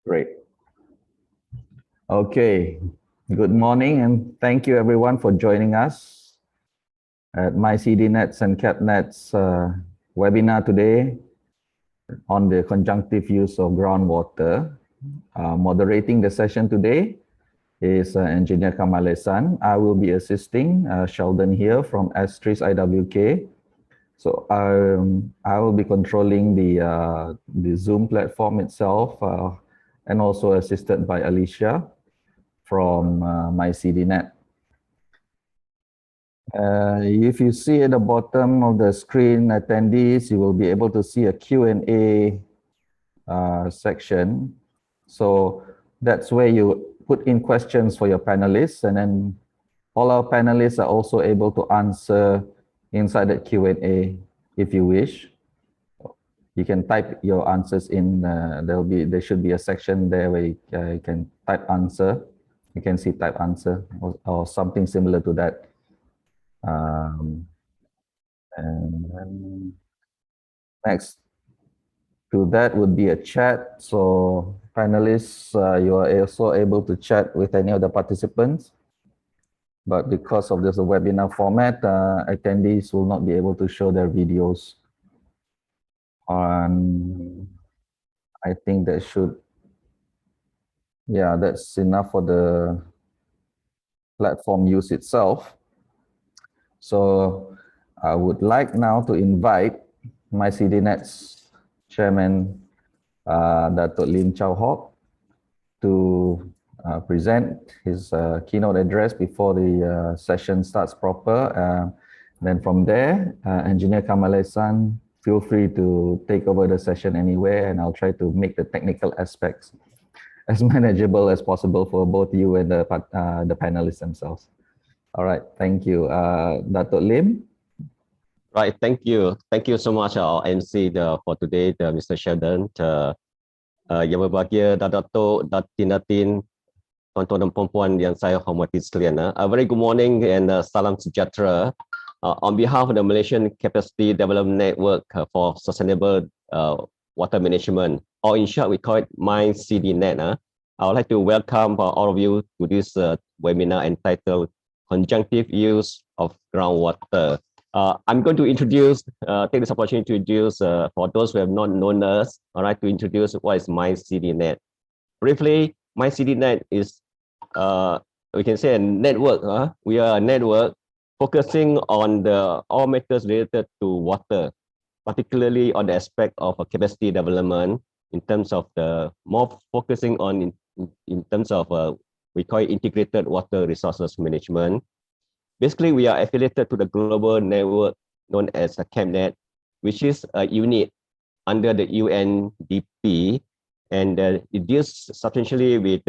Great. Okay. Good morning, and thank you everyone for joining us at MyCDNet's and CapNet's webinar today on the conjunctive use of groundwater. Moderating the session today is Engineer Kamalesan. I will be assisting Sheldon here from ASTRICE IWK. So I will be controlling the Zoom platform itself and also assisted by Alicia from MyCDNet. If you see at the bottom of the screen, attendees, you will be able to see a Q&A section. So that's where you put in questions for your panelists, and then all our panelists are also able to answer inside the Q&A if you wish. You can type your answers in. There should be a section there where you can type answer. You can see type answer or something similar to that. And then next to that would be a chat. So panelists, you are also able to chat with any of the participants. But because of this webinar format, attendees will not be able to show their videos. And I think that should, yeah, that's enough for the platform use itself. So I would like now to invite MyCDNet's chairman, Datuk Lim Chow Hock, to present his keynote address before the session starts proper. Then from there, Engineer Kamalesan, feel free to take over the session anywhere, and I'll try to make the technical aspects as manageable as possible for both you and the panelists themselves. All right, thank you. Datuk Lim. Right, thank you. Thank you so much, our MC for today, Mr. Sheldon. Yang berbahagia, Datuk, Datin, tuan-tuan dan puan-puan yang saya hormati sekalian. A very good morning and salam sejahtera. On behalf of the Malaysian Capacity Development Network for Sustainable Water Management, or in short, we call it MyCDNet. I would like to welcome all of you to this webinar entitled Conjunctive Use of Groundwater. I'm going to introduce, take this opportunity to introduce, for those who have not known us, all right, to introduce what is MyCDNet. Briefly, MyCDNet is, we can say a network. We are a network focusing on all matters related to water, particularly on the aspect of capacity development in terms of more focusing on in terms of we call it integrated water resources management. Basically, we are affiliated to the global network known as CDNet, which is a unit under the UNDP, and it deals substantially with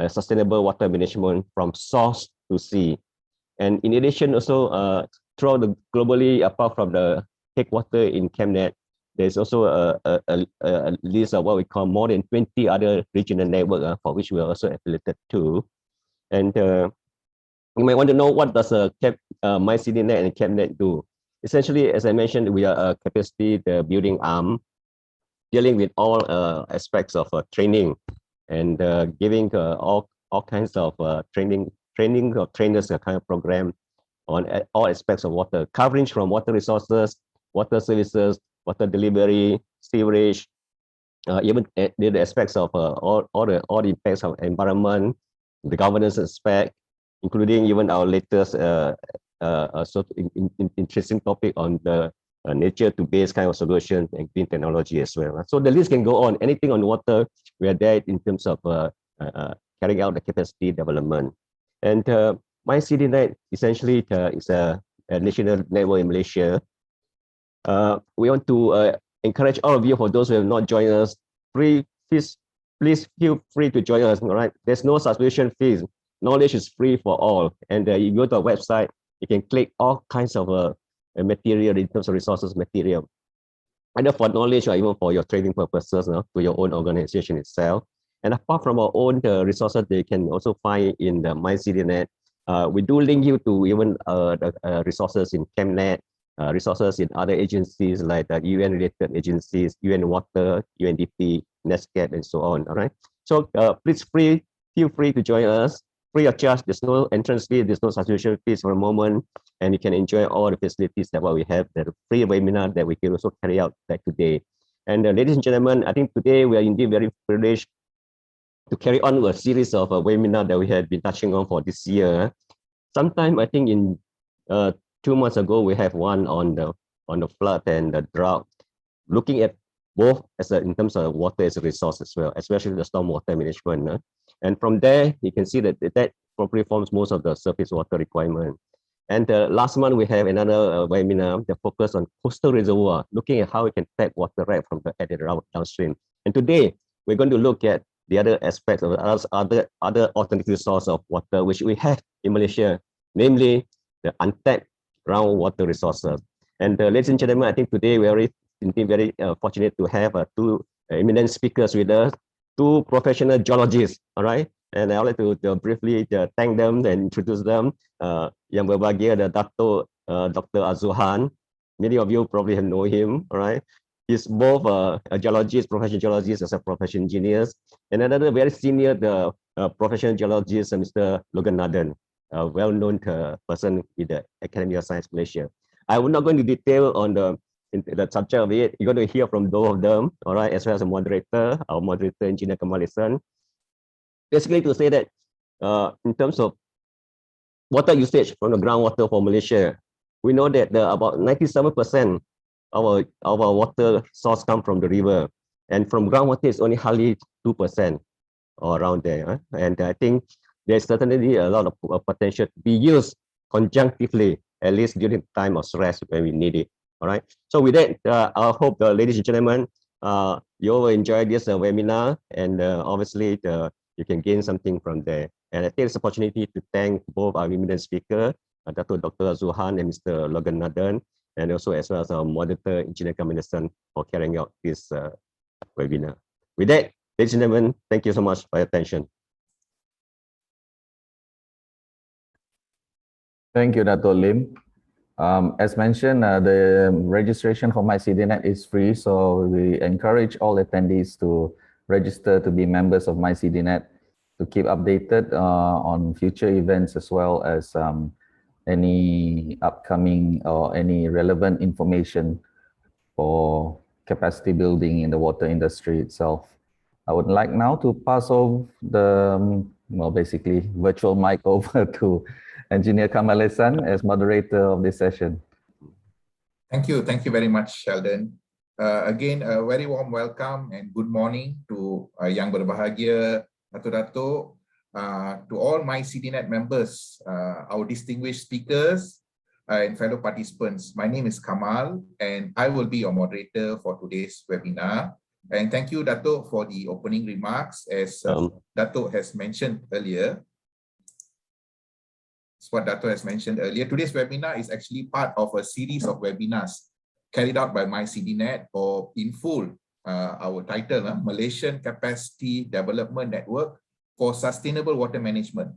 sustainable water management from source to sea. And in addition, also throughout the globally, apart from the headquarter in CDNet, there's also a list of what we call more than 20 other regional networks for which we are also affiliated to. And you might want to know, what does MyCDNet and CDNet do? Essentially, as I mentioned, we are a capacity building arm dealing with all aspects of training and giving all kinds of training of trainers kind of program on all aspects of water, coverage from water resources, water services, water delivery, sewerage, even the aspects of all the impacts of environment, the governance aspect, including even our latest interesting topic on the nature to base kind of solution and green technology as well. So the list can go on. Anything on water, we are there in terms of carrying out the capacity development. And MyCDNet essentially is a national network in Malaysia. We want to encourage all of you, for those who have not joined us, please feel free to join us. All right, there's no subscription fees. Knowledge is free for all. And you go to our website, you can click all kinds of material in terms of resources material, either for knowledge or even for your training purposes, to your own organization itself. And apart from our own resources, they can also find in the MyCDNet. We do link you to even the resources in CDNet, resources in other agencies like the UN-related agencies, UN Water, UNDP, NESCAP, and so on. All right. So please feel free to join us. Free of charge. There's no entrance fee. There's no subscription fees for a moment, and you can enjoy all the facilities that what we have. The free webinar that we can also carry out like today. And ladies and gentlemen, I think today we are indeed very privileged to carry on a series of webinar that we had been touching on for this year. Sometime I think in 2 months ago we have one on the flood and the drought, looking at both as in terms of water as a resource as well, especially the stormwater management. And from there you can see that that probably forms most of the surface water requirement. And last month we have another webinar that focused on coastal reservoir, looking at how we can tap water right from the at the downstream. And today we're going to look at the other aspects of other alternative source of water which we have in Malaysia, namely the untapped groundwater resources. And ladies and gentlemen, I think today we are very fortunate to have two eminent speakers with us, two professional geologists. All right, and I would like to briefly thank them and introduce them. Yang berbahagia the Datuk Dr. Azuhan. Many of you probably have know him. All right. He's both a geologist, professional geologist, as a professional engineer, and another very senior professional geologist, Mr. Loganathan, a well-known person in the Academy of Science Malaysia. I will not go into detail on the subject of it. You're going to hear from both of them, all right, as well as a moderator, our moderator, Engineer Kamalesan. Basically, to say that in terms of water usage from the groundwater for Malaysia, we know that about 97% of our water source come from the river, and from groundwater is only hardly 2% or around there. And I think there's certainly a lot of potential to be used conjunctively, at least during the time of stress when we need it. All right. So with that, I hope, ladies and gentlemen, you will enjoy this webinar, and obviously you can gain something from there. And I take this opportunity to thank both our eminent speaker, Dr. Azuhan and Mr. Loganathan, and also as well as our moderator, Engineer Kamalesan, for carrying out this webinar. With that, ladies and gentlemen, thank you so much for your attention. Thank you, Dr. Lim. As mentioned, the registration for MyCDNet is free, so we encourage all attendees to register to be members of MyCDNet to keep updated on future events, as well as any upcoming or any relevant information for capacity building in the water industry itself. I would like now to pass over the, basically virtual mic over to Engineer Kamalesan as moderator of this session. Thank you very much, Sheldon. Again, a very warm welcome and good morning to Yang Berbahagia, Datuk, to all MyCDNet members, our distinguished speakers and fellow participants. My name is Kamal, and I will be your moderator for today's webinar. And thank you, Datuk, for the opening remarks. As Datuk has mentioned earlier, today's webinar is actually part of a series of webinars carried out by MyCDNet, or in full, our title, Malaysian Capacity Development Network for Sustainable Water Management.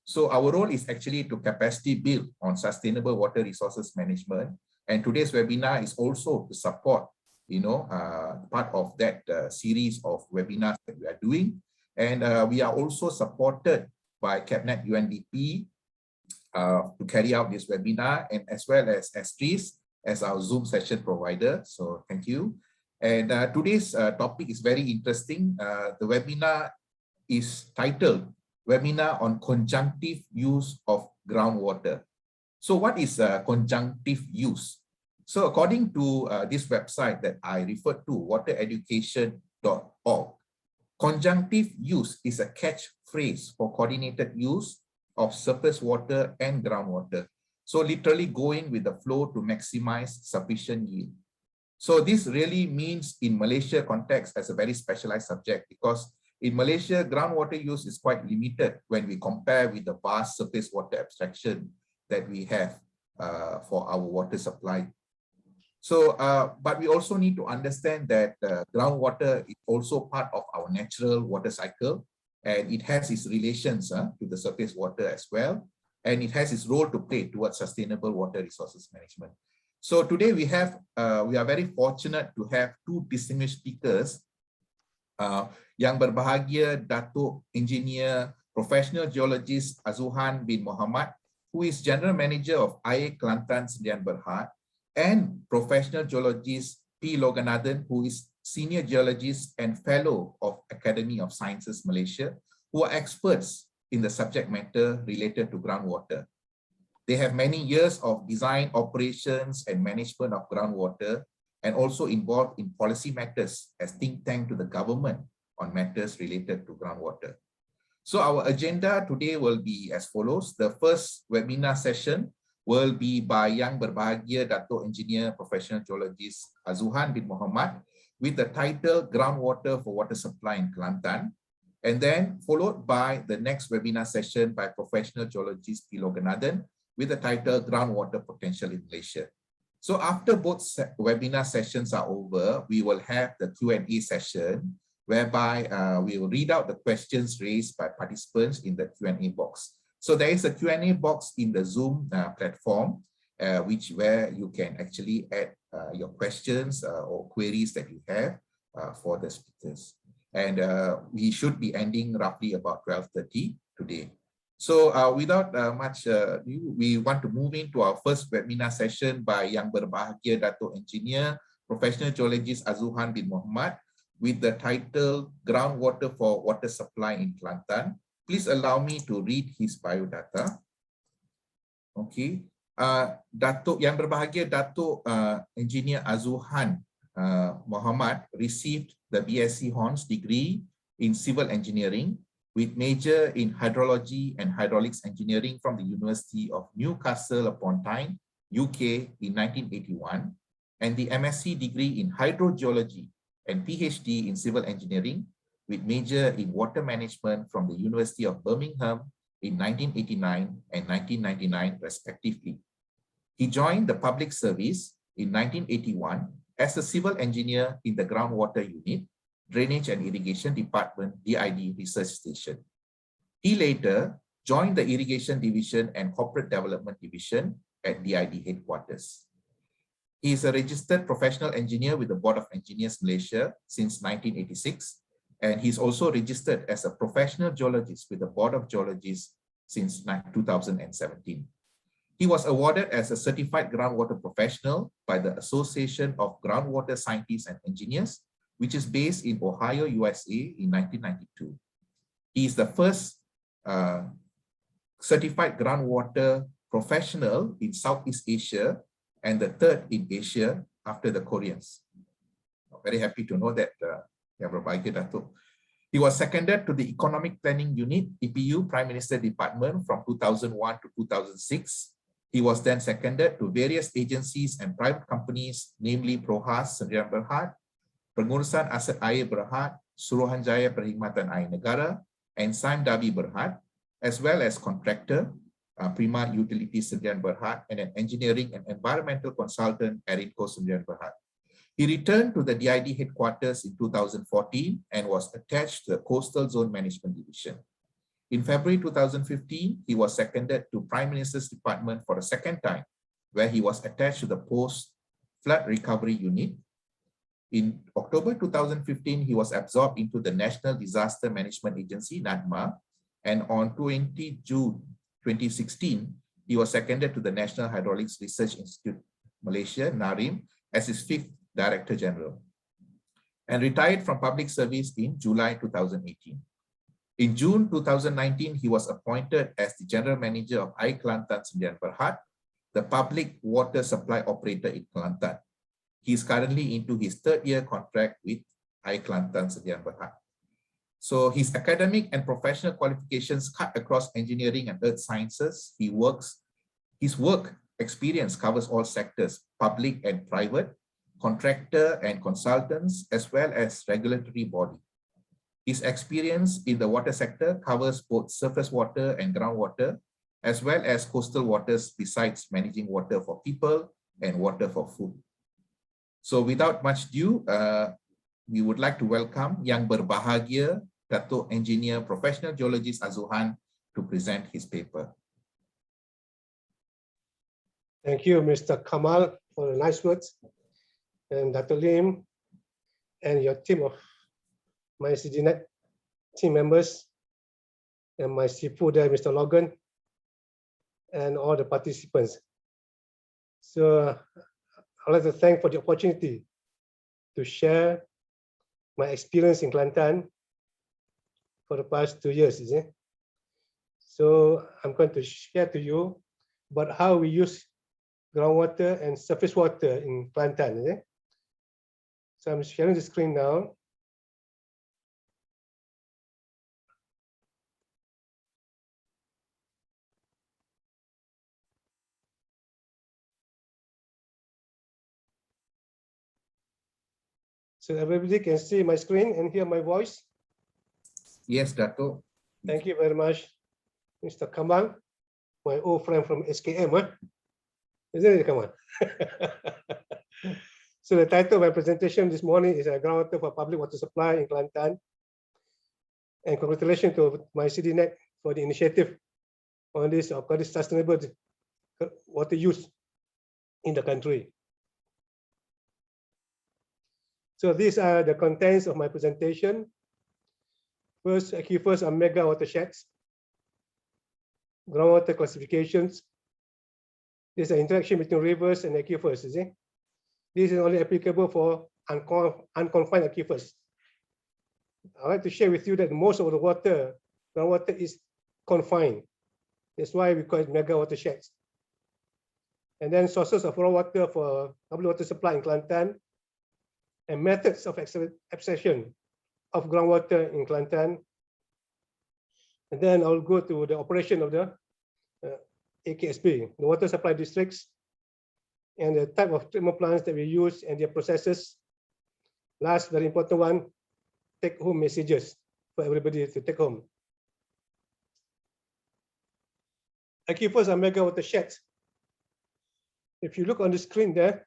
So our role is actually to capacity build on sustainable water resources management. And today's webinar is also to support, part of that series of webinars that we are doing. And we are also supported by Cabinet UNDP to carry out this webinar, and as well as ASTRICE as our Zoom session provider. So thank you. And today's topic is very interesting. The webinar is titled Webinar on Conjunctive Use of Groundwater. So what is conjunctive use? So according to this website that I referred to, watereducation.org, conjunctive use is a catchphrase for coordinated use of surface water and groundwater. So literally going with the flow to maximize sufficient yield. So this really means in Malaysia context as a very specialized subject, because in Malaysia, groundwater use is quite limited when we compare with the vast surface water abstraction that we have for our water supply. So, but we also need to understand that groundwater is also part of our natural water cycle, and it has its relations to the surface water as well, and it has its role to play towards sustainable water resources management. So today we are very fortunate to have two distinguished speakers Yang berbahagia Datuk Engineer Professional Geologist Azuhan bin Mohamed, who is General Manager of IA Kelantan Sdn Bhd, and Professional Geologist P. Loganathan, who is Senior Geologist and Fellow of Academy of Sciences Malaysia, who are experts in the subject matter related to groundwater. They have many years of design, operations, and management of groundwater, and also involved in policy matters as think tank to the government on matters related to groundwater. So our agenda today will be as follows. The first webinar session will be by Yang Berbahagia Datuk Engineer Professional Geologist Azuhan bin Mohamed with the title Groundwater for Water Supply in Kelantan, and then followed by the next webinar session by Professional Geologist P. Loganathan with the title Groundwater Potential in Malaysia. So after both webinar sessions are over, we will have the Q&A session whereby we will read out the questions raised by participants in the Q&A box. So there is a Q&A box in the Zoom platform, where you can actually add your questions or queries that you have for the speakers. And we should be ending roughly about 12:30 today. So without much ado, we want to move into our first webinar session by Yang Berbahagia Datuk Engineer Professional Geologist Azuhan bin Mohamed with the title Groundwater for Water Supply in Kelantan. Please allow me to read his biodata. Okay. Datuk Yang Berbahagia Datuk Engineer Azuhan Mohamed received the BSc Hons degree in Civil Engineering with major in Hydrology and Hydraulics Engineering from the University of Newcastle upon Tyne, UK in 1981, and the MSc degree in Hydrogeology and PhD in Civil Engineering with major in Water Management from the University of Birmingham in 1989 and 1999 respectively. He joined the public service in 1981 as a civil engineer in the Groundwater Unit, Drainage and Irrigation Department, DID Research Station. He later joined the Irrigation Division and Corporate Development Division at DID headquarters. He is a registered professional engineer with the Board of Engineers Malaysia since 1986, and he's also registered as a professional geologist with the Board of Geologists since 2017. He was awarded as a certified groundwater professional by the Association of Groundwater Scientists and Engineers, which is based in Ohio, USA in 1992. He is the first certified groundwater professional in Southeast Asia and the third in Asia after the Koreans. I'm very happy to know that Yang Berbahagia Datuk. He was seconded to the Economic Planning Unit, EPU, Prime Minister Department from 2001 to 2006. He was then seconded to various agencies and private companies, namely Prohas Sdn Bhd, Pengurusan Aset Air Berhad, Suruhanjaya Perkhidmatan Air Negara, and Sime Dabi Berhad, as well as contractor, Prima Utilities Sdn Bhd, and an engineering and environmental consultant, AECOM Sdn Bhd. He returned to the DID headquarters in 2014 and was attached to the Coastal Zone Management Division. In February 2015, he was seconded to Prime Minister's Department for the second time, where he was attached to the Post-Flood Recovery Unit. In October 2015, he was absorbed into the National Disaster Management Agency, NADMA, and on 20 June 2016, he was seconded to the National Hydraulics Research Institute, Malaysia, NARIM, as his fifth Director General, and retired from public service in July 2018. In June 2019, he was appointed as the General Manager of IA Kelantan Sdn Bhd, the public water supply operator in Kelantan. He is currently into his third-year contract with IA Kelantan Sdn Bhd. So his academic and professional qualifications cut across engineering and earth sciences. His work experience covers all sectors, public and private, contractor and consultants, as well as regulatory body. His experience in the water sector covers both surface water and groundwater, as well as coastal waters, besides managing water for people and water for food. So without much ado, we would like to welcome Yang Berbahagia Datuk Engineer Professional Geologist Azuhan to present his paper. Thank you, Mr. Kamal, for the nice words. And Dr. Lim and your team of MyCDNet team members, and my CFO there, Mr. Logan, and all the participants. So I'd like to thank for the opportunity to share my experience in Kelantan for the past 2 years. So I'm going to share to you about how we use groundwater and surface water in Kelantan. So I'm sharing the screen now. So everybody can see my screen and hear my voice. Yes, Datuk. Thank you very much, Mr. Kamal, my old friend from SKM. Isn't it, Kamal? So the title of my presentation this morning is Groundwater for Public Water Supply in Kelantan. And congratulations to MyCDNet for the initiative on this sustainable water use in the country. So these are the contents of my presentation. First, aquifers are mega watersheds. Groundwater classifications. There's an interaction between rivers and aquifers. This is only applicable for unconfined aquifers. I'd like to share with you that most of the water, groundwater, is confined. That's why we call it mega watersheds. And then sources of raw water for public water supply in Kelantan, and methods of abstraction of groundwater in Kelantan. And then I'll go to the operation of the AKSP, the water supply districts, and the type of treatment plants that we use and their processes. Last, very important one, take-home messages for everybody to take home. Aquifers are mega watersheds. If you look on the screen there,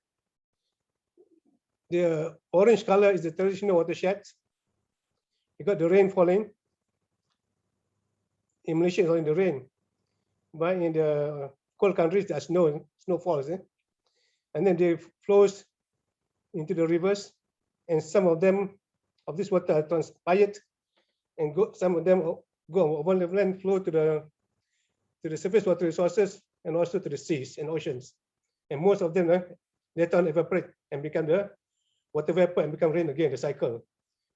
the orange color is the traditional watersheds. You got the rain falling. In Malaysia, it's only the rain. But in the cold countries, there's snow falls. And then they flows into the rivers. And some of them, of this water, are transpired. And some of them go over the land, flow to the surface water resources, and also to the seas and oceans. And most of them later on evaporate and become the water vapor and become rain again, the cycle.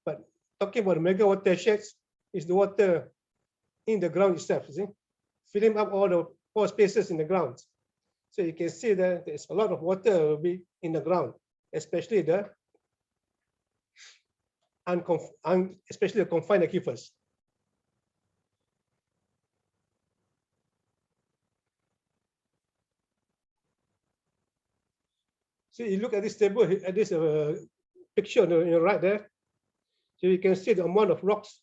But talking about mega watersheds is the water in the ground itself, filling up all the pore spaces in the ground. So you can see that there's a lot of water will be in the ground, especially the confined aquifers. So you look at this table, at this picture on your right there. So you can see the amount of rocks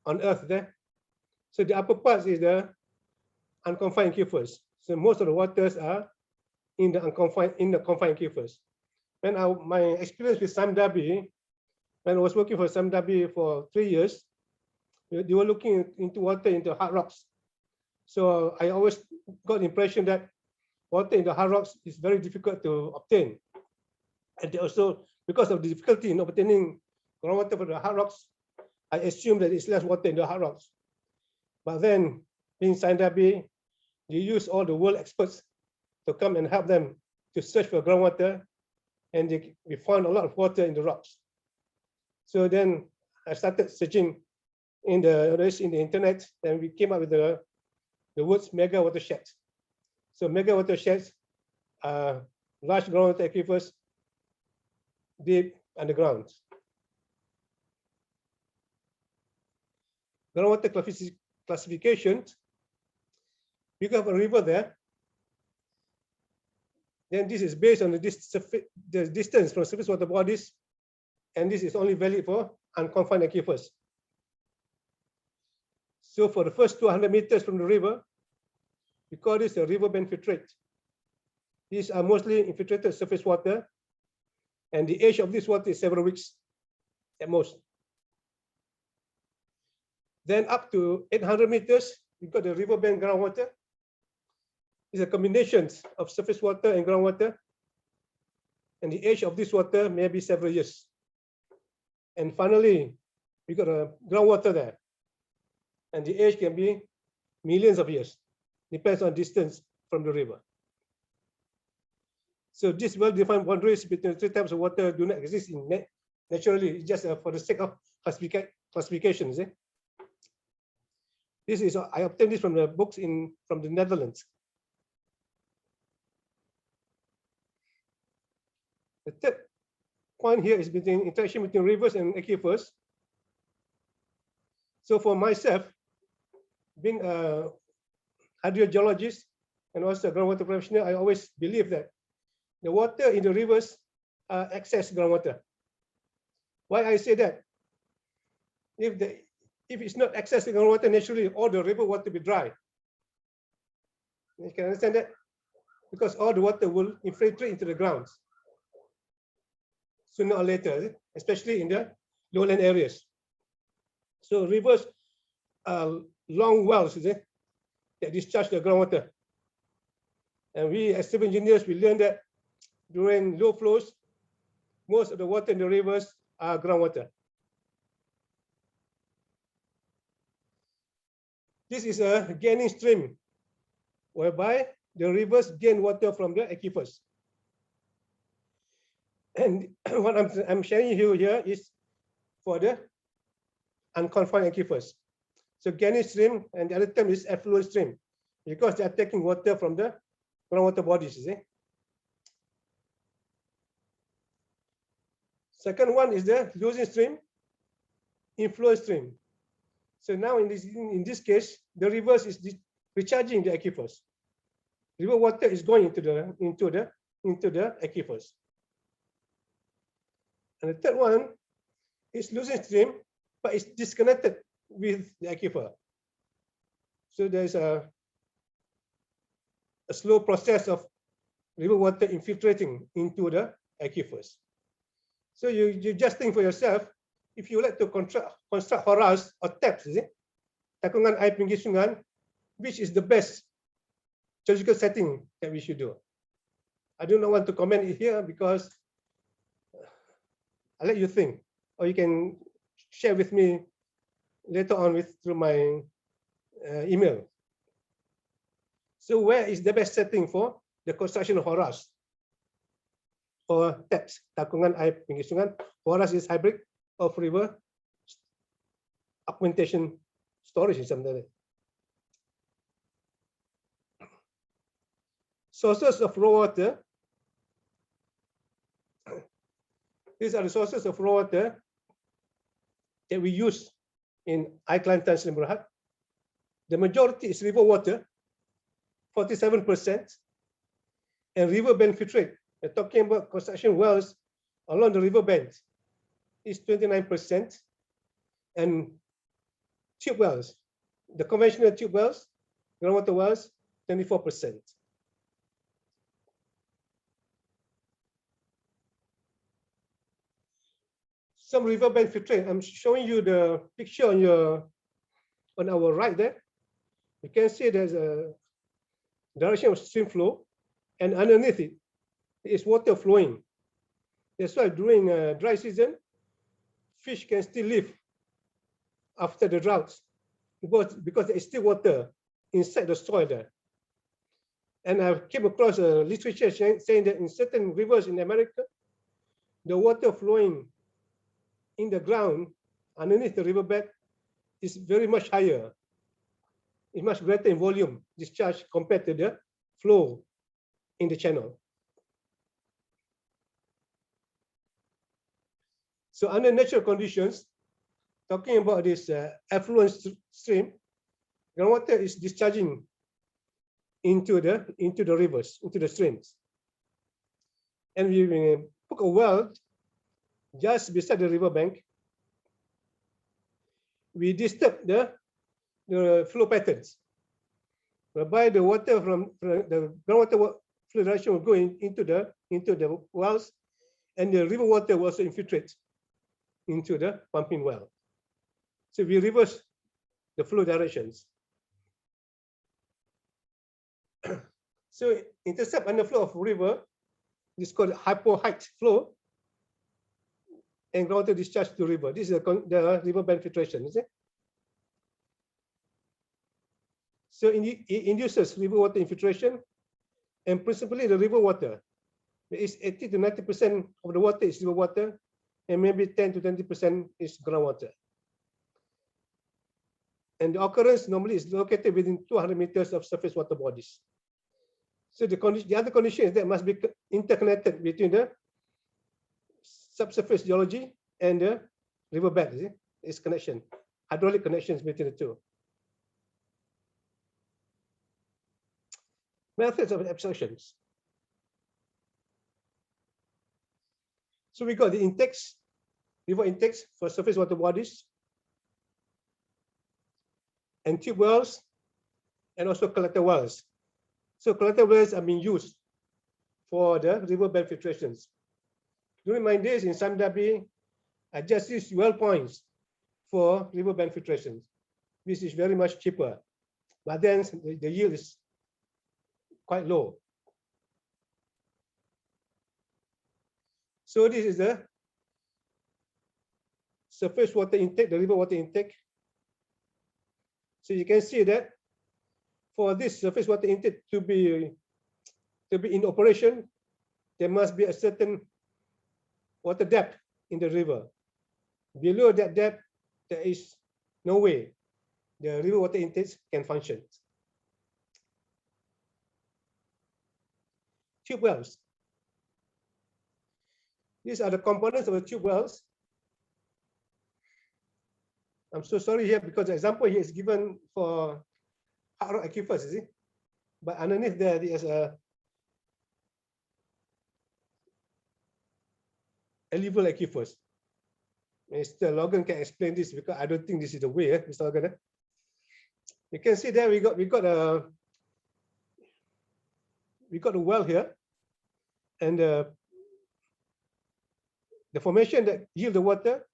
on Earth there. So the upper part is the unconfined aquifers. So most of the waters are in the confined aquifers. When my experience with Samdabi, when I was working for Samdabi for 3 years, they were looking into water into hard rocks. So I always got the impression that water in the hard rocks is very difficult to obtain. And also, because of the difficulty in obtaining groundwater for the hard rocks, I assume that it's less water in the hard rocks. But then, in Sandabi, they use all the world experts to come and help them to search for groundwater, and we found a lot of water in the rocks. So then I started searching in the internet, and we came up with the words mega watersheds. So mega watersheds are large groundwater aquifers deep underground. Groundwater classification, you have a river there. Then this is based on the distance from surface water bodies, and this is only valid for unconfined aquifers. So for the first 200 meters from the river, we call this a riverbed filtrate. These are mostly infiltrated surface water, and the age of this water is several weeks at most. Then up to 800 meters, we got the riverbed groundwater. It's a combination of surface water and groundwater, and the age of this water may be several years. And finally, We got a groundwater there, and the age can be millions of years, depends on distance from the river. So these well-defined boundaries between the three types of water do not exist in naturally. It's just for the sake of classifications. This is I obtained this from the books from the Netherlands. The third point here is between interaction between rivers and aquifers. So for myself, being a hydrogeologist and also a groundwater professional, I always believe that the water in the rivers are excess groundwater. Why I say that? If it's not excess groundwater, naturally all the river water will be dry. You can understand that? Because all the water will infiltrate into the grounds sooner or later, especially in the lowland areas. So rivers are long wells that discharge the groundwater. And we as civil engineers, we learned that during low flows, most of the water in the rivers are groundwater. This is a gaining stream, whereby the rivers gain water from the aquifers. And what I'm sharing you here is for the unconfined aquifers. So gaining stream, and the other term is effluent stream, because they are taking water from the groundwater bodies. You see? Second one is the losing stream, inflow stream. So now in this case, the rivers is recharging the aquifers. River water is going into the aquifers. And the third one is losing stream, but it's disconnected with the aquifer. So there's a slow process of river water infiltrating into the aquifers. So you just think for yourself, if you like to construct horas or taps, takungan air pinggir sungai, which is the best geological setting that we should do? I do not want to comment it here because I'll let you think, or you can share with me later on through my email. So where is the best setting for the construction of horas or taps, takungan air pinggir sungai? Horas is hybrid of river augmentation storage is something like that. Sources of raw water. These are the sources of raw water that we use in Kelantan neighborhood. The majority is river water, 47%, and riverbank filtrate. We're talking about construction wells along the riverbank is 29%, and tube wells, the conventional tube wells, groundwater wells, 24%. Some riverbank filtrate. I'm showing you the picture on our right there. You can see there's a direction of stream flow, and underneath it is water flowing. That's why during dry season, fish can still live after the droughts because there is still water inside the soil there. And I came across a literature saying that in certain rivers in America, the water flowing in the ground underneath the riverbed is very much higher. It's much greater in volume discharge compared to the flow in the channel. So under natural conditions, talking about this effluent stream, groundwater is discharging into the rivers, into the streams. And we put a well just beside the riverbank. We disturb the flow patterns, whereby the water from the groundwater flow direction will go into the wells, and the river water will also infiltrate into the pumping well. So we reverse the flow directions. So intercept underflow of river is called hypoheight flow. and groundwater discharge to river. This is the riverbed filtration, is it? So it induces river water infiltration, and principally the river water. There is 80 to 90% of the water is river water, and maybe 10 to 20% is groundwater. And the occurrence normally is located within 200 meters of surface water bodies. So the other condition is that must be interconnected between the subsurface geology and the riverbed. Is connection, hydraulic connections between the two. Methods of absorptions. So we got the intakes, river intakes for surface water bodies, and tube wells, and also collector wells. So collector wells are being used for the riverbed filtrations. During my days in Samdabi, I just used well points for riverbed filtrations, which is very much cheaper. But then the yield is quite low. So this is the surface water intake, the river water intake. So you can see that for this surface water intake to be in operation, there must be a certain water depth in the river. Below that depth, there is no way the river water intakes can function. Tube wells. These are the components of the tube wells. I'm so sorry here because the example here is given for hard rock aquifers, is it? But underneath there is a alluvial aquifers. Mr. Logan can explain this because I don't think this is the way, Mr. Logan. You can see there we got a well here, and the formation that yield the water.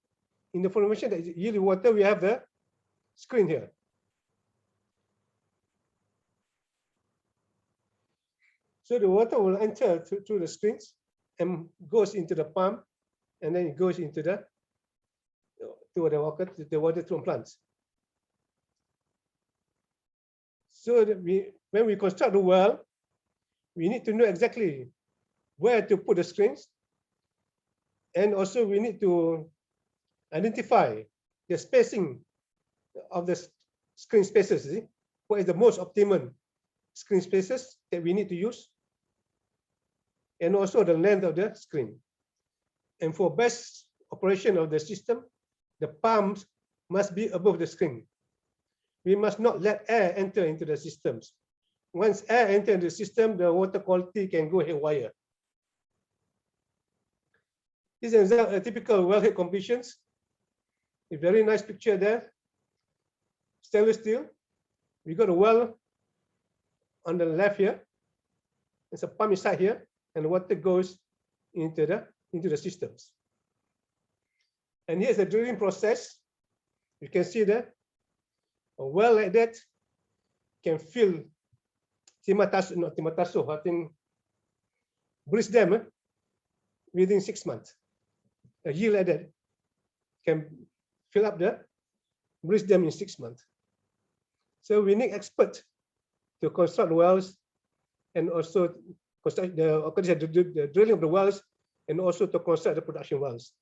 In the formation that yield the water, we have the screen here. So the water will enter through the screens and goes into the pump, and then it goes into the water treatment plants. So that when we construct the well, we need to know exactly where to put the screens, and also we need to identify the spacing of the screen spaces. What is the most optimum screen spaces that we need to use, and also the length of the screen. And for best operation of the system, the pumps must be above the screen. We must not let air enter into the systems. Once air enters the system, the water quality can go haywire. This is a typical wellhead completions. A very nice picture there. Stainless steel. We got a well on the left here. There's a pump inside here, and the water goes into the systems. And here's the drilling process. You can see that a well like that can fill Timataso, I think, Bridge Dam within 6 months. A year like that can fill up the Bridge Dam in 6 months. So we need experts to construct wells, and also construct the drilling of the wells, and also to construct the production wells.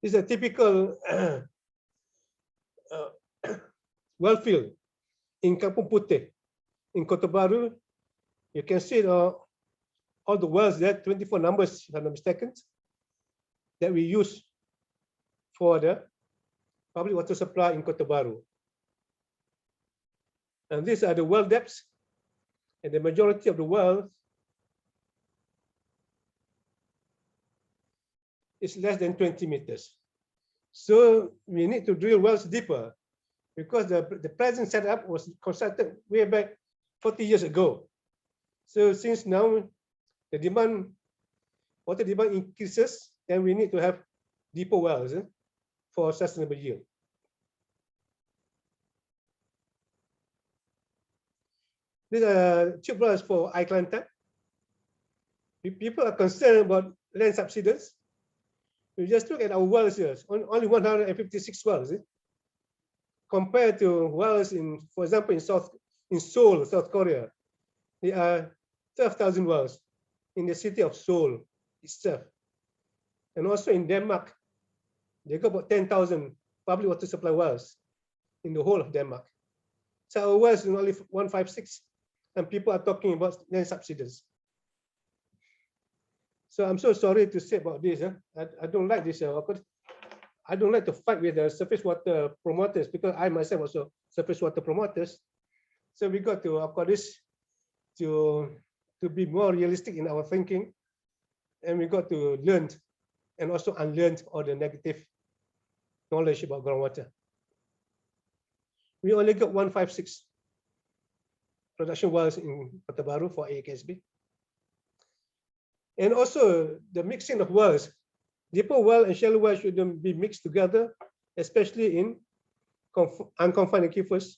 This is a typical well field in Kampung Puteh, in Kota Baru. You can see all the wells there, 24 numbers, if I'm not mistaken, that we use for the public water supply in Kota Baru. And these are the well depths, and the majority of the wells is less than 20 meters. So we need to drill wells deeper, because the present setup was constructed way back 40 years ago. So since now the water demand increases, then we need to have deeper wells for sustainable yield. These are tube wells for Kelantan. people are concerned about land subsidence. We just look at our wells here, only 156 wells, compared to wells in, for example, in Seoul, South Korea, there are 12,000 wells in the city of Seoul itself. And also in Denmark, they got about 10,000 public water supply wells in the whole of Denmark. So our wells is only 156, and people are talking about land subsidence. So I'm so sorry to say about this. I don't like this. I don't like to fight with the surface water promoters, because I myself also surface water promoters. So we got to, of course, to be more realistic in our thinking, and we got to learn and also unlearn all the negative knowledge about groundwater. We only got 156 production wells in Kota Baru for AECSB. And also the mixing of wells, deeper well and shallow well shouldn't be mixed together, especially in unconfined aquifers,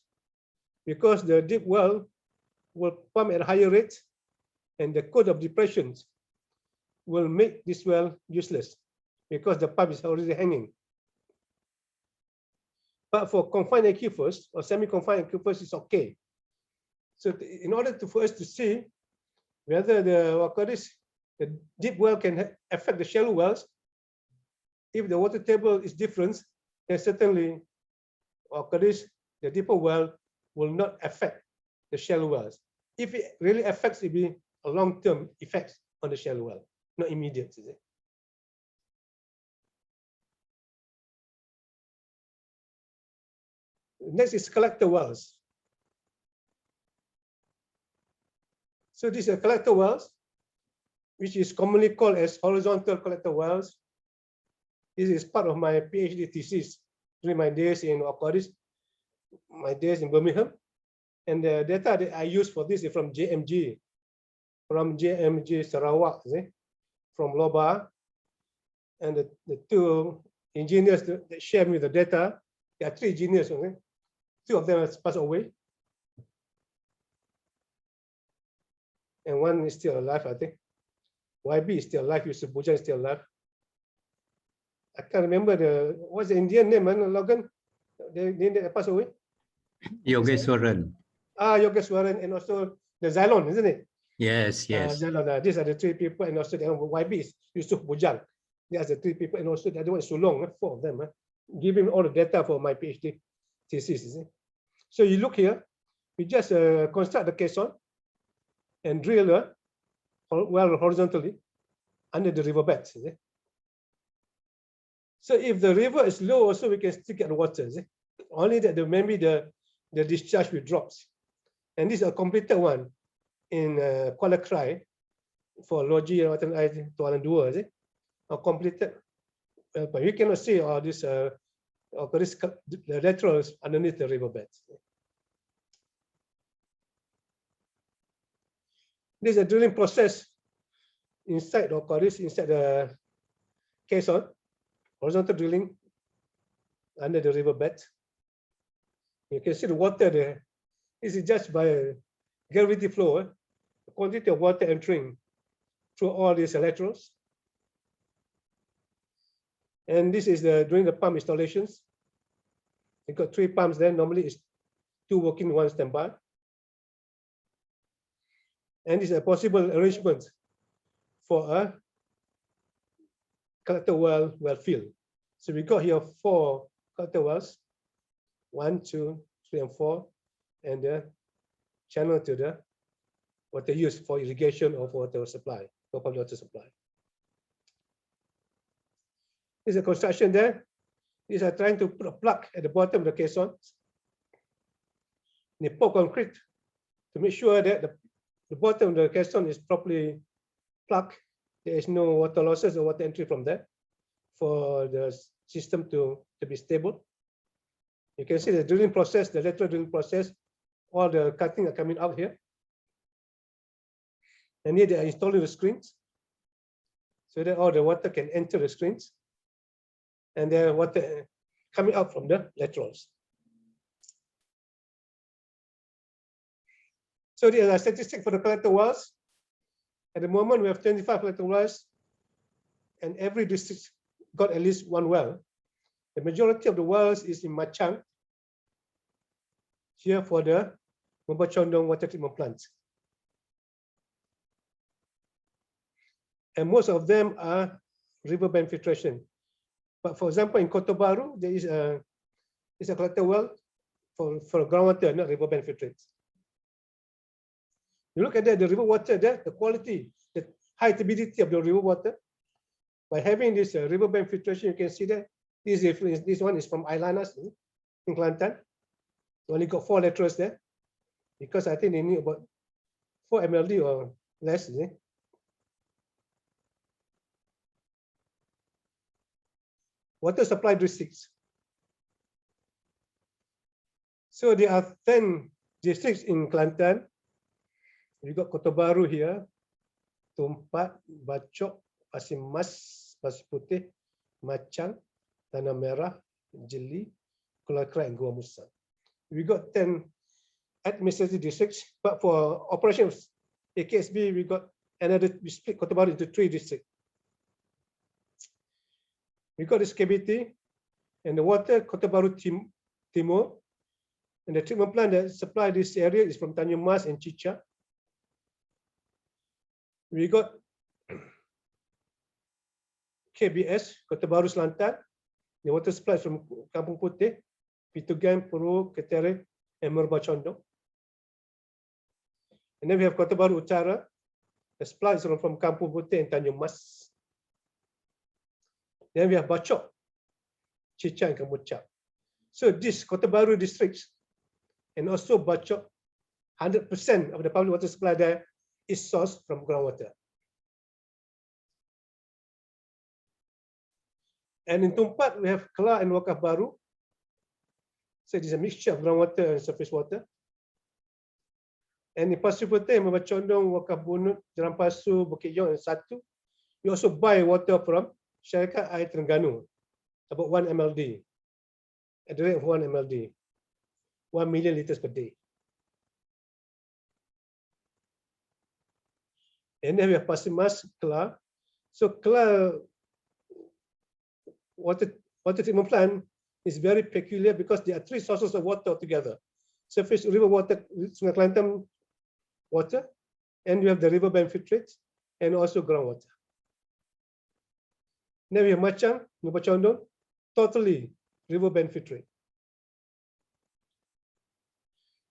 because the deep well will pump at a higher rate, and the code of depressions will make this well useless because the pump is already hanging. But for confined aquifers or semi-confined aquifers, it's okay. So in order for us to see whether the deep well can affect the shallow wells, if the water table is different, then certainly the deeper well will not affect the shallow wells. If it really affects, it will be a long-term effect on the shallow well, not immediate, is it? Next is collector wells. So these are collector wells, which is commonly called as horizontal collector wells. This is part of my PhD thesis during my days in Birmingham. And the data that I use for this is from JMG Sarawak, from LOBA. And the two engineers that share me the data, there are three engineers, two of them have passed away. And one is still alive, I think. YB is still alive, Yusuf Bujan is still alive. I can't remember what's the Indian name, Logan? They passed away? Yogeshwaran. Yogeshwaran, and also the Xylon, isn't it? Yes, yes. Xylon, these are the three people, and also the YB is Yusuf Bujang. These are the three people, and also the other one is Sulong, four of them. Give him all the data for my PhD thesis. So you look here, we just construct the caisson and drill well horizontally under the riverbed. So if the river is low, also we can still get water. Only that maybe the discharge will drop. And this is a completed one in Kuala Krai for Logi and Watan Air Tualan Dua. Completed, but you cannot see all this the laterals underneath the riverbed. This is a drilling process inside the caisson, horizontal drilling under the riverbed. You can see the water there. This is just by gravity flow, the quantity of water entering through all these laterals. And this is during the pump installations. You got 3 pumps there. Normally it's 2 working, 1 standby. And this is a possible arrangement for a collector well field. So we got here 4 collector wells, 1, 2, 3, and 4, and the channel to the water use for irrigation or for water supply, for public water supply. This is a construction there. These are trying to put a plug at the bottom of the caisson. They pour concrete to make sure that the bottom of the caisson is properly plugged. There is no water losses or water entry from there for the system to be stable. You can see the drilling process, the lateral drilling process, all the cutting are coming out here. And here they are installing the screens so that all the water can enter the screens and the water coming out from the laterals. So there are statistics for the collector wells. At the moment, we have 25 collector wells, and every district got at least one well. The majority of the wells is in Machang, here for the Mubachondong water treatment plant. And most of them are riverbank filtration. But for example, in Kota Baru, there is a collector well for groundwater, not riverbank filtrate. You look at that, the river water there, the quality, the high turbidity of the river water. By having this riverbank filtration, you can see that this one is from Ailanas in Kelantan. Only got 4 laterals there, because I think they need about 4 MLD or less. Water supply districts. So there are 10 districts in Kelantan. We got Kota Baru here, Tumpat, Bachok, Pasir Mas, Pasir Putih, Machang, Tanah Merah, Jeli, Kuala Krai, and Gua Musang. We got 10 administrative districts, but for operations, AKSB, we split Kota Baru into 3 districts. We got this KBT, and the water, Kota Baru Timur, and the treatment plant that supply this area is from Tanjung Mas and Chicha. We got KBS, Kota Baru Selatan. The water supply is from Kampung Putih, Pitugan, Puru, Ketere, and Merbah And then we have Kota Baru Utara. The supply is from Kampung Putih and Tanjung Mas. Then we have Bachok, Chicha, and Kemuchak. So this Kota Baru districts and also Bachok, 100% of the public water supply there is sourced from groundwater. And in Tumpat, we have Kelah and Wakaf Baru. So it is a mixture of groundwater and surface water. And in Pasir Putih, Mubachondong, Wakaf Bunut, Jalan Pasu, Bukit Jong, and Satu, we also buy water from Syarikat Air Terengganu, about 1 MLD, at the rate of 1 MLD, 1 million liters per day. And then we have Pasir Mas, Kelah. So Kelah water treatment plant is very peculiar because there are 3 sources of water together. Surface river water, Sungai Kelantan water, and we have the riverbank filtrate, and also groundwater. Then we have Machang, Mubachondong, totally riverbank filtrate.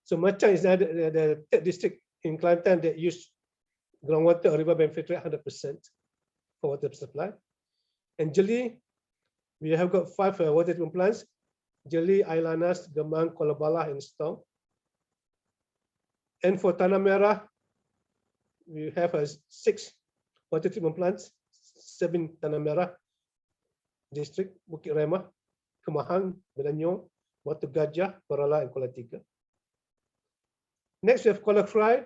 So Machang is the 3rd district in Kelantan that use groundwater or riverbank filtrate 100% for water supply. And Jeli, we have got 5 water treatment plants: Jeli, Ailanas, Gemang, Kuala Balah, and Stong. And for Tanah Merah, we have 6 water treatment plants: 7 Tanah Merah district, Bukit Remah, Kemahang, Benanyong, Batu Gajah, Korala, and Kuala Tiga. Next, we have Kuala Krai.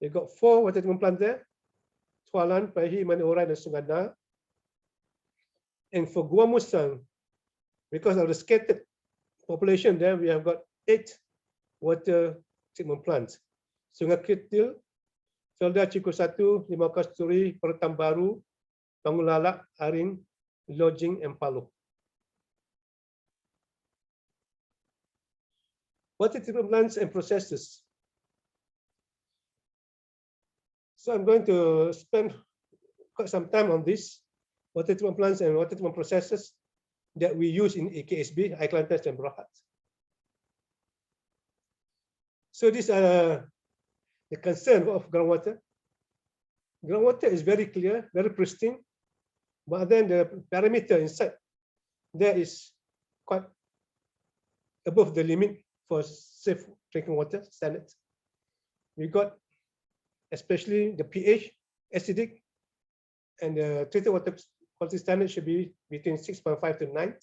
We got 4 water treatment plants there: Tualan, Paihi, Manuorai, and Sungana. And for Gua Musang, because of the scattered population there, we have got 8 water treatment plants: Sungai Ketil, Felda Ciku 1, Limau Kasturi, Pertam Baru, Bangun Lalak, Aring, Lojing, and Palu. Water treatment plants and processes. So I'm going to spend quite some time on this water treatment plants and water treatment processes that we use in AKSB, Air Kelantan and Berhad. So these are the concern of groundwater. Groundwater is very clear, very pristine, but then the parameter inside there is quite above the limit for safe drinking water standards. We got especially the pH, acidic, and the treated water quality standard should be between 6.5 to 9.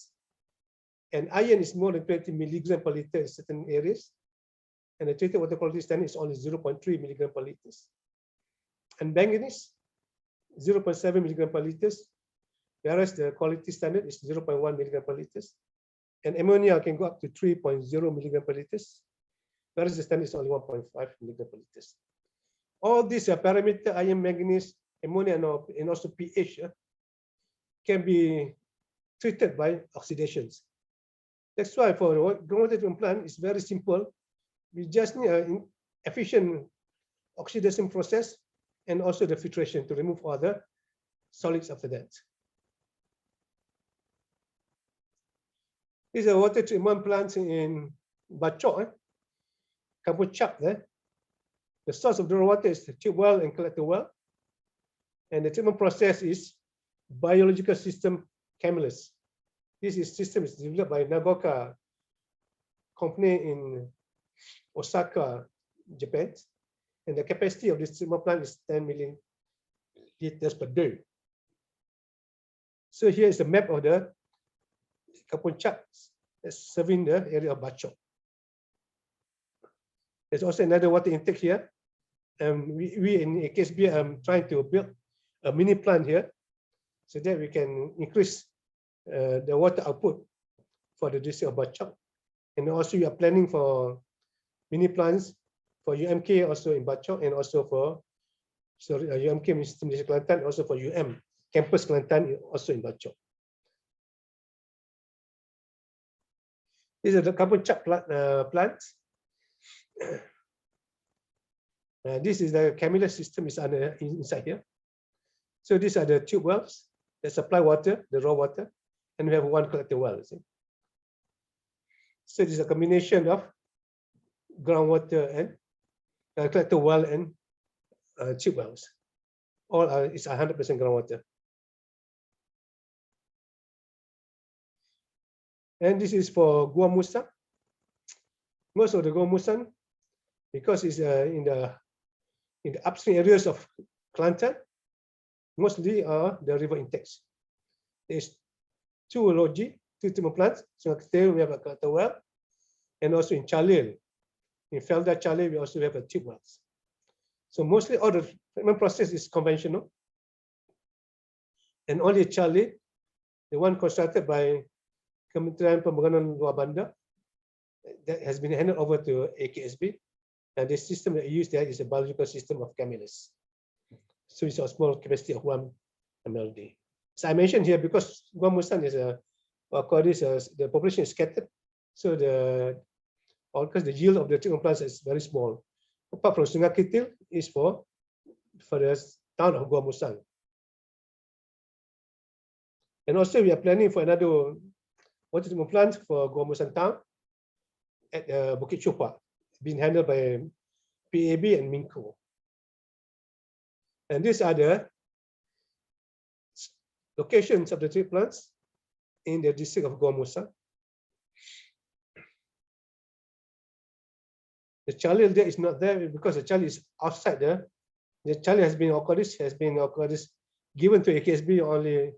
And iron is more than 20 milligram per liter in certain areas. And the treated water quality standard is only 0.3 milligram per liter. And manganese, 0.7 milligram per liter, whereas the quality standard is 0.1 milligram per liter. And ammonia can go up to 3.0 milligram per liter, whereas the standard is only 1.5 milligram per liter. all these parameter, iron, manganese, ammonia, and also pH can be treated by oxidations. That's why for groundwater treatment plant, it's very simple. We just need an efficient oxidation process and also the filtration to remove all the solids after that. These are water treatment plants in Bachok, Kampung Chap there. The source of the water is the tube well and collector well. And the treatment process is biological system Kamalesan. This system is developed by Nagoka company in Osaka, Japan. And the capacity of this treatment plant is 10 million liters per day. So here is the map of the Kampung Chap that's serving the area of Bachok. There's also another water intake here. We in AKSB are trying to build a mini plant here so that we can increase the water output for the district of Bachok. And also we are planning for mini plants for UMK also in Bachok and also for UMK Malaysia Kelantan, also for campus Kelantan also in Bachok. These are the Kampung Chap plants. This is the Kamalesan system is inside here. So these are the tube wells that supply water, the raw water, and we have one collector well. See? So this is a combination of groundwater and collector well and tube wells. All is 100% groundwater. And this is for Gua Musang. Most of the Gua Musang, because it's in the upstream areas of Kelantan, mostly are the river intakes. There's two treatment plants. So we have a collector well, and also in Chalil, in Felda Chalil, we also have a tube wells. So mostly all the treatment process is conventional, and only Chalil, the one constructed by Kementerian Pembangunan Luar Bandar, that has been handed over to AKSB. And the system that we use there is a biological system of Kamalesan. So it's a small capacity of 1 mLD. So I mentioned here because Gua Musang is the population is scattered. So because the yield of the treatment plants is very small. Apart from Sungai Kitil is for the town of Gua Musang. And also we are planning for another water treatment plant for Gua Musang town at Bukit Chopa, being handled by PAB and Minco. And these are the locations of the treatment plants in the district of Gua Musang. The Chalil there is not there because the Chalil is outside there. The Chalil has been given to AKSB only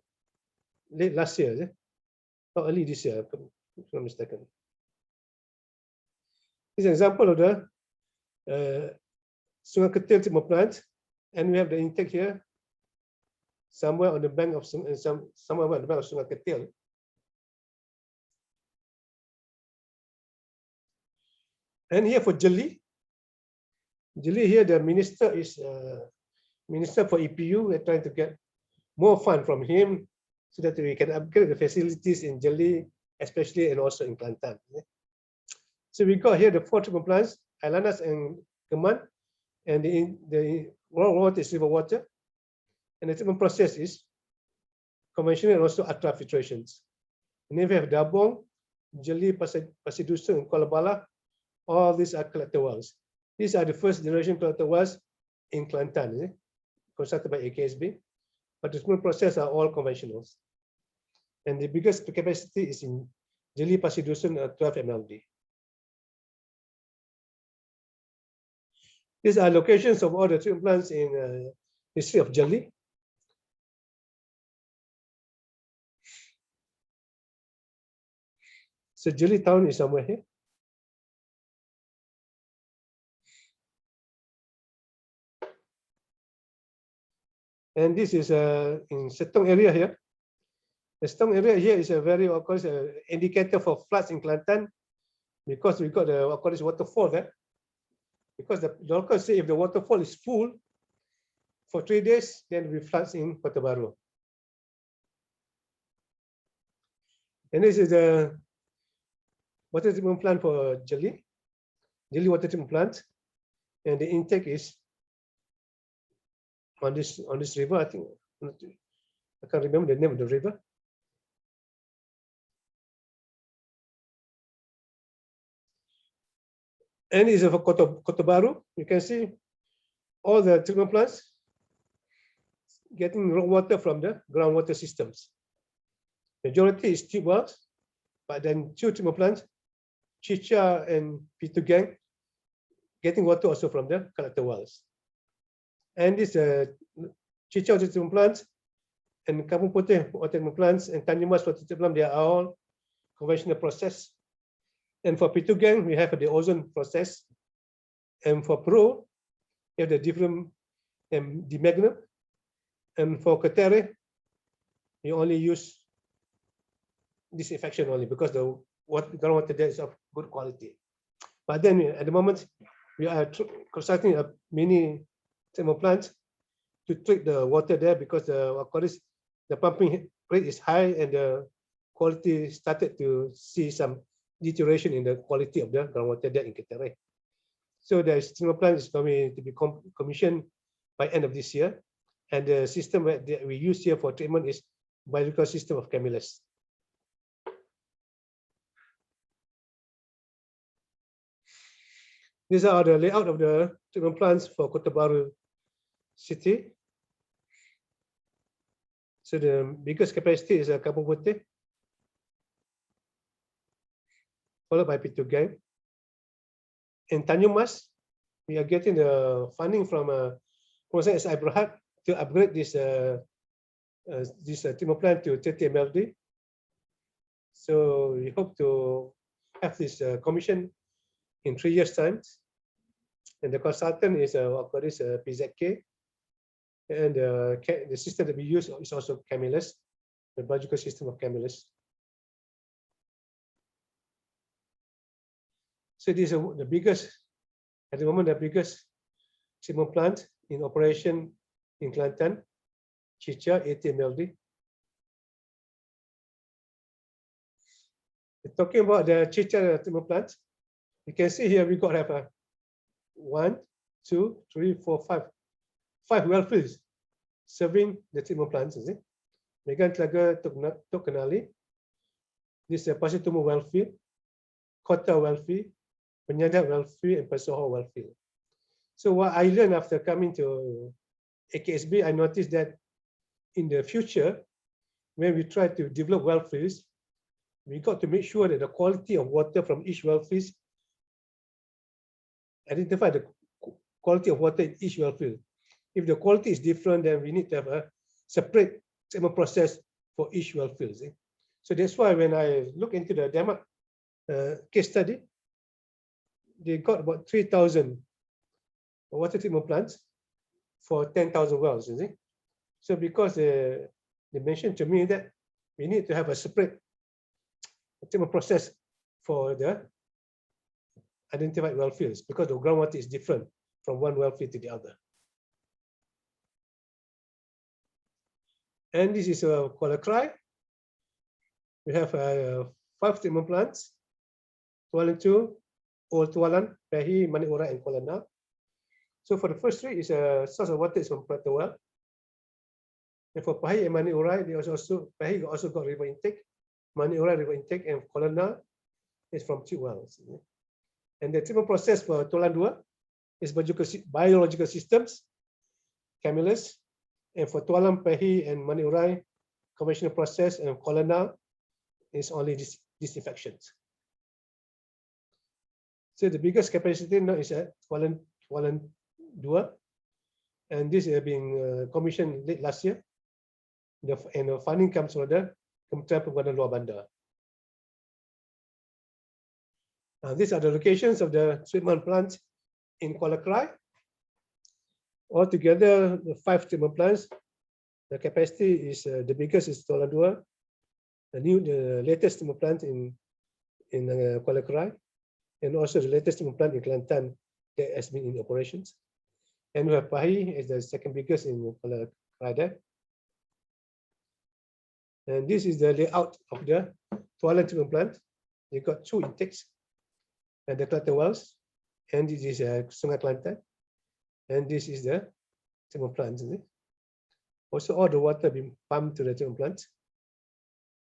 late last year, or early this year, if I'm not mistaken. This is an example of the Sungai Ketil treatment plant, and we have the intake here, somewhere on the bank of Sungai Ketil. And here for Jeli here the minister is minister for EPU. We're trying to get more fund from him so that we can upgrade the facilities in Jeli, especially, and also in Kelantan. So we got here the 4 treatment plants, Alanas and Keman, and the raw water is river water, and the treatment process is conventional and also ultrafiltrations. And then we have Dabong, Jeli, Pasir Dusun, and Kuala Bala. All these are collector wells. These are the first generation collector wells in Kelantan, constructed by AKSB. But the treatment process are all conventionals. And the biggest capacity is in Jeli, Pasir Dusun, 12 mLD. These are locations of all the treatment plants in the district of Jeli. So Jeli town is somewhere here. And this is in Setong area here. The Setong area here is a very, of course, indicator for floods in Kelantan because we got the, of course, waterfall there. because the local say if the waterfall is full for 3 days, then we floods in Kota Baru. And this is the water treatment plant for Jeli water treatment plant, and the intake is on this river. I think I can't remember the name of the river. And is for Kota Baru. You can see all the treatment plants getting raw water from the groundwater systems. Majority is tube wells, but then 2 treatment plants, Chicha and P.Geol, getting water also from the collector wells. And this Chicha water treatment plants and Kampung Puteh water treatment plants and Tanjung Mas water treatment plants, they are all conventional process. And for P.Geol, we have the ozone process. And for Pro, we have the different demagnum. And for Katere, we only use disinfection only because the groundwater there is of good quality. But then at the moment, we are constructing a mini treatment plant to treat the water there because the pumping rate is high and the quality started to see some deterioration in the quality of the groundwater there in Katere. So the treatment plant is going to be commissioned by end of this year. And the system that we use here for treatment is biological system of Kamalesan. These are the layout of the treatment plants for Kota Baru city. So the biggest capacity is Kampung Puteh, followed by P.Geol. In Tanjung Mas, we are getting the funding from Program SI Berhad to upgrade this treatment plant to 30 MLD. So we hope to have this commission in 3 years' time. And the consultant is PZK. And the system that we use is also Kamalesan, the biological system of Kamalesan. So this is the biggest, at the moment, the biggest treatment plant in operation in Kelantan, Chicha, 80 MLD. Talking about the Chicha treatment plant, you can see here we got have a 1, 2, 3, 4, 5 well fields serving the treatment plants. Is it? Megan Tlaga Tok Kenali. This is a Pasitumu well field, Kota well field, Penyadap well field, and Pasoho well field. So what I learned after coming to AKSB, I noticed that in the future, when we try to develop well fields, we got to make sure that the quality of water from each well field, identify the quality of water in each well field. If the quality is different, then we need to have a separate treatment process for each well field. So that's why when I look into the Denmark case study, they got about 3,000 water treatment plants for 10,000 wells. So because they mentioned to me that we need to have a separate treatment process for the identified well fields because the groundwater is different from one well field to the other. And this is a Kuala. We have 5 treatment plants, Tualan 2, Old Tualan, Pehi, Maniura, and Kuala. So for the first 3 is a source of water is from Plateau well. And for Pehi and Maniura, they Pehi also got river intake, Maniura river intake, and Kuala is from 2 wells. And the treatment process for Tualan 2 is biological systems, Kamalesan, and for Tualan, Pehi, and Maniurai, conventional process, and Kuala is only disinfection. So the biggest capacity now is at Tualan 2, and this is being commissioned late last year. And the funding comes from the Kementerian Pembangunan Luar Bandar. These are the locations of the treatment plants in Kuala Krai. Altogether, the 5 treatment plants, the capacity is the biggest is Tualan 2, the latest treatment plant in Kuala Krai, and also the latest treatment plant in Kelantan, that has been in operations. And we have Pahi as the second biggest in Kelantan. And this is the layout of the toilet treatment plant. You got two intakes and the Kelantan wells, and this is Sungai Kelantan, and this is the treatment plant. Also, all the water being pumped to the treatment plant,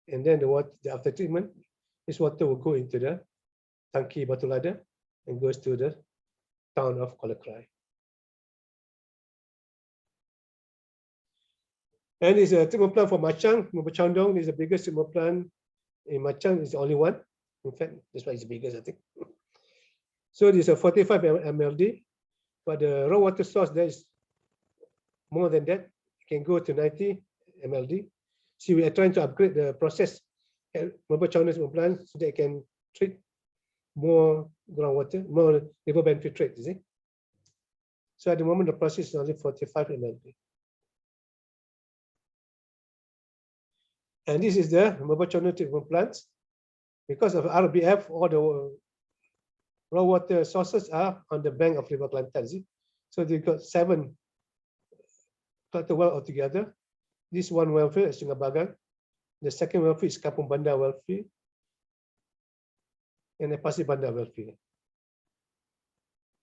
and then the water after treatment, this water will go into the tangki Batu Lada and goes to the town of Kolakrai. And it's a treatment plant for Machang. Mubachandong is the biggest treatment plant in Machang. It's the only one. In fact, that's why it's the biggest, I think. So this is a 45 MLD, but the raw water source there is more than that. It can go to 90 MLD. So we are trying to upgrade the process at Mubachandong treatment plant so they can treat more groundwater, more riverbank filtrate, you see. So at the moment, the process is only 45 MLD. And this is the Mubachandong treatment plant. Because of RBF, all the raw water sources are on the bank of River Kelantan. See? So they got 7 Kelantan well altogether. This one wellfield is Sungai Bagan. The second wellfield is Kampung Bandar wellfield. And the Pasir Bandar wellfield.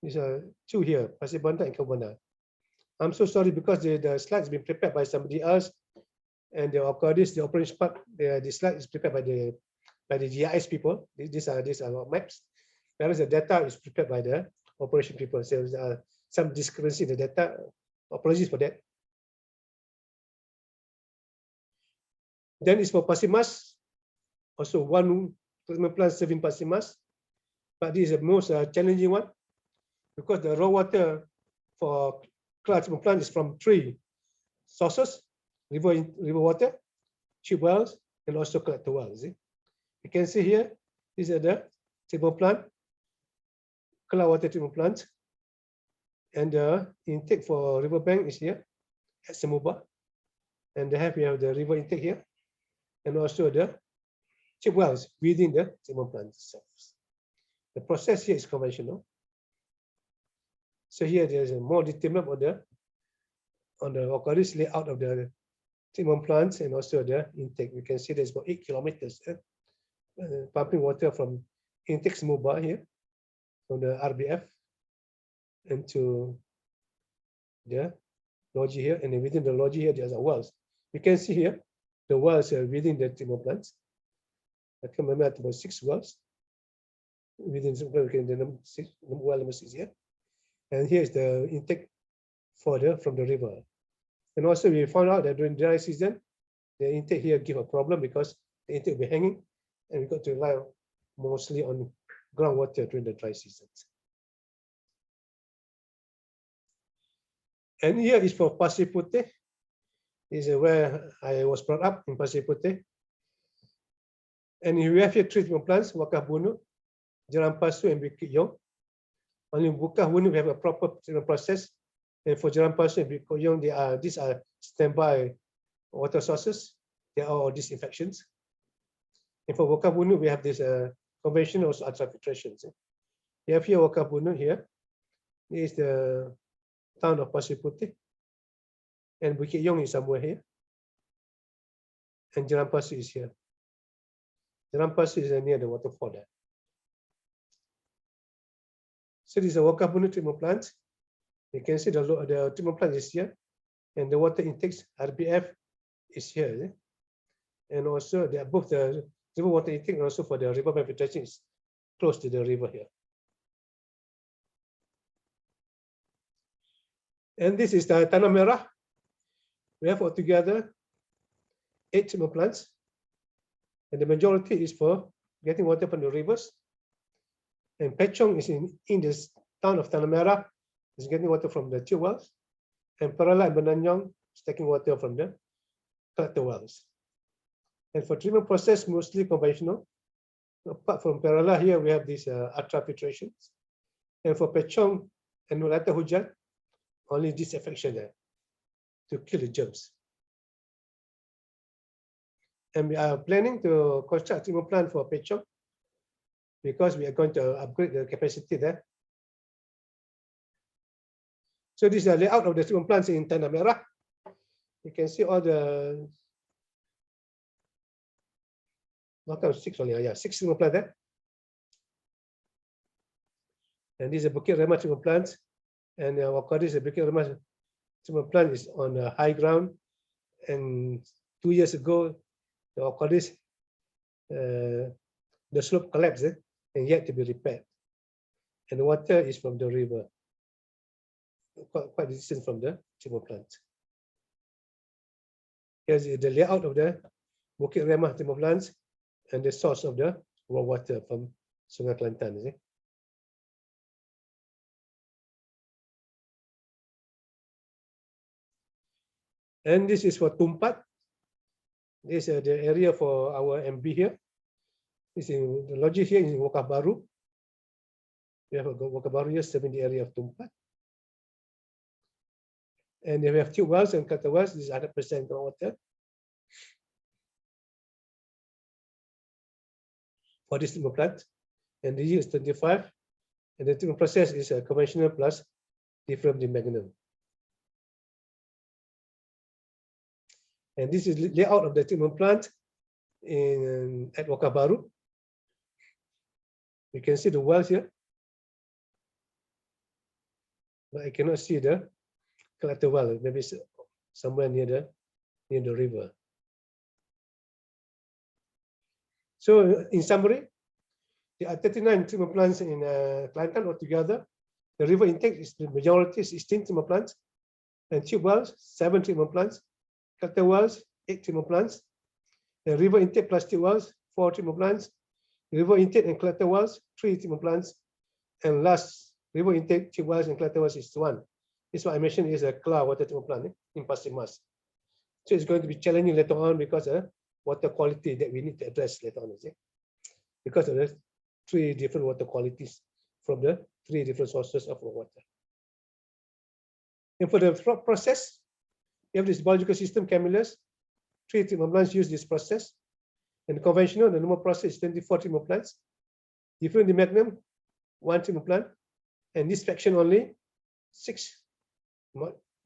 These are 2 here, Pasir Bandar and Kampung Bandar. I'm so sorry because the slides been prepared by somebody else. And the Ocadis, the operation part, the slide is prepared by the GIS people. These are maps. Whereas the data is prepared by the operation people. So there's some discrepancy in the data. Apologies for that. Then it's for Pasir Mas. Also one treatment plant serving Pasir Mas. But this is the most challenging one because the raw water for treatment plant is from 3 sources: river water, tube wells, and also collector wells. See? You can see here, these are the treatment plant, Water treatment plant, and the intake for riverbank is here at Semuba, and we have the river intake here, and also the tube wells within the treatment plant itself. The process here is conventional. So here there's a more detailed map on the Ocadis layout of the treatment plants and also the intake. We can see there's about 8 kilometers pumping water from intake Semuba here, from the RBF, into the lodge here, and then within the lodge here, there's a wells. You can see here, the wells are within the treatment plants. I can remember about 6 wells within the well number 6 here. And here's the intake from the river. And also we found out that during dry season, the intake here give a problem because the intake will be hanging, and we got to rely mostly on groundwater during the dry seasons. And here is for Pasir Puteh. This is where I was brought up, in Pasir Puteh. And we have here treatment plants, Wakaf Bunu, Jalan Pasu, and P.Geol. Only Wakaf Bunu we have a proper treatment process. And for Jalan Pasu and P.Geol, these are standby water sources. They are all disinfections. And for Wakaf Bunu, we have this conventional ultrafiltrations. We have here Wakaf Bunu here. This is the town of Pasir Puteh. And Bukit Yong is somewhere here. And Jalan Pasu is here. Jalan Pasu is near the waterfall there. So this is a Wakaf Bunu treatment plant. You can see the treatment plant is here, and the water intakes RBF is here. And also they are both the river water intake and also for the river filtration is close to the river here. And this is the Tanah Merah. We have altogether 8 treatment plants, and the majority is for getting water from the rivers. And Pechong is in this town of Tanah Merah, is getting water from the tube wells, and Perala and Benanyong is taking water from the collector wells. And for treatment process, mostly conventional. Apart from Perala, here we have these ultrafiltrations. And for Pechong and Nulata Hujan, only disinfection there to kill the germs. And we are planning to construct a treatment plant for Pechong because we are going to upgrade the capacity there. So this is the layout of the treatment plants in Tanah Merah. You can see all the six treatment plants there. And this is a Bukit Rahmat treatment plant. And this is a Bukit Rahmat treatment plant is on a high ground. And 2 years ago, the slope collapsed and yet to be repaired. And the water is from the river, quite distant from the treatment plant. Here's the layout of the Bukit Rahmat treatment plants and the source of the raw water from Sungai Kelantan. And this is for Tumpat. This is the area for our MB here. This is the lodge here in Wokaf Baru. We have a Wokaf Baru here serving the area of Tumpat. And we have tube wells and cutter wells. This is 100% groundwater. For this treatment plant. And the yield is 25. And the treatment process is a conventional plus different magnum. And this is the layout of the treatment plant at Wokaf Baru. You can see the wells here. But I cannot see the collector well, maybe somewhere near the river. So in summary, there are 39 treatment plants in Kelantan altogether. The river intake is the majority, 16 treatment plants, and tube wells, 7 treatment plants. Collector wells, 8 treatment plants. The river intake plus tube wells, 4 treatment plants. River intake and collector wells, 3 treatment plants. And last, river intake, tube wells, and collector wells is 1. This is what I mentioned is a cloud water treatment plant in Pasir Mas. So it's going to be challenging later on because of water quality that we need to address later on, because of the 3 different water qualities from the 3 different sources of water. And for the process, we have this biological system, Kamalesan. 3 treatment plants use this process. And the conventional, the normal process is 24 treatment plants. Different the magnum, 1 treatment plant. And this fraction only, 6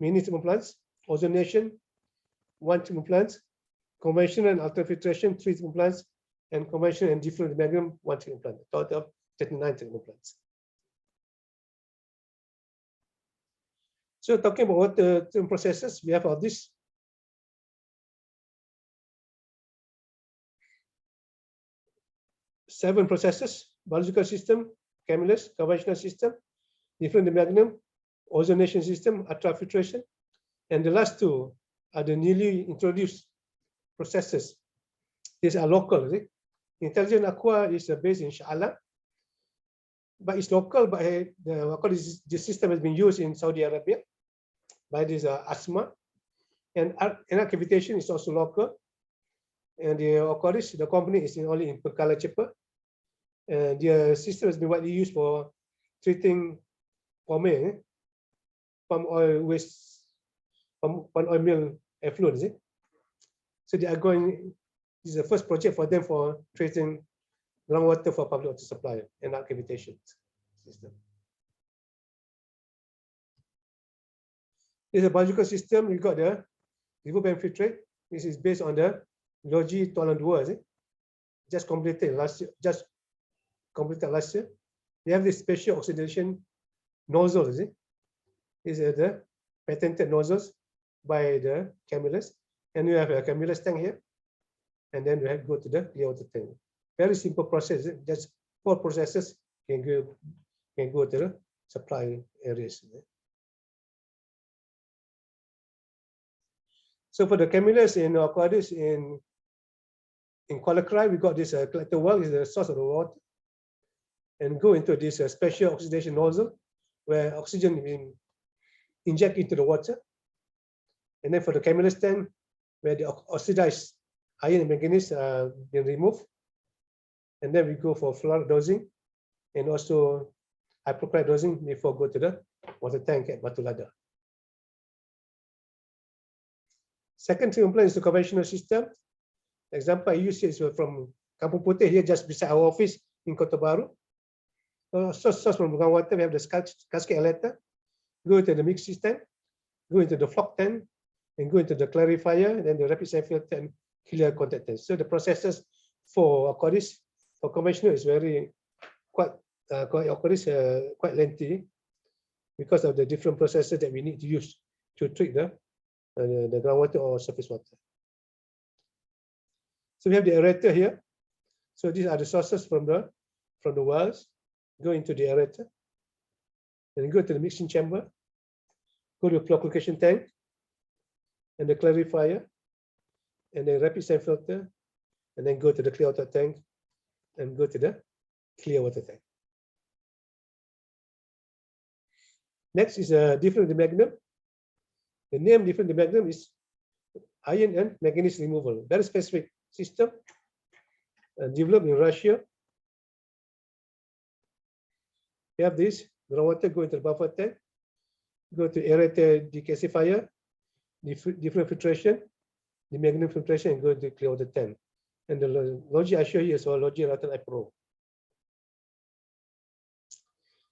mini treatment plants. Ozonation, 1 treatment plants. Conventional and ultrafiltration, 3 treatment plants. And conventional and different magnum, 1 treatment plant. Total of 39 treatment plants. So talking about what the treatment processes, we have all this. Seven processes: biological system, Kamalesan, conventional system, different magnum, ozonation system, ultrafiltration, and the last 2 are the newly introduced processes. These are local. Intelligent Aqua is based in Shah Alam, but it's local. But this system has been used in Saudi Arabia by this ASMA, and cavitation is also local. And the company is only in Pekala Cepa. And the system has been widely used for treating palm oil waste, palm oil mill effluent. So they are going. This is the first project for them for treating groundwater for public water supply and cavitation system. This is a biological system. We got the riverbank filtrate. This is based on the Logi Tualan 2, just completed last year. We have this special oxidation nozzle. These are the patented nozzles by the Kamalesan, and we have a Kamalesan tank here, and then we have to go to the clear water tank. Very simple process. Just 4 processes can go to the supply areas. So for the Kamalesan in Kuala Krai, we got this collector well is the source of the water, and go into this special oxidation nozzle where oxygen is injected into the water. And then for the Kamalesan tank, where the oxidized iron and manganese are being removed. And then we go for fluoride dosing and also hypochlorite dosing before go to the water tank at Batu Lada. Second treatment plant is the conventional system. The example I use here is from Kampung Putih here, just beside our office in Kota Baru. Source from groundwater, we have the cascade alerta. go into the mixing tank, go into the flock tank, and go into the clarifier, and then the rapid sand filter and clear contact tank. So the processes for conventional is quite lengthy because of the different processes that we need to use to treat the groundwater or surface water. So we have the aerator here. So these are the sources from the wells. Go into the aerator, and go to the mixing chamber, go to the flocculation tank, and the clarifier, and then rapid sand filter, and then go to the clear water tank, and go to the clear water tank. Next is a different magnum. The name different magnum is iron and manganese removal. Very specific system developed in Russia. We have this groundwater go into the buffer tank, go to aerator decasifier, different filtration, the magnum filtration, and go to clear water tank. And the logic I show you is logic Rotten Pro.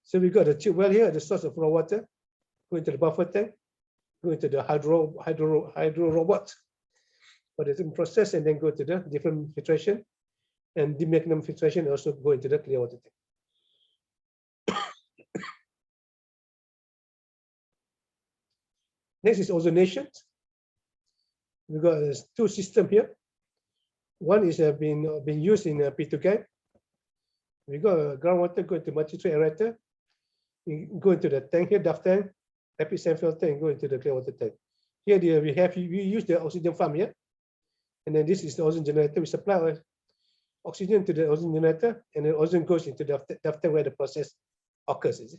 So we got the tube well here, the source of raw water, go into the buffer tank, go into the hydro robot for the process, and then go to the different filtration, and the magnum filtration also go into the clear water tank. Next is ozonation. We've got two systems here. One is being used in P.Geol. We got groundwater go into multi-trade aerator, go into the tank here, duct tank, rapid sand filter, and go into the clear water tank. Here we use the oxygen farm here, and then this is the oxygen generator. We supply oxygen to the oxygen generator, and then oxygen goes into the duct tank where the process occurs.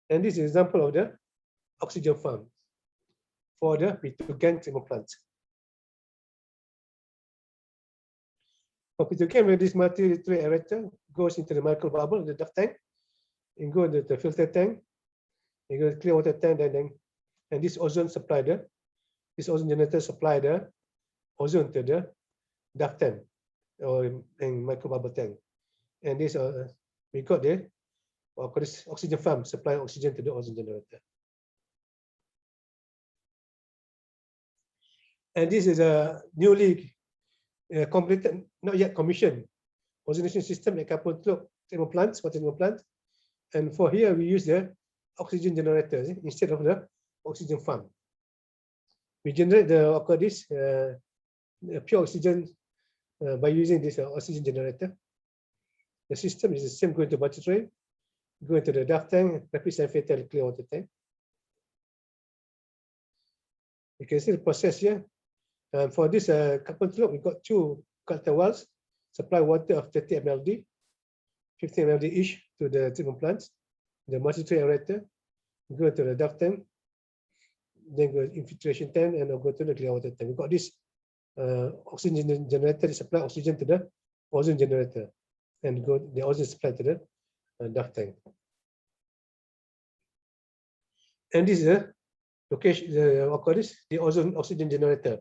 And this is an example of the oxygen farm for the P.Geol treatment plant. For P.Geol, where this multi-trade aerator goes into the micro bubble, the duct tank, and go into the filter tank, and go to the clear water tank, and this ozone supply this ozone generator supply the ozone to the duct tank and micro bubble tank. And this we got the this oxygen farm supply oxygen to the ozone generator. And this is a newly completed, not yet commissioned, ozonation system at Kapolok treatment plants, water treatment plant. And for here, we use the oxygen generator instead of the oxygen farm. We generate this pure oxygen by using this oxygen generator. The system is the same, going to multi-trade, go into the duct tank, rapid sand filter, clear water tank. You can see the process here. For this Kapolok, we got two collector wells, supply water of 30 mld, 15 mld each to the treatment plants, the multi-trade aerator, go to the duct tank, then go infiltration tank, and go to the clear water tank. We got this oxygen generator, supply oxygen to the ozone generator, and go the ozone supply to the duct tank. And this is the location, the ozone oxygen generator.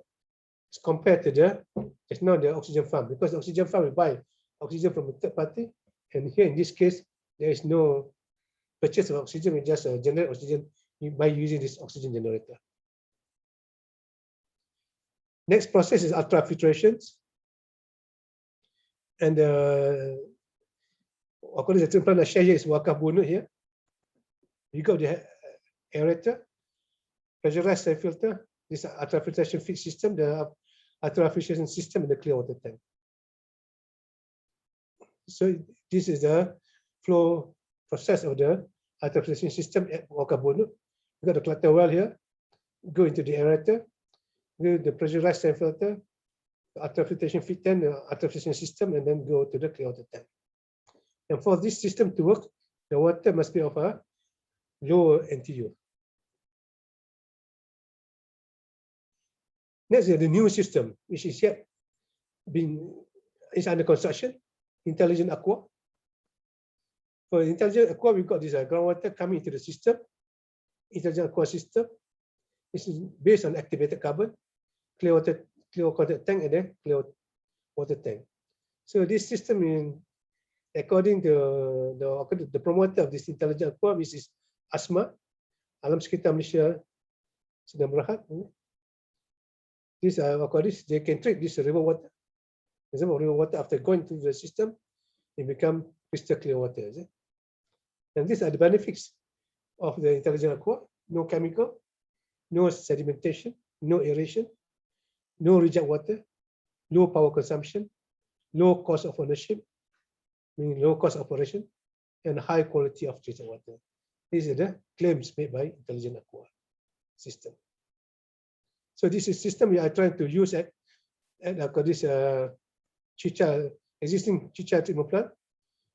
It's compared to it's not the oxygen farm, because the oxygen farm will buy oxygen from a third party, and here in this case there is no purchase of oxygen. We just generate oxygen by using this oxygen generator. Next process is ultrafiltrations, and according to the treatment plant I share here is Wakaf Bunut here. You got the aerator, pressurized sand filter, this ultrafiltration feed system, the ultrafiltration system, and the clear water tank. So this is the flow process of the ultrafiltration system at Wakaf Bunut. You got the collector well here, go into the aerator, go to the pressurized sand filter, the ultrafiltration feed tank, the ultrafiltration system, and then go to the clear water tank. And for this system to work, the water must be of a low NTU. Next is the new system, which is yet is under construction, Intelligent Aqua. For Intelligent Aqua, we've got this groundwater coming into the system. Intelligent Aqua system. This is based on activated carbon, clear water tank, and then clear water tank. So this system, according to the promoter of this Intelligent Aqua, which is ASMA, alam sekitar Malaysia sedang berehat. This they can treat this river water. Example, river water after going through the system, it become crystal clear water. And these are the benefits of the intelligent aqua: no chemical, no sedimentation, no aeration, no reject water, low power consumption, low cost of ownership, meaning low cost operation, and high quality of treated water. These are the claims made by intelligent aqua system. So this is system we are trying to use at this Chicha existing Chicha treatment plant,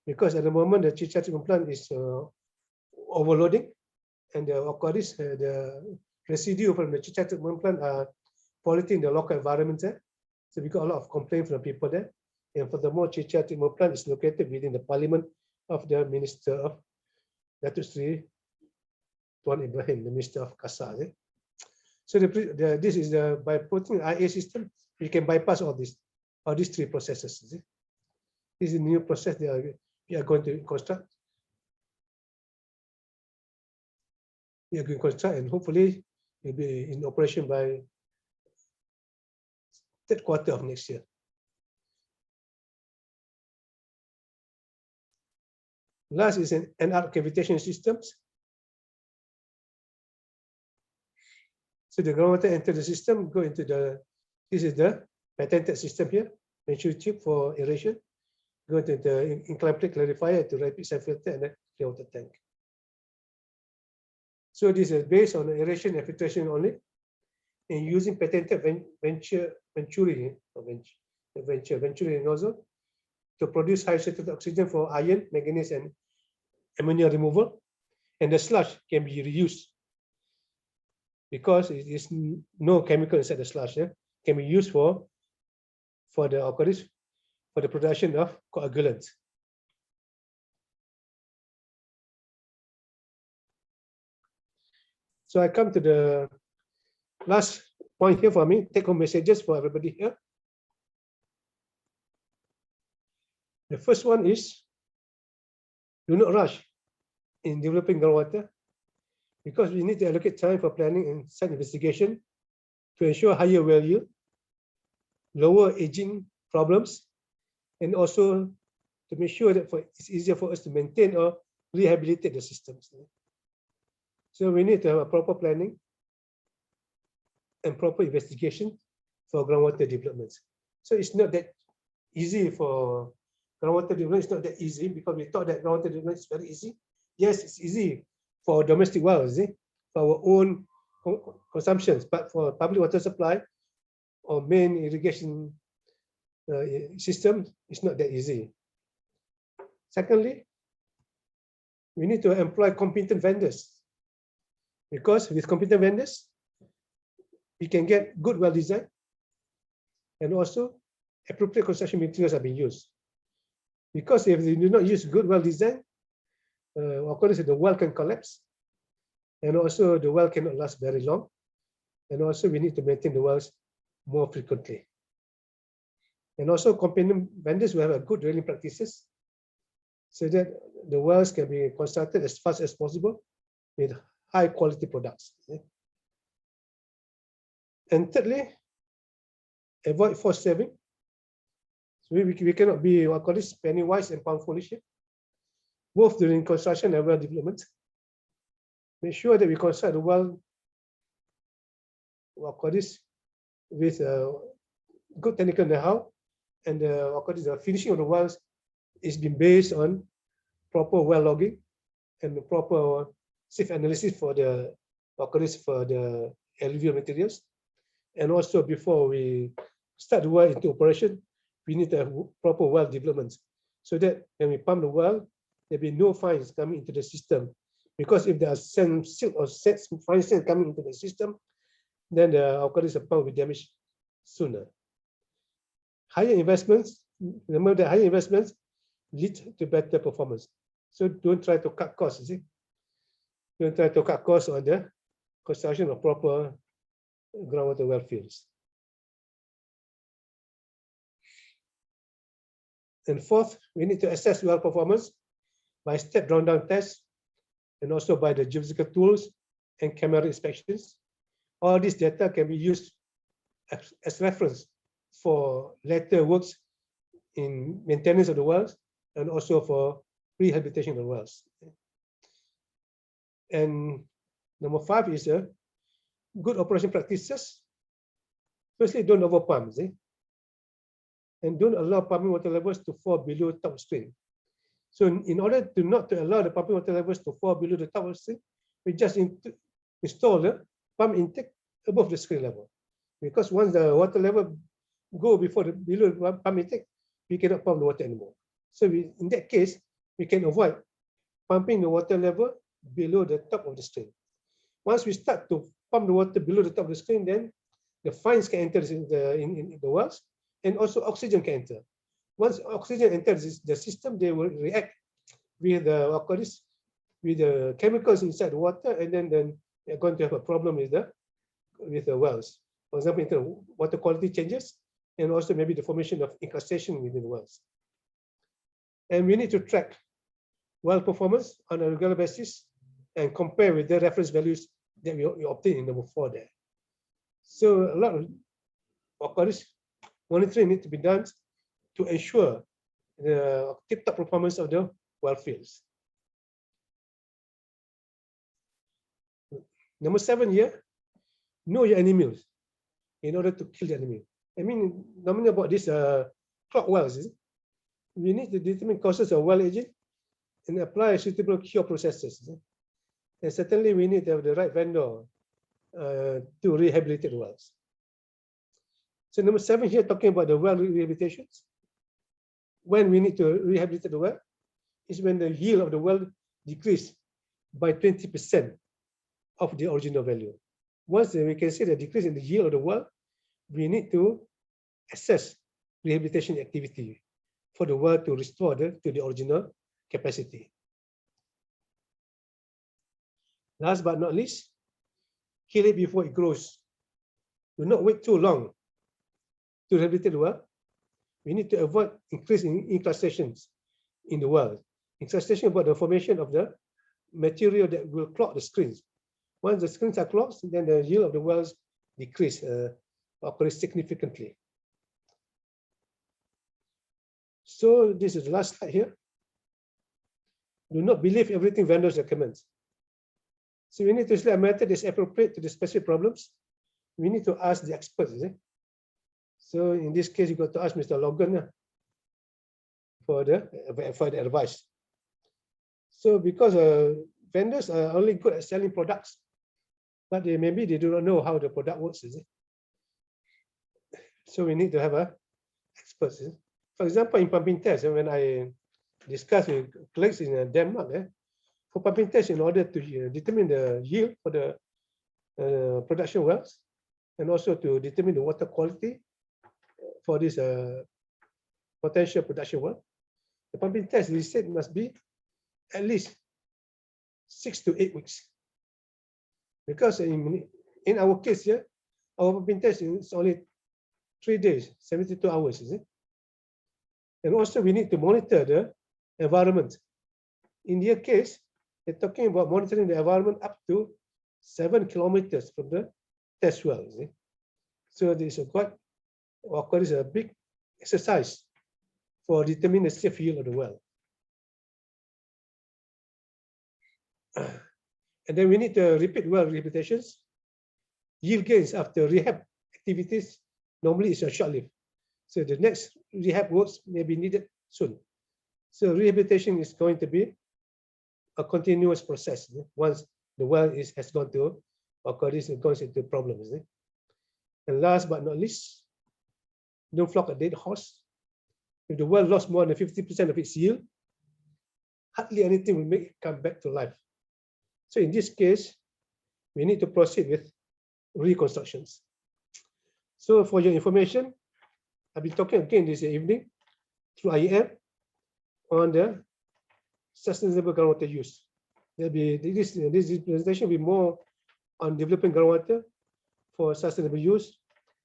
because at the moment the Chicha treatment plant is overloading, and the residue from the Chicha treatment plant are polluting the local environment there. So we got a lot of complaints from people there. And furthermore, Chicha treatment plant is located within the parliament of the Minister of Datuk Sri Tuan Ibrahim, the Minister of Kasar. So this is by putting IA system, we can bypass all these three processes. This is a new process that we are going to construct. We are going to construct, and hopefully it will be in operation by third quarter of next year. Last is an NR cavitation systems. So the groundwater enter the system, go into this is the patented system here, venturi tube for aeration, go into the inclined plate clarifier to rapid sand filter and then clear water tank. So this is based on aeration and filtration only, and using patented venturi nozzle to produce high saturated oxygen for iron, manganese, and ammonia removal, and the sludge can be reused because it is no chemical inside the sludge. Can be used for the production of coagulants. So I come to the last point here for me, take home messages for everybody here. The first one is, do not rush in developing groundwater, because we need to allocate time for planning and site investigation to ensure higher value, lower aging problems, and also to make sure that it's easier for us to maintain or rehabilitate the systems. So we need to have a proper planning and proper investigation for groundwater developments. So it's not that easy for groundwater development. It's not that easy because we thought that groundwater development is very easy. Yes, it's easy for domestic wells, for our own consumptions, but for public water supply or main irrigation system, it's not that easy. Secondly, we need to employ competent vendors, because with competent vendors, we can get good well design, and also appropriate construction materials are being used. Because if they do not use good well design, of course the well can collapse, and also the well cannot last very long, and also we need to maintain the wells more frequently. And also competent vendors will have a good drilling practices, so that the wells can be constructed as fast as possible with high quality products. And thirdly, avoid forced saving. So we cannot be penny wise and pound foolish, both during construction and well development. Make sure that we construct the well with good technical know-how, and the finishing of the wells is being based on proper well logging and the proper safe analysis for the alluvial materials. And also before we start the well into operation, we need to have proper well development, so that when we pump the well, there'll be no fines coming into the system. Because if there are silt or fine sand coming into the system, then the pump will be damaged sooner. Higher investments, remember that higher investments lead to better performance. So don't try to cut costs, Don't try to cut costs on the construction of proper groundwater well fields. And fourth, we need to assess well performance by step down tests, and also by the geophysical tools and camera inspections. All this data can be used as reference for later works in maintenance of the wells and also for rehabilitation of the wells. And number 5 is good operation practices. Firstly, don't overpump, and don't allow pumping water levels to fall below top stream. So in order to not to allow the pumping water levels to fall below the top of the stream, we just install the pump intake above the screen level. Because once the water level go below the pump intake, we cannot pump the water anymore. So in that case, we can avoid pumping the water level below the top of the stream. Once we start to pump the water below the top of the stream, then the fines can enter in the wells, and also oxygen can enter. Once oxygen enters the system, they will react with the chemicals inside the water, and then they're going to have a problem with the wells. For example, water quality changes, and also maybe the formation of incrustation within the wells. And we need to track well performance on a regular basis and compare with the reference values that we obtain in number 4 there. So a lot of monitoring needs to be done to ensure the tip-top performance of the well fields. Number 7 here, know your enemies in order to kill the enemy. I mean, normally about this clog wells, we need to determine causes of well aging and apply suitable cure processes. And certainly we need to have the right vendor to rehabilitate the wells. So number 7 here, talking about the well rehabilitations. When we need to rehabilitate the well is when the yield of the well decrease by 20% of the original value. Once we can see the decrease in the yield of the well, we need to assess rehabilitation activity for the well to restore to the original capacity. Last but not least, kill it before it grows. Do not wait too long to rehabilitate the well. We need to avoid increasing incrustations in the well. Incrustation about the formation of the material that will clog the screens. Once the screens are clogged, then the yield of the wells decrease significantly. So this is the last slide here. Do not believe everything vendors recommend. So we need to select a method that is appropriate to the specific problems. We need to ask the experts. So in this case, you got to ask Mr. Logan for the advice. So because vendors are only good at selling products, but maybe they do not know how the product works. So we need to have experts. For example, in pumping tests, when I discussed with colleagues in Denmark, for pumping tests, in order to determine the yield for the production wells, and also to determine the water quality for this potential production well, the pumping test, they said, must be at least 6 to 8 weeks. Because in our case here, our pumping test is only 3 days, 72 hours, And also we need to monitor the environment. In their case, they're talking about monitoring the environment up to 7 kilometers from the test well. So this is a big exercise for determining the safe yield of the well. And then we need to repeat well rehabilitations. Yield gains after rehab activities normally is a short-lived. So the next rehab works may be needed soon. So rehabilitation is going to be a continuous process. Once the well has gone to, goes into problems. And last but not least, don't flog a dead horse. If the well lost more than 50% of its yield, hardly anything will make it come back to life. So in this case, we need to proceed with reconstructions. So for your information, I've been talking again this evening through IEM on the sustainable groundwater use. This presentation will be more on developing groundwater for sustainable use.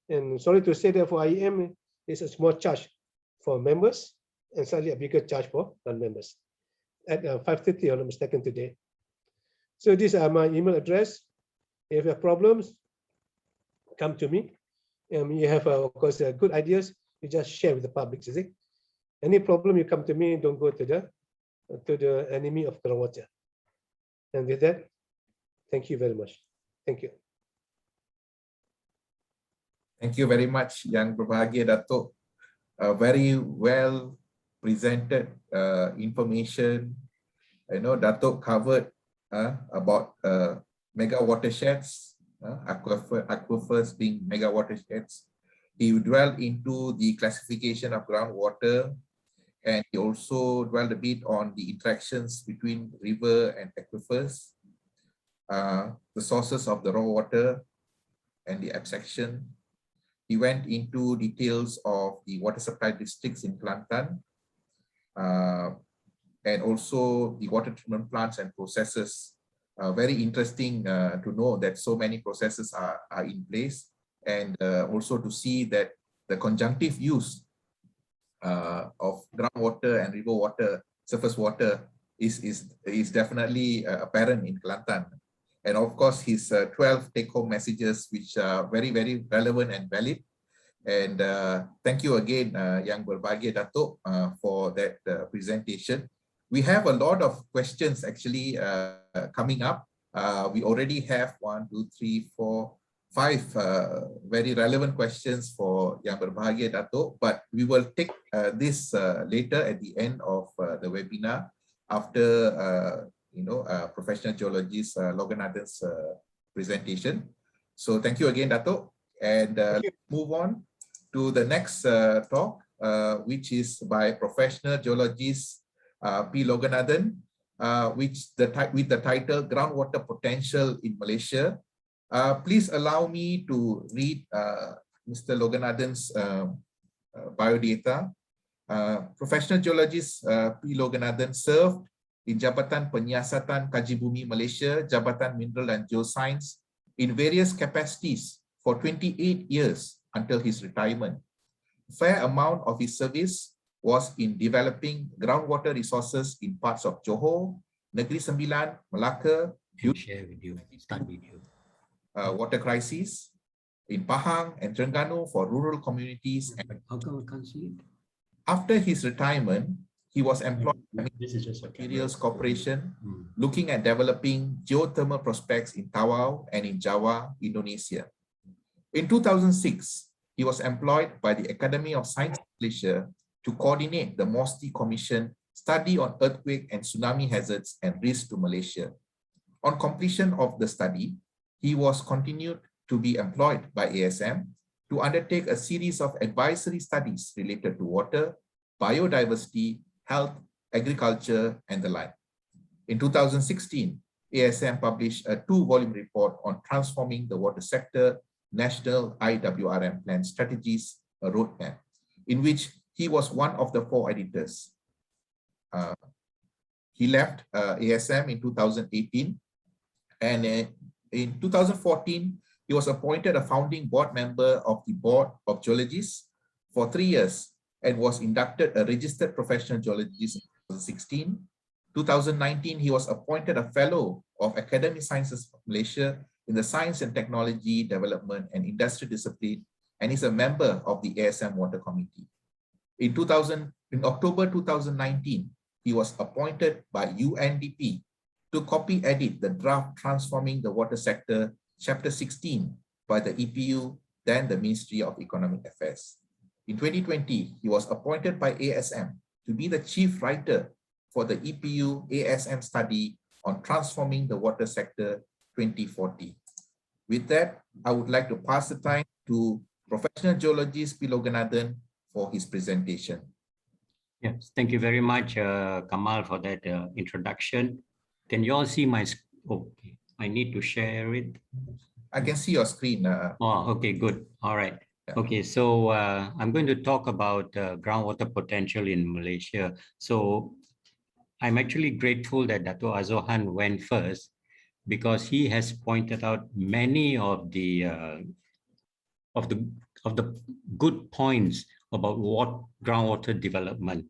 And sorry to say that for IEM, it's a small charge for members and slightly a bigger charge for non-members at 5:30, if I'm not mistaken, today. So these are my email address If you have problems, come to me. You have, of course, good ideas, you just share with the public, you see. Any problem, you come to me, don't go to the enemy of groundwater. And with that, thank you very much. Thank you. Thank you very much, Yang Berbahagia Datuk. Very well presented information. I know Datuk covered about mega watersheds, aquifers being mega watersheds. He dwelled into the classification of groundwater, and he also dwelled a bit on the interactions between river and aquifers, the sources of the raw water and the abstraction. He went into details of the water supply districts in Kelantan, and also the water treatment plants and processes. Very interesting to know that so many processes are in place, and also to see that the conjunctive use of groundwater and river water, surface water is definitely apparent in Kelantan. And of course, his 12 take-home messages, which are very, very relevant and valid. And thank you again, Yang Berbahagia Datuk, for that presentation. We have a lot of questions actually coming up. We already have 1, 2, 3, 4, 5 very relevant questions for Yang Berbahagia Datuk, but we will take this later at the end of the webinar after professional geologist Loganathan's presentation. So thank you again, Datuk, and let's move on to the next talk, which is by professional geologist P. Loganathan, with the title Groundwater Potential in Malaysia. Please allow me to read Mr. Loganathan's biodata. Professional geologist P. Loganathan served in Jabatan Penyiasatan Kaji Bumi Malaysia, Jabatan Mineral and Geoscience in various capacities for 28 years until his retirement. Fair amount of his service was in developing groundwater resources in parts of Johor, Negeri Sembilan, Melaka, Share video, start video. Water crisis in Pahang and Terengganu for rural communities. And How come I can't see it? after his retirement, he was employed by This is just a Materials Corporation, Hmm. looking at developing geothermal prospects in Tawau and in Java, Indonesia. In 2006, he was employed by the Academy of Science Malaysia to coordinate the MOSTI Commission study on earthquake and tsunami hazards and risks to Malaysia. On completion of the study, he was continued to be employed by ASM to undertake a series of advisory studies related to water, biodiversity, health, agriculture, and the like. In 2016, ASM published a 2-volume report on transforming the water sector, National IWRM Plan Strategies, a roadmap, in which he was one of the 4 editors. He left ASM in 2018, and in 2014, he was appointed a founding board member of the Board of Geologists for 3 years and was inducted a registered professional geologist in 2016. 2019, he was appointed a fellow of Academy Sciences of Malaysia in the Science and Technology Development and Industry discipline, and is a member of the ASM Water Committee. In October 2019, he was appointed by UNDP to copy edit the draft Transforming the Water Sector, Chapter 16 by the EPU, then the Ministry of Economic Affairs. In 2020, he was appointed by ASM to be the chief writer for the EPU ASM study on Transforming the Water Sector 2040. With that, I would like to pass the time to professional geologist P. Loganathan for his presentation. Yes, thank you very much, Kamal, for that introduction. Can you all see my screen? Okay, I need to share it. I can see your screen. Oh, okay, good. All right. Yeah. Okay, so I'm going to talk about groundwater potential in Malaysia. So I'm actually grateful that Datuk Azuhan went first, because he has pointed out many of the good points about what groundwater development.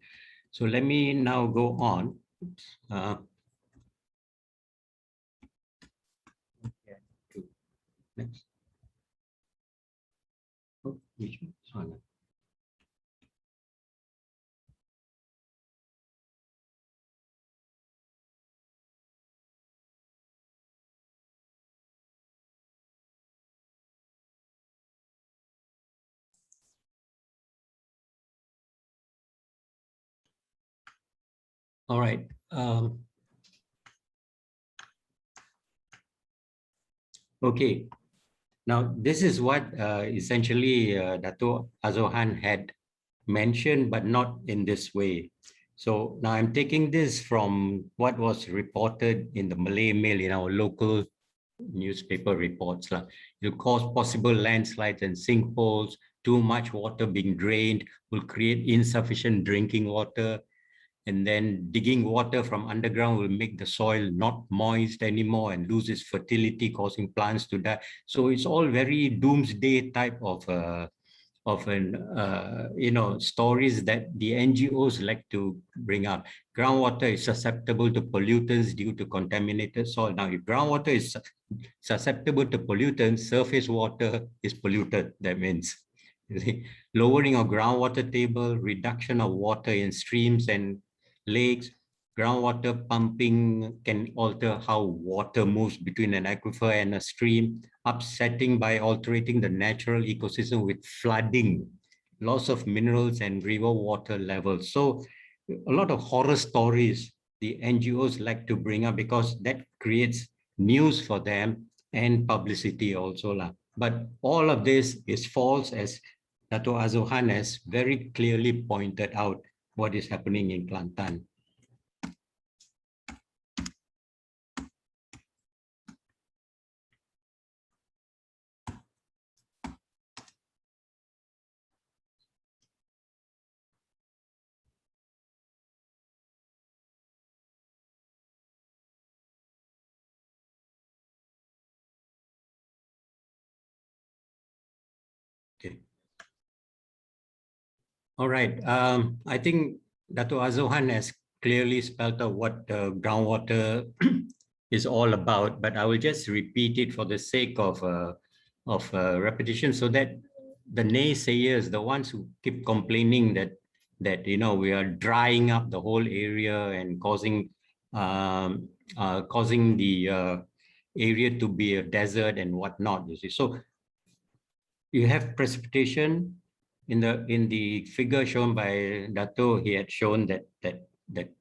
So let me now go on. Next. Oh, which one? All right. Okay. Now, this is what essentially Datuk Azuhan had mentioned, but not in this way. So now I'm taking this from what was reported in the Malay Mail in our local newspaper reports. It will cause possible landslides and sinkholes, too much water being drained, will create insufficient drinking water, and then digging water from underground will make the soil not moist anymore and lose its fertility, causing plants to die. So it's all very doomsday type of stories that the NGOs like to bring up. Groundwater is susceptible to pollutants due to contaminated soil. Now, if groundwater is susceptible to pollutants, surface water is polluted. That means lowering of groundwater table, reduction of water in streams and lakes. Groundwater pumping can alter how water moves between an aquifer and a stream, upsetting by altering the natural ecosystem with flooding, loss of minerals and river water levels. So a lot of horror stories the NGOs like to bring up because that creates news for them and publicity also. But all of this is false, as Datuk Azuhan has very clearly pointed out what is happening in Kelantan. Okay. All right. I think Datuk Azuhan has clearly spelled out what groundwater is all about, but I will just repeat it for the sake of repetition, so that the naysayers, the ones who keep complaining that we are drying up the whole area and causing the area to be a desert and whatnot. You see, so you have precipitation. In the figure shown by Dato, he had shown that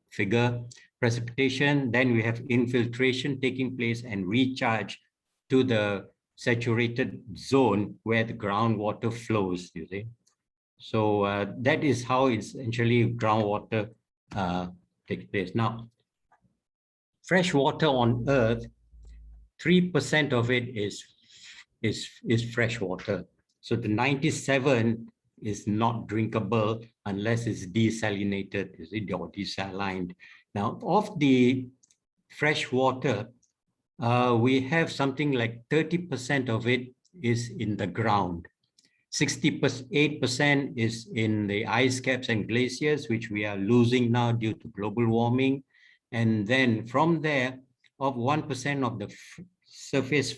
figure, precipitation. Then we have infiltration taking place and recharge to the saturated zone where the groundwater flows. You see, so that is how essentially groundwater takes place. Now, fresh water on Earth, 3% of it is fresh water. So the 97 is not drinkable unless it's desalinated, or desalined. Now, of the fresh water, we have something like 30% of it is in the ground. 68% is in the ice caps and glaciers, which we are losing now due to global warming. And then from there, of 1% of the surface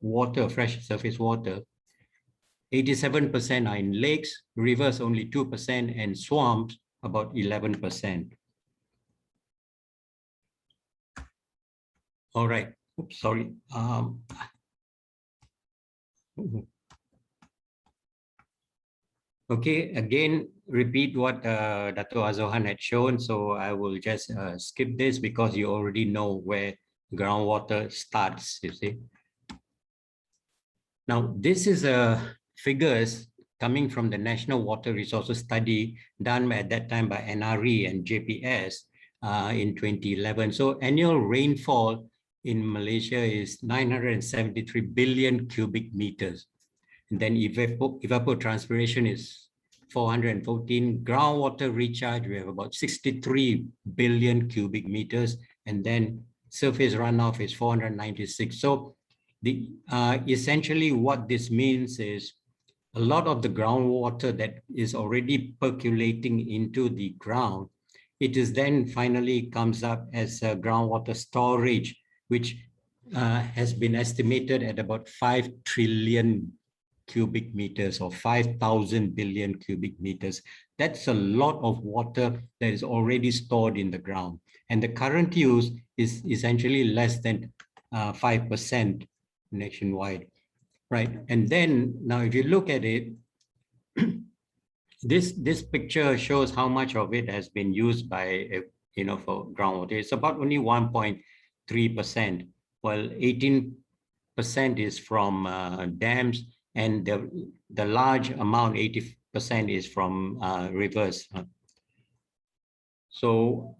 water, fresh surface water, 87% are in lakes, rivers only 2%, and swamps about 11%. All right. Oops, sorry. Okay, again, repeat what Dato' Azuhan had shown. So I will just skip this because you already know where groundwater starts, you see. Now, this is figures coming from the National Water Resources Study done at that time by NRE and JPS in 2011. So annual rainfall in Malaysia is 973 billion cubic meters. And then evapotranspiration is 414. Groundwater recharge, we have about 63 billion cubic meters. And then surface runoff is 496. So essentially what this means is a lot of the groundwater that is already percolating into the ground, it is then finally comes up as a groundwater storage, which has been estimated at about 5 trillion cubic meters or 5,000 billion cubic meters. That's a lot of water that is already stored in the ground. And the current use is essentially less than 5% nationwide, right? And then now if you look at it, this picture shows how much of it has been used by, for groundwater. It's about only 1.3%, while 18% is from dams, and the large amount, 80%, is from rivers. So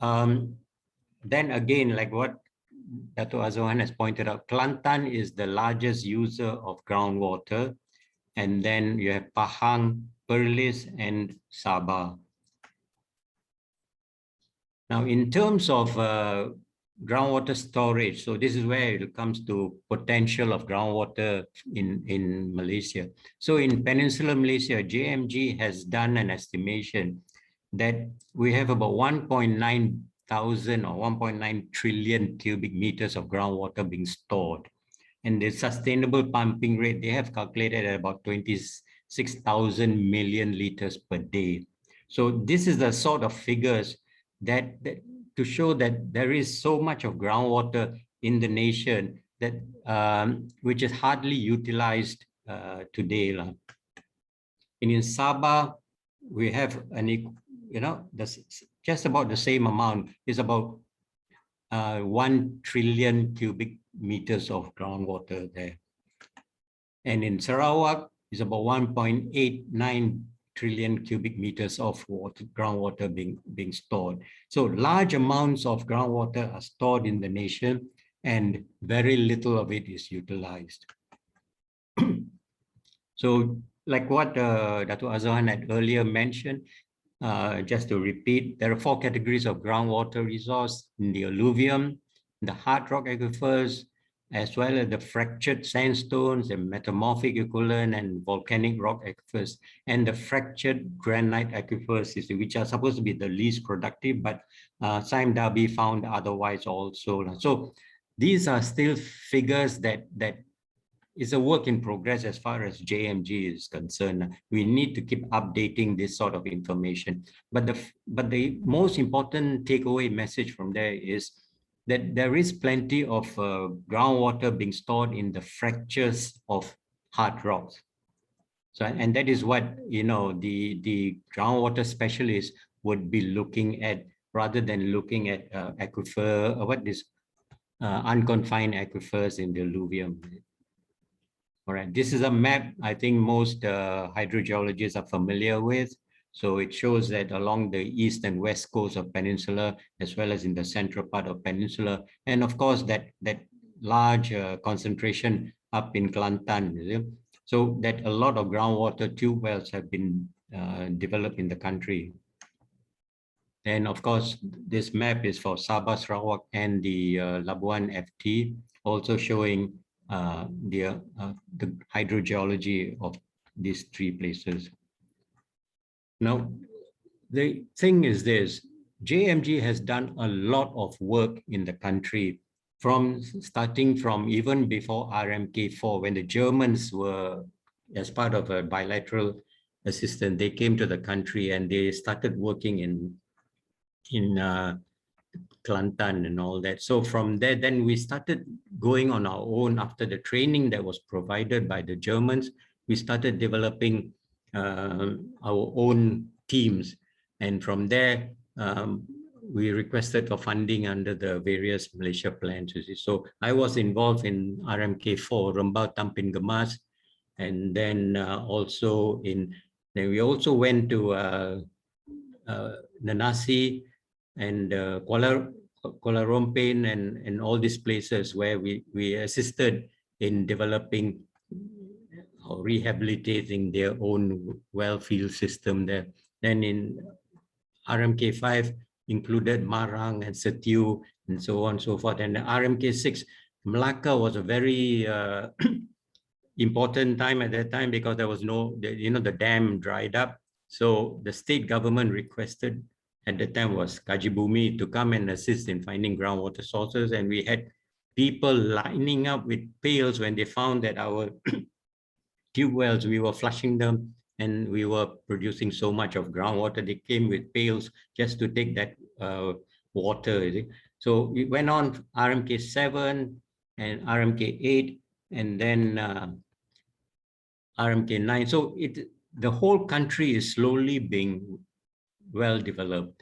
then again, like what Datuk Azuhan has pointed out, Kelantan is the largest user of groundwater, and then you have Pahang, Perlis, and Sabah. Now, in terms of groundwater storage, so this is where it comes to potential of groundwater in Malaysia. So in Peninsular Malaysia, JMG has done an estimation that we have about 1.9 thousand or 1.9 trillion cubic meters of groundwater being stored. And the sustainable pumping rate, they have calculated at about 26,000 million liters per day. So this is the sort of figures that to show that there is so much of groundwater in the nation that which is hardly utilized today. And in Sabah, we have just about the same amount, is about 1 trillion cubic meters of groundwater there. And in Sarawak, is about 1.89 trillion cubic meters of groundwater being stored. So large amounts of groundwater are stored in the nation, and very little of it is utilized. So like what Datuk Azuhan had earlier mentioned, just to repeat, there are 4 categories of groundwater resource: in the alluvium, the hard rock aquifers, as well as the fractured sandstones, the metamorphic equivalent, and volcanic rock aquifers, and the fractured granite aquifers, which are supposed to be the least productive, but Sime Darby found otherwise also. So these are still figures that is a work in progress as far as JMG is concerned. We need to keep updating this sort of information. But the most important takeaway message from there is that there is plenty of groundwater being stored in the fractures of hard rocks. So, and that is what the groundwater specialist would be looking at, rather than looking at aquifer, unconfined aquifers in the alluvium. All right, this is a map I think most hydrogeologists are familiar with. So it shows that along the east and west coast of Peninsula, as well as in the central part of Peninsula, and of course that large concentration up in Kelantan. So that a lot of groundwater tube wells have been developed in the country. And of course, this map is for Sabah, Sarawak, and the Labuan FT, also showing the hydrogeology of these 3 places. Now, the thing is this: JMG has done a lot of work in the country, starting from even before RMK4, when the Germans were, as part of a bilateral assistance, they came to the country and they started working in Kelantan and all that. So from there, then we started going on our own. After the training that was provided by the Germans, we started developing our own teams. And from there, we requested for funding under the various Malaysia plans. So I was involved in RMK4, Rembau Tampin Gemas, and then then we also went to Nanasi and Kuala Rompin and all these places where we assisted in developing or rehabilitating their own well field system there. Then in RMK5 included Marang and Setiu and so on and so forth. And the RMK6, Melaka was a very important time at that time, because there was the dam dried up. So the state government requested, at the time was Kaji Bumi, to come and assist in finding groundwater sources. And we had people lining up with pails when they found that our tube wells, we were flushing them and we were producing so much of groundwater. They came with pails just to take that water. You see. So we went on RMK 7 and RMK 8 and then RMK 9. So the whole country is slowly being well developed.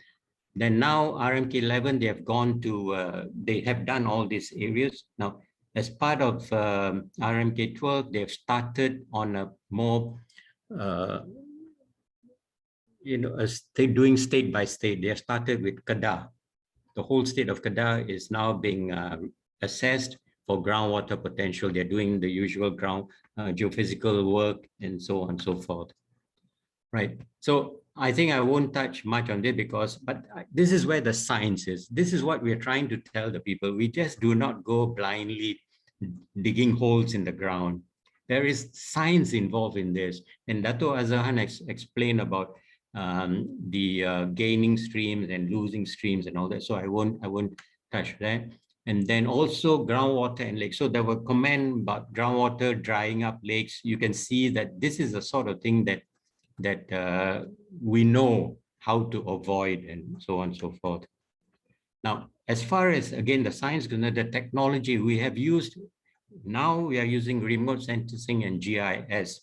Then now RMK 11, they have gone to, they have done all these areas. Now, as part of RMK 12, they have started on a more, doing state by state. They have started with Kedah. The whole state of Kedah is now being assessed for groundwater potential. They're doing the usual ground geophysical work and so on and so forth. Right. So I think I won't touch much on this but this is where the science is. This is what we're trying to tell the people. We just do not go blindly digging holes in the ground. There is science involved in this. And Datuk Azuhan explained about the gaining streams and losing streams and all that. So I won't touch that. And then also groundwater and lakes. So there were comments about groundwater drying up lakes. You can see that this is the sort of thing that we know how to avoid and so on and so forth. Now, as far as, again, the science, the technology we have used, now we are using remote sensing and GIS.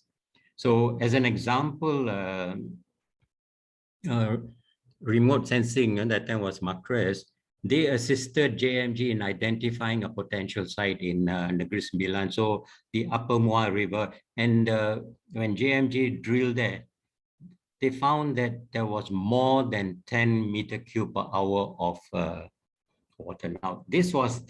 So as an example, remote sensing, and that time was Macres, they assisted JMG in identifying a potential site in Negeri Sembilan, so the Upper Muar River. And when JMG drilled there, they found that there was more than 10 meter cube per hour of water. Now, this was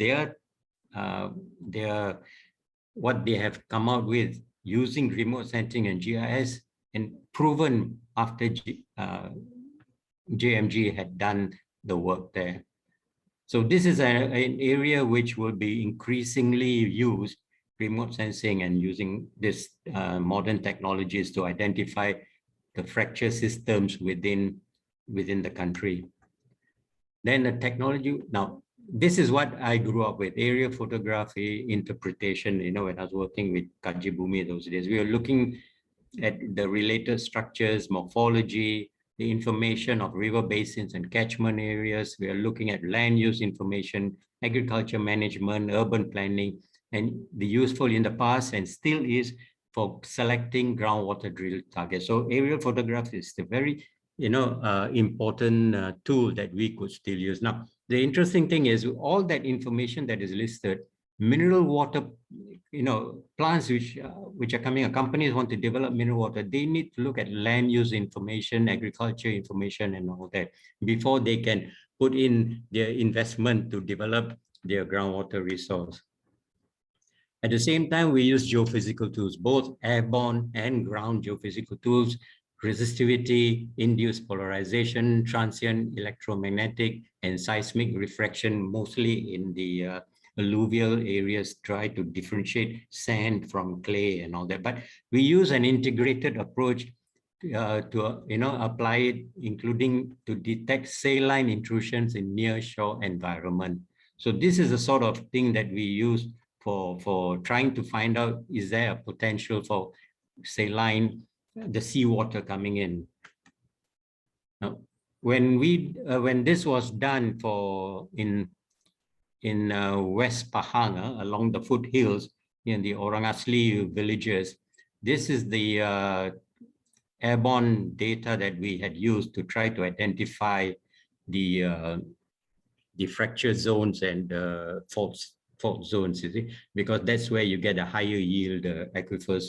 what they have come out with using remote sensing and GIS and proven after JMG had done the work there. So this is an area which will be increasingly used, remote sensing and using this modern technologies to identify the fracture systems within the country. Then the technology, now this is what I grew up with, aerial photography interpretation. You know, when I was working with Kaji Bumi those days, we were looking at the related structures, morphology, the information of river basins and catchment areas. We are looking at land use information, agriculture management, urban planning, and the useful in the past and still is for selecting groundwater drill targets. So aerial photography is the very, important tool that we could still use. Now, the interesting thing is all that information that is listed, mineral water, plants which are coming, companies want to develop mineral water, they need to look at land use information, agriculture information and all that before they can put in their investment to develop their groundwater resource. At the same time, we use geophysical tools, both airborne and ground geophysical tools, resistivity, induced polarization, transient electromagnetic, and seismic refraction, mostly in the alluvial areas, try to differentiate sand from clay and all that. But we use an integrated approach to apply it, including to detect saline intrusions in near-shore environment. So this is the sort of thing that we use for trying to find out, is there a potential for saline, the seawater coming in. Now, when this was done in West Pahang, along the foothills in the Orang Asli villages, this is the airborne data that we had used to try to identify the fracture zones and fault zones, you see, because that's where you get a higher yield aquifers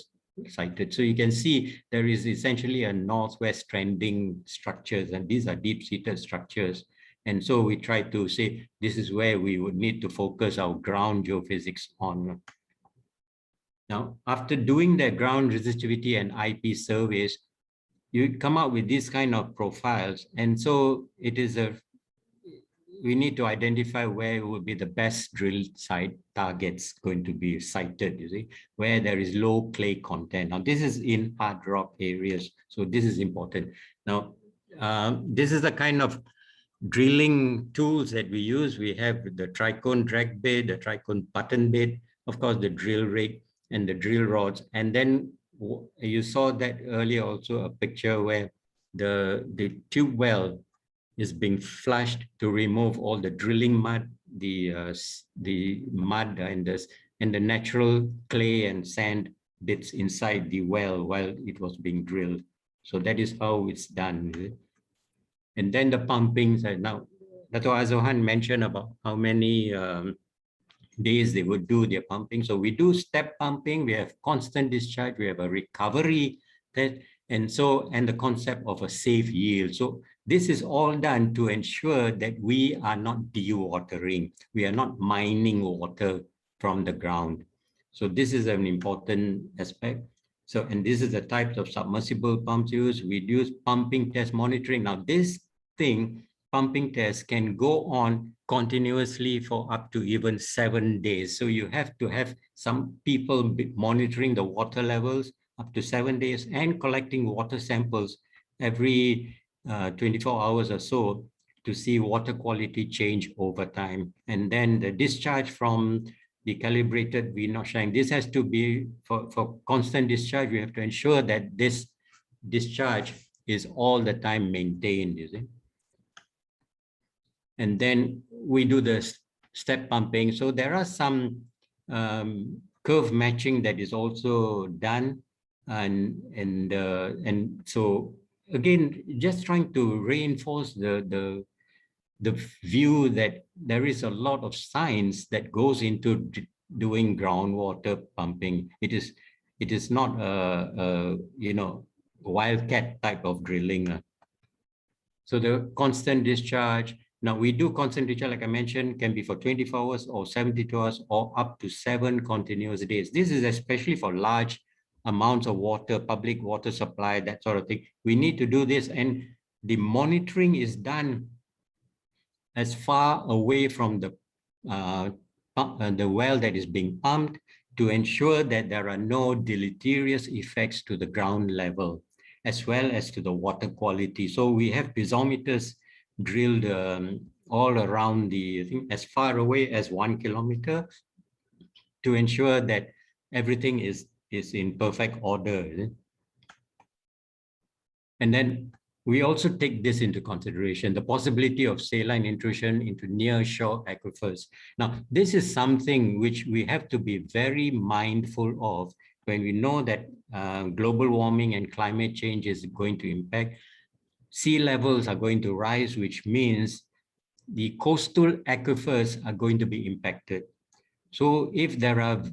sited. So you can see there is essentially a northwest trending structures, and these are deep-seated structures. And so we try to say this is where we would need to focus our ground geophysics on. Now, after doing the ground resistivity and IP surveys, you come up with these kind of profiles. And so it is we need to identify where would be the best drill site targets going to be sited, you see, where there is low clay content. Now, this is in hard rock areas, so this is important. Now, this is the kind of drilling tools that we use, we have the tricone drag bit, the tricone button bit, of course, the drill rig and the drill rods. And then you saw that earlier also, a picture where the tube well is being flushed to remove all the drilling mud, the mud and the natural clay and sand bits inside the well while it was being drilled. So that is how it's done. And then the pumping side. Now, Datuk Azuhan mentioned about how many days they would do their pumping. So we do step pumping, we have constant discharge, we have a recovery test, and the concept of a safe yield. So this is all done to ensure that we are not dewatering, we are not mining water from the ground. So this is an important aspect. So, and this is the types of submersible pumps used. We use pumping test monitoring. Now this thing, pumping test, can go on continuously for up to even 7 days. So you have to have some people monitoring the water levels up to 7 days and collecting water samples every 24 hours or so to see water quality change over time. And then the discharge from the calibrated V0 this has to be for constant discharge. We have to ensure that this discharge is all the time maintained, you see. And then we do the step pumping. So there are some curve matching that is also done. And so again, just trying to reinforce the view that there is a lot of science that goes into doing groundwater pumping. It is not a wildcat type of drilling. So the constant discharge. Now we do constant discharge, like I mentioned, can be for 24 hours or 72 hours or up to 7 continuous days. This is especially for large amounts of water, public water supply, that sort of thing. We need to do this, and the monitoring is done as far away from the well that is being pumped to ensure that there are no deleterious effects to the ground level, as well as to the water quality. So we have piezometers drilled all around I think as far away as 1 kilometer to ensure that everything is in perfect order. And then we also take this into consideration, the possibility of saline intrusion into near-shore aquifers. Now, this is something which we have to be very mindful of when we know that global warming and climate change is going to impact. Sea levels are going to rise, which means the coastal aquifers are going to be impacted. So if there are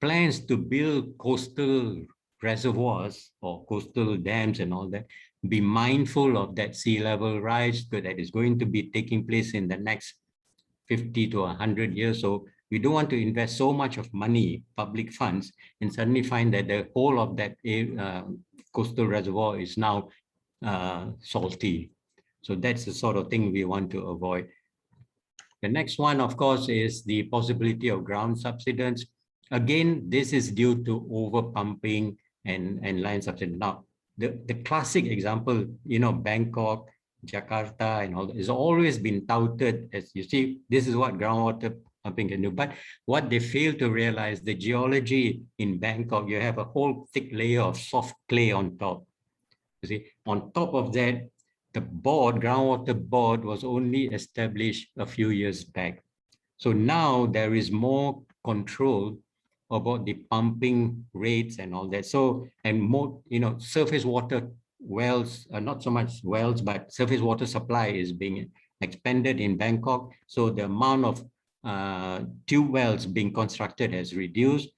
plans to build coastal reservoirs or coastal dams and all that, be mindful of that sea level rise, because that is going to be taking place in the next 50 to 100 years. So we don't want to invest so much of money, public funds, and suddenly find that the whole of that coastal reservoir is now salty. So that's the sort of thing we want to avoid. The next one, of course, is the possibility of ground subsidence. Again, this is due to over pumping and line subsidence. Now, the classic example, Bangkok, Jakarta, and all that has always been touted as, you see, this is what groundwater pumping can do. But what they fail to realize, the geology in Bangkok, you have a whole thick layer of soft clay on top. You see, on top of that, the groundwater board was only established a few years back. So now there is more control about the pumping rates and all that. So, and more, surface water wells, not so much wells, but surface water supply is being expanded in Bangkok. So the amount of tube wells being constructed has reduced,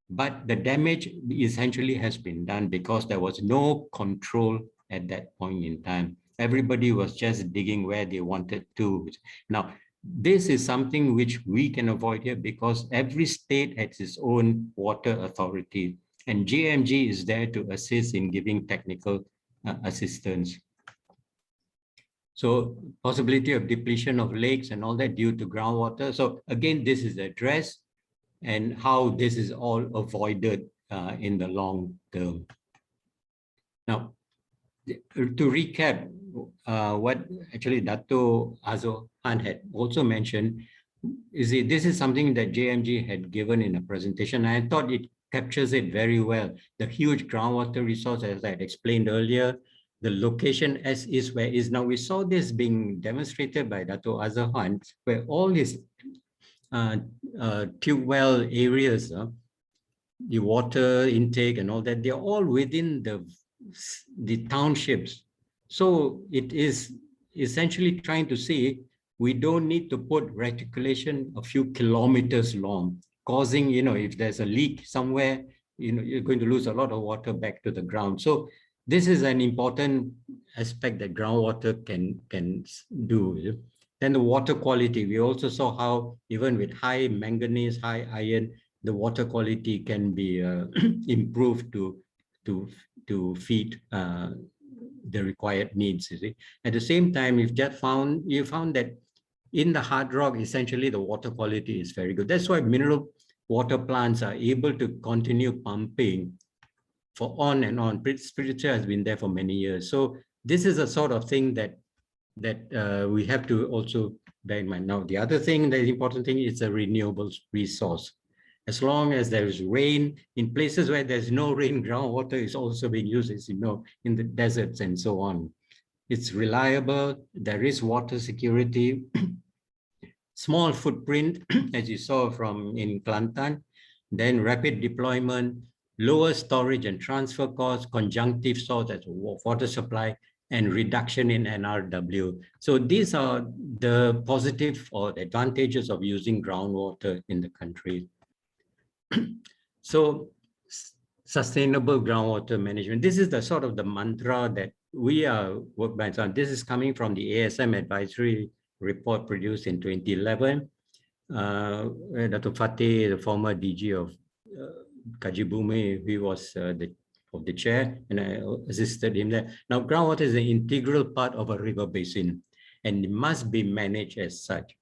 but the damage essentially has been done because there was no control at that point in time. Everybody was just digging where they wanted to. Now, this is something which we can avoid here because every state has its own water authority, and JMG is there to assist in giving technical assistance. So possibility of depletion of lakes and all that due to groundwater. So again, this is addressed and how this is all avoided in the long term. Now, to recap, what actually Datuk Azuhan had also mentioned is this is something that JMG had given in a presentation. I thought it captures it very well. The huge groundwater resource, as I had explained earlier, the location as is where is. Now we saw this being demonstrated by Datuk Azuhan, where all these tube well areas, the water intake and all that, they're all within the townships. So it is essentially trying to say we don't need to put reticulation a few kilometers long, causing, if there's a leak somewhere, you're going to lose a lot of water back to the ground. So this is an important aspect that groundwater can do. Then the water quality, we also saw how even with high manganese, high iron, the water quality can be improved to feed the required needs. You see. At the same time, you found that in the hard rock, essentially the water quality is very good. That's why mineral water plants are able to continue pumping for on and on. Spiriture has been there for many years. So this is a sort of thing that we have to also bear in mind. Now, the other thing, the important thing is a renewable resource. As long as there is rain, in places where there's no rain, groundwater is also being used, as you know, in the deserts and so on. It's reliable, there is water security, small footprint, as you saw in Kelantan, then rapid deployment, lower storage and transfer costs, conjunctive source as water supply, and reduction in NRW. So these are the positive or the advantages of using groundwater in the country. So sustainable groundwater management. This is the sort of the mantra that we are working on. This is coming from the ASM advisory report produced in 2011. Datuk Fateh, the former DG of Kajibumi, he was the chair, and I assisted him there. Now, groundwater is an integral part of a river basin, and it must be managed as such.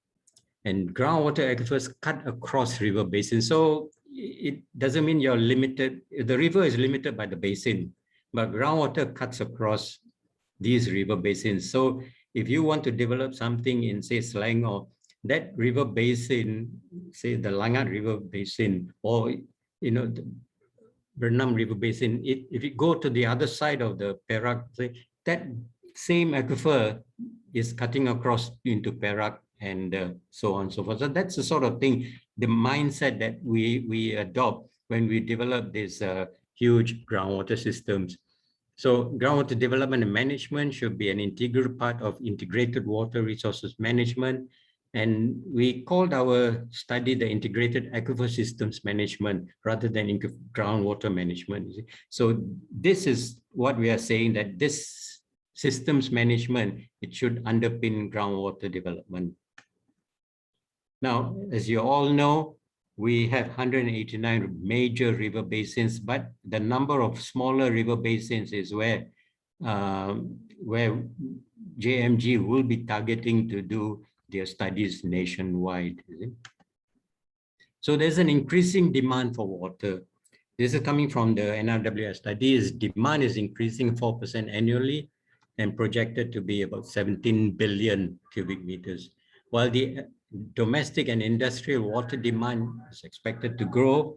And groundwater aquifers cut across river basins. So it doesn't mean you're limited. The river is limited by the basin, but groundwater cuts across these river basins. So if you want to develop something in, say, Selangor, that river basin, say the Langat River Basin, or the Bernam River Basin, if you go to the other side of the Perak, that same aquifer is cutting across into Perak and so on and so forth. So that's the sort of thing, the mindset that we adopt when we develop these huge groundwater systems. So groundwater development and management should be an integral part of integrated water resources management. And we called our study the integrated aquifer systems management rather than groundwater management. So this is what we are saying, that this systems management, it should underpin groundwater development. Now, as you all know, we have 189 major river basins, but the number of smaller river basins is where JMG will be targeting to do their studies nationwide. So there's an increasing demand for water. This is coming from the NRWS studies. Demand is increasing 4% annually and projected to be about 17 billion cubic meters, while the domestic and industrial water demand is expected to grow,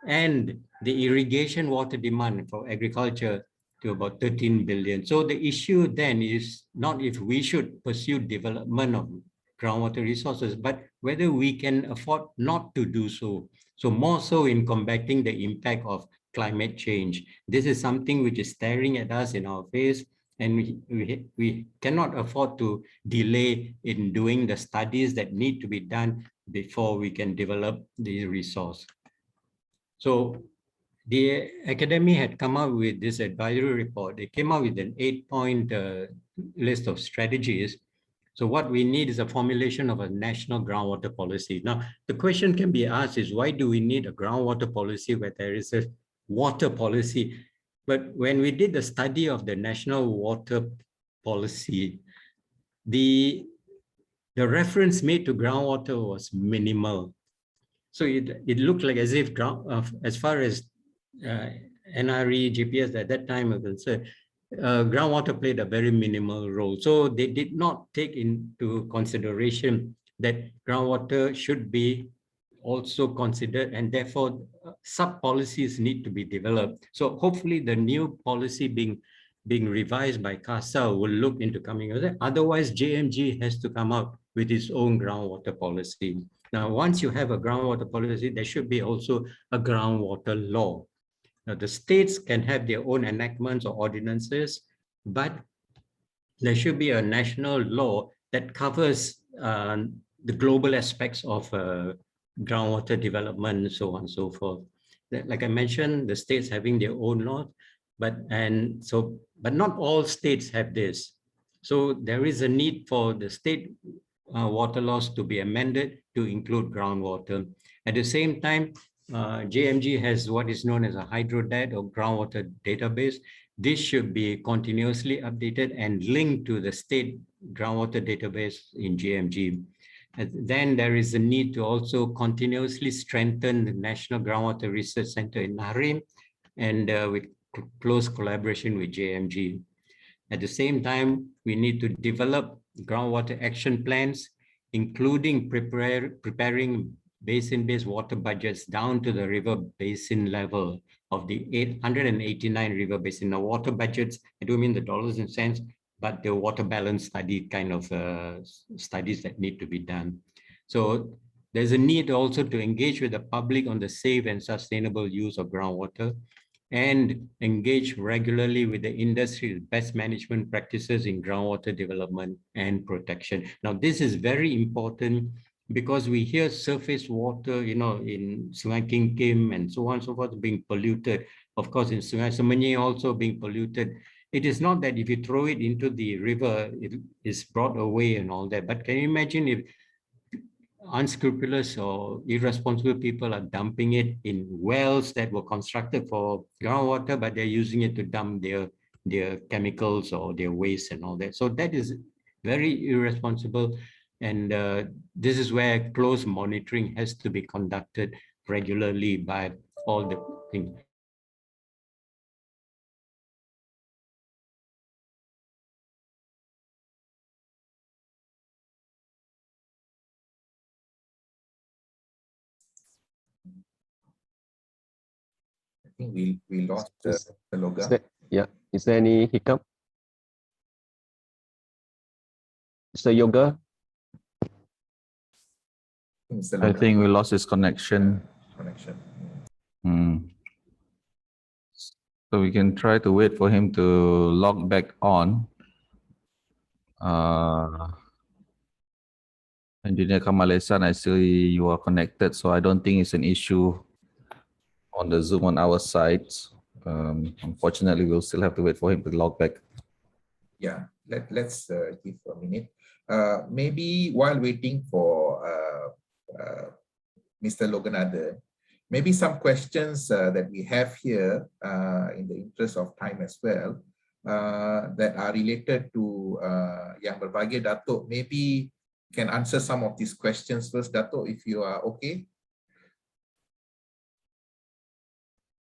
and the irrigation water demand for agriculture to about 13 billion. So the issue then is not if we should pursue development of groundwater resources, but whether we can afford not to do so. So more so in combating the impact of climate change. This is something which is staring at us in our face, and we cannot afford to delay in doing the studies that need to be done before we can develop the resource. So the academy had come up with this advisory report. They came up with an 8-point list of strategies. So what we need is a formulation of a national groundwater policy. Now, the question can be asked is, why do we need a groundwater policy where there is a water policy? But when we did the study of the national water policy, the reference made to groundwater was minimal. So it looked like as if as far as NRE, GPS at that time are concerned, groundwater played a very minimal role. So they did not take into consideration that groundwater should be also considered, and therefore sub-policies need to be developed. So hopefully the new policy being revised by CASA will look into coming with it. Otherwise, JMG has to come up with its own groundwater policy. Now, once you have a groundwater policy, there should be also a groundwater law. Now, the states can have their own enactments or ordinances, but there should be a national law that covers the global aspects of groundwater development and so on and so forth. Like I mentioned, the states having their own law, but not all states have this. So there is a need for the state water laws to be amended to include groundwater. At the same time, JMG has what is known as a hydrodat or groundwater database. This should be continuously updated and linked to the state groundwater database in JMG. And then there is a need to also continuously strengthen the National Groundwater Research Center in Nahrim, and with close collaboration with JMG. At the same time, we need to develop groundwater action plans, including preparing basin-based water budgets down to the river basin level of the 889 river basin. Now, water budgets, I don't mean the dollars and cents, but the water balance study kind of studies that need to be done. So there's a need also to engage with the public on the safe and sustainable use of groundwater, and engage regularly with the industry best management practices in groundwater development and protection. Now, this is very important because we hear surface water, in Sungai Kim and so on and so forth being polluted. Of course, in Sungai Semenyih also being polluted. It is not that if you throw it into the river, it is brought away and all that. But can you imagine if unscrupulous or irresponsible people are dumping it in wells that were constructed for groundwater, but they're using it to dump their chemicals or their waste and all that. So that is very irresponsible. And this is where close monitoring has to be conducted regularly by all the things. I think we lost the logo. Is there any hiccup? Mr. Yoga? I think we lost his connection. So we can try to wait for him to log back on. Engineer Kamalesan, I see you are connected, so I don't think it's an issue on the Zoom on our side. Unfortunately, we'll still have to wait for him to log back. Yeah, let's give a minute. Maybe while waiting for Mr. Loganathan, maybe some questions that we have here in the interest of time as well, that are related to Yang Berbahagia Datuk. Maybe can answer some of these questions first, Datuk, if you are okay.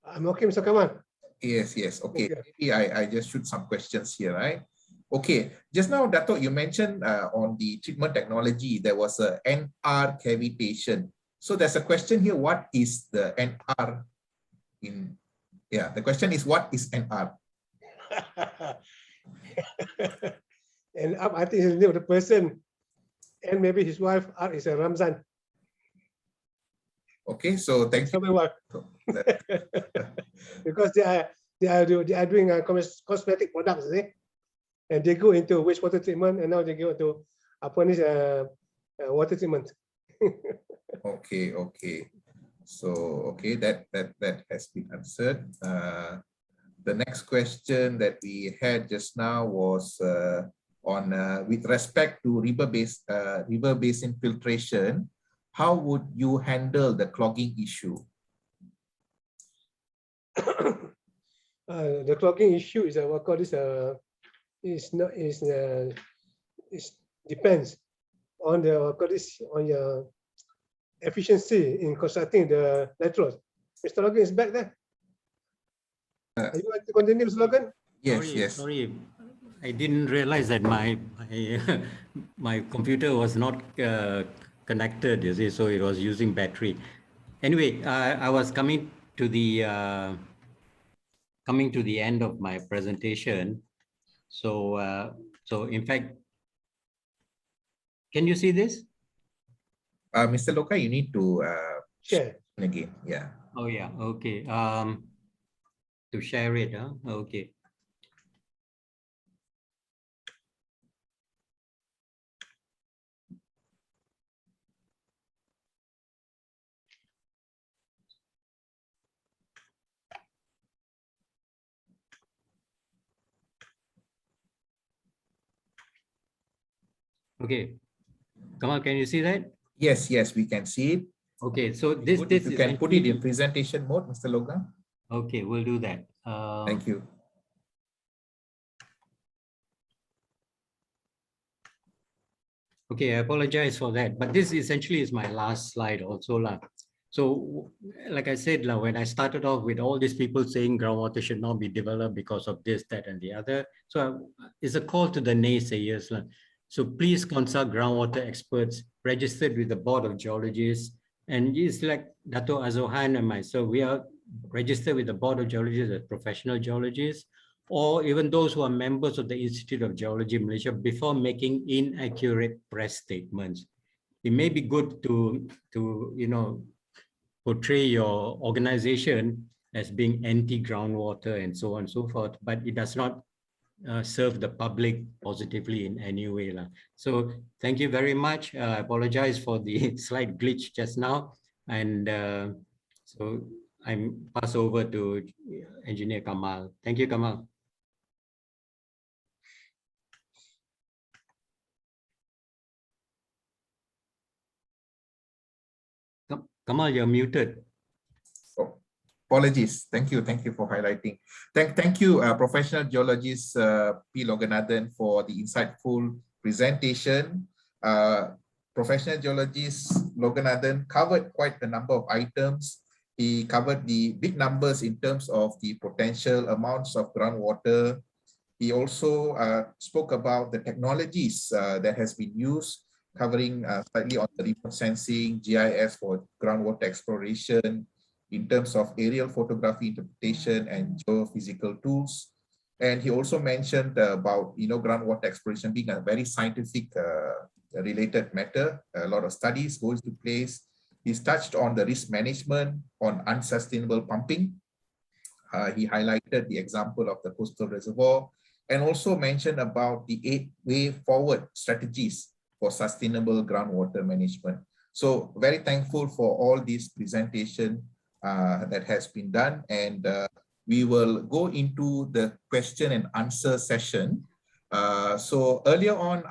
I'm okay, Mr. Kamal. Yes, okay. Maybe I just shoot some questions here, right? Okay, just now, Datuk, you mentioned on the treatment technology, there was a NR cavitation. So there's a question here, what is the NR in, the question is, what is NR? And I think it's the name of the person, and maybe his wife, R is a Ramzan. Okay, so thank you. Because they are doing cosmetic products, and they go into wastewater treatment, and now they go to water treatment. Okay. So that has been answered. The next question that we had just now was on with respect to river basin filtration. How would you handle the clogging issue? The clogging issue is what call this depends on on your efficiency in constructing the laterals. Mr. Logan is back there. Are you want to continue, Mr. Logan? Yes, Sorry, yes. sorry. I didn't realize that my my computer was not connected, you see, so it was using battery. Anyway, I was coming to the end of my presentation. So so in fact, can you see this? Mr. Loka, you need to Share. again. Yeah. Oh yeah, okay. To share it, huh? Okay. Okay, Kamal, can you see that? Yes, yes, we can see it. Okay, so If this you is can put it in actually, presentation mode, Mr. Loga. okay, we'll do that. Thank you. Okay, I apologize for that, but this essentially is my last slide also lah. So, like I said, when I started off with all these people saying groundwater should not be developed because of this, that, and the other. So it's a call to the naysayers. So please consult groundwater experts registered with the Board of Geologists. And it's like Datuk Azuhan and myself, we are registered with the Board of Geologists as professional geologists, or even those who are members of the Institute of Geology Malaysia before making inaccurate press statements. It may be good to portray your organization as being anti-groundwater and so on and so forth, but it does not serve the public positively in any way. So thank you very much. I apologize for the slight glitch just now. And so I'm pass over to Engineer Kamal. Thank you, Kamal. Kamal, you're muted. Oh, apologies. Thank you. Thank you for highlighting. Thank you, professional geologist P. Loganathan, for the insightful presentation. Professional geologist Loganathan covered quite a number of items. He covered the big numbers in terms of the potential amounts of groundwater. He also spoke about the technologies that has been used, covering slightly on the remote sensing, GIS for groundwater exploration, in terms of aerial photography interpretation and geophysical tools. And he also mentioned about groundwater exploration being a very scientific related matter. A lot of studies go into place. He's touched on the risk management, on unsustainable pumping. He highlighted the example of the coastal reservoir, and also mentioned about the 8-way forward strategies for sustainable groundwater management. So very thankful for all this presentation that has been done, and we will go into the question and answer session. So earlier on,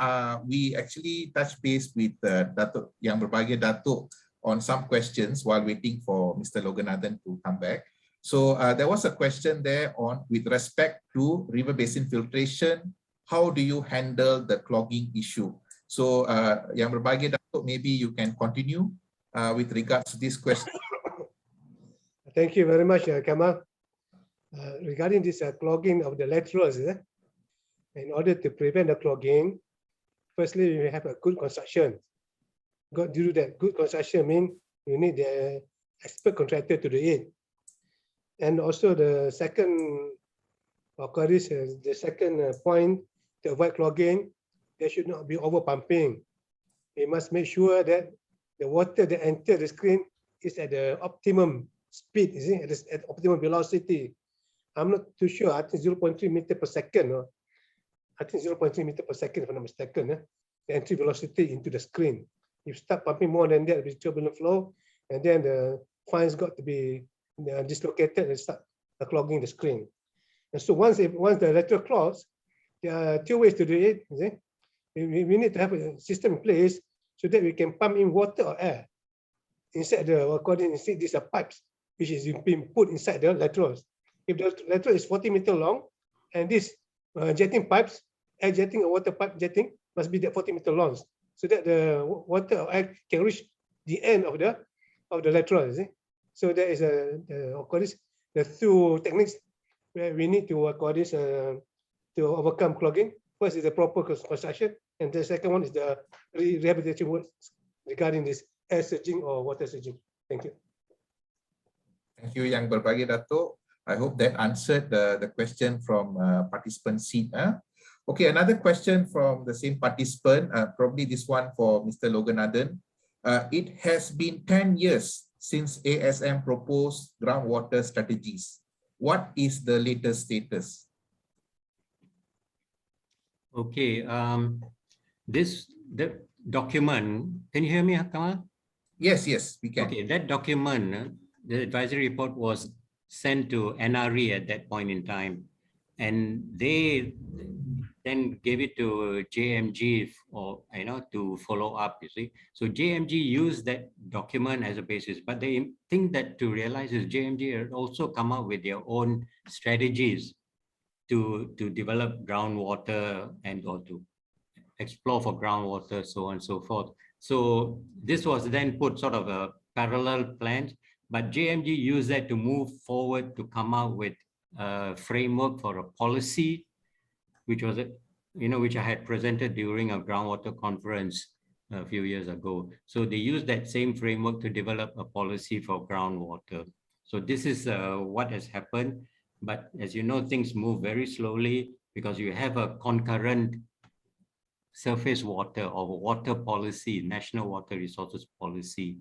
we actually touched base with Datuk, Yang Berbahagia Datuk, on some questions while waiting for Mr. Loganathan to come back. So there was a question there on with respect to river basin filtration. How do you handle the clogging issue? So Yang Berbahagia Datuk, maybe you can continue with regards to this question. Thank you very much, Kamal. Regarding this clogging of the laterals, in order to prevent the clogging, firstly, we have a good construction. Got to do that. Good construction means you need the expert contractor to do it. And also the second, the second point to avoid clogging, there should not be over pumping. We must make sure that the water that enters the screen is at the optimum speed, at optimum velocity. I'm not too sure. I think 0.3 meter per second. I think 0.3 meter per second, if I'm not mistaken. The entry velocity into the screen. If you start pumping more than that with turbulent flow, and then the fines got to be dislocated and start clogging the screen. And so once the lateral clogs, there are two ways to do it. We need to have a system in place so that we can pump in water or air inside these are pipes which is being put inside the laterals. If the lateral is 40 meters long, and this jetting pipes, air jetting or water pipe jetting must be that 40 meters long, so that the water or air can reach the end of the lateral. So there is the two techniques where we need to work on this to overcome clogging. First is the proper construction, and the second one is the rehabilitation work regarding this air surging or water surging. Thank you. Thank you, Yang Berbagi, Datuk. I hope that answered the question from participant C. Okay, another question from the same participant, probably this one for Mr. Loganathan. It has been 10 years since ASM proposed groundwater strategies. What is the latest status? Okay, the document, can you hear me, Kamal? Yes, we can. Okay, that document, the advisory report was sent to NRE at that point in time, and they then gave it to JMG or to follow up, you see. So JMG used that document as a basis, but the thing that to realize is JMG had also come up with their own strategies to develop groundwater and or to explore for groundwater, so on and so forth. So this was then put sort of a parallel plan, but JMG used that to move forward to come out with a framework for a policy, which was, which I had presented during a groundwater conference a few years ago. So they used that same framework to develop a policy for groundwater. So this is what has happened. But as you know, things move very slowly because you have a concurrent surface water or water policy, national water resources policy,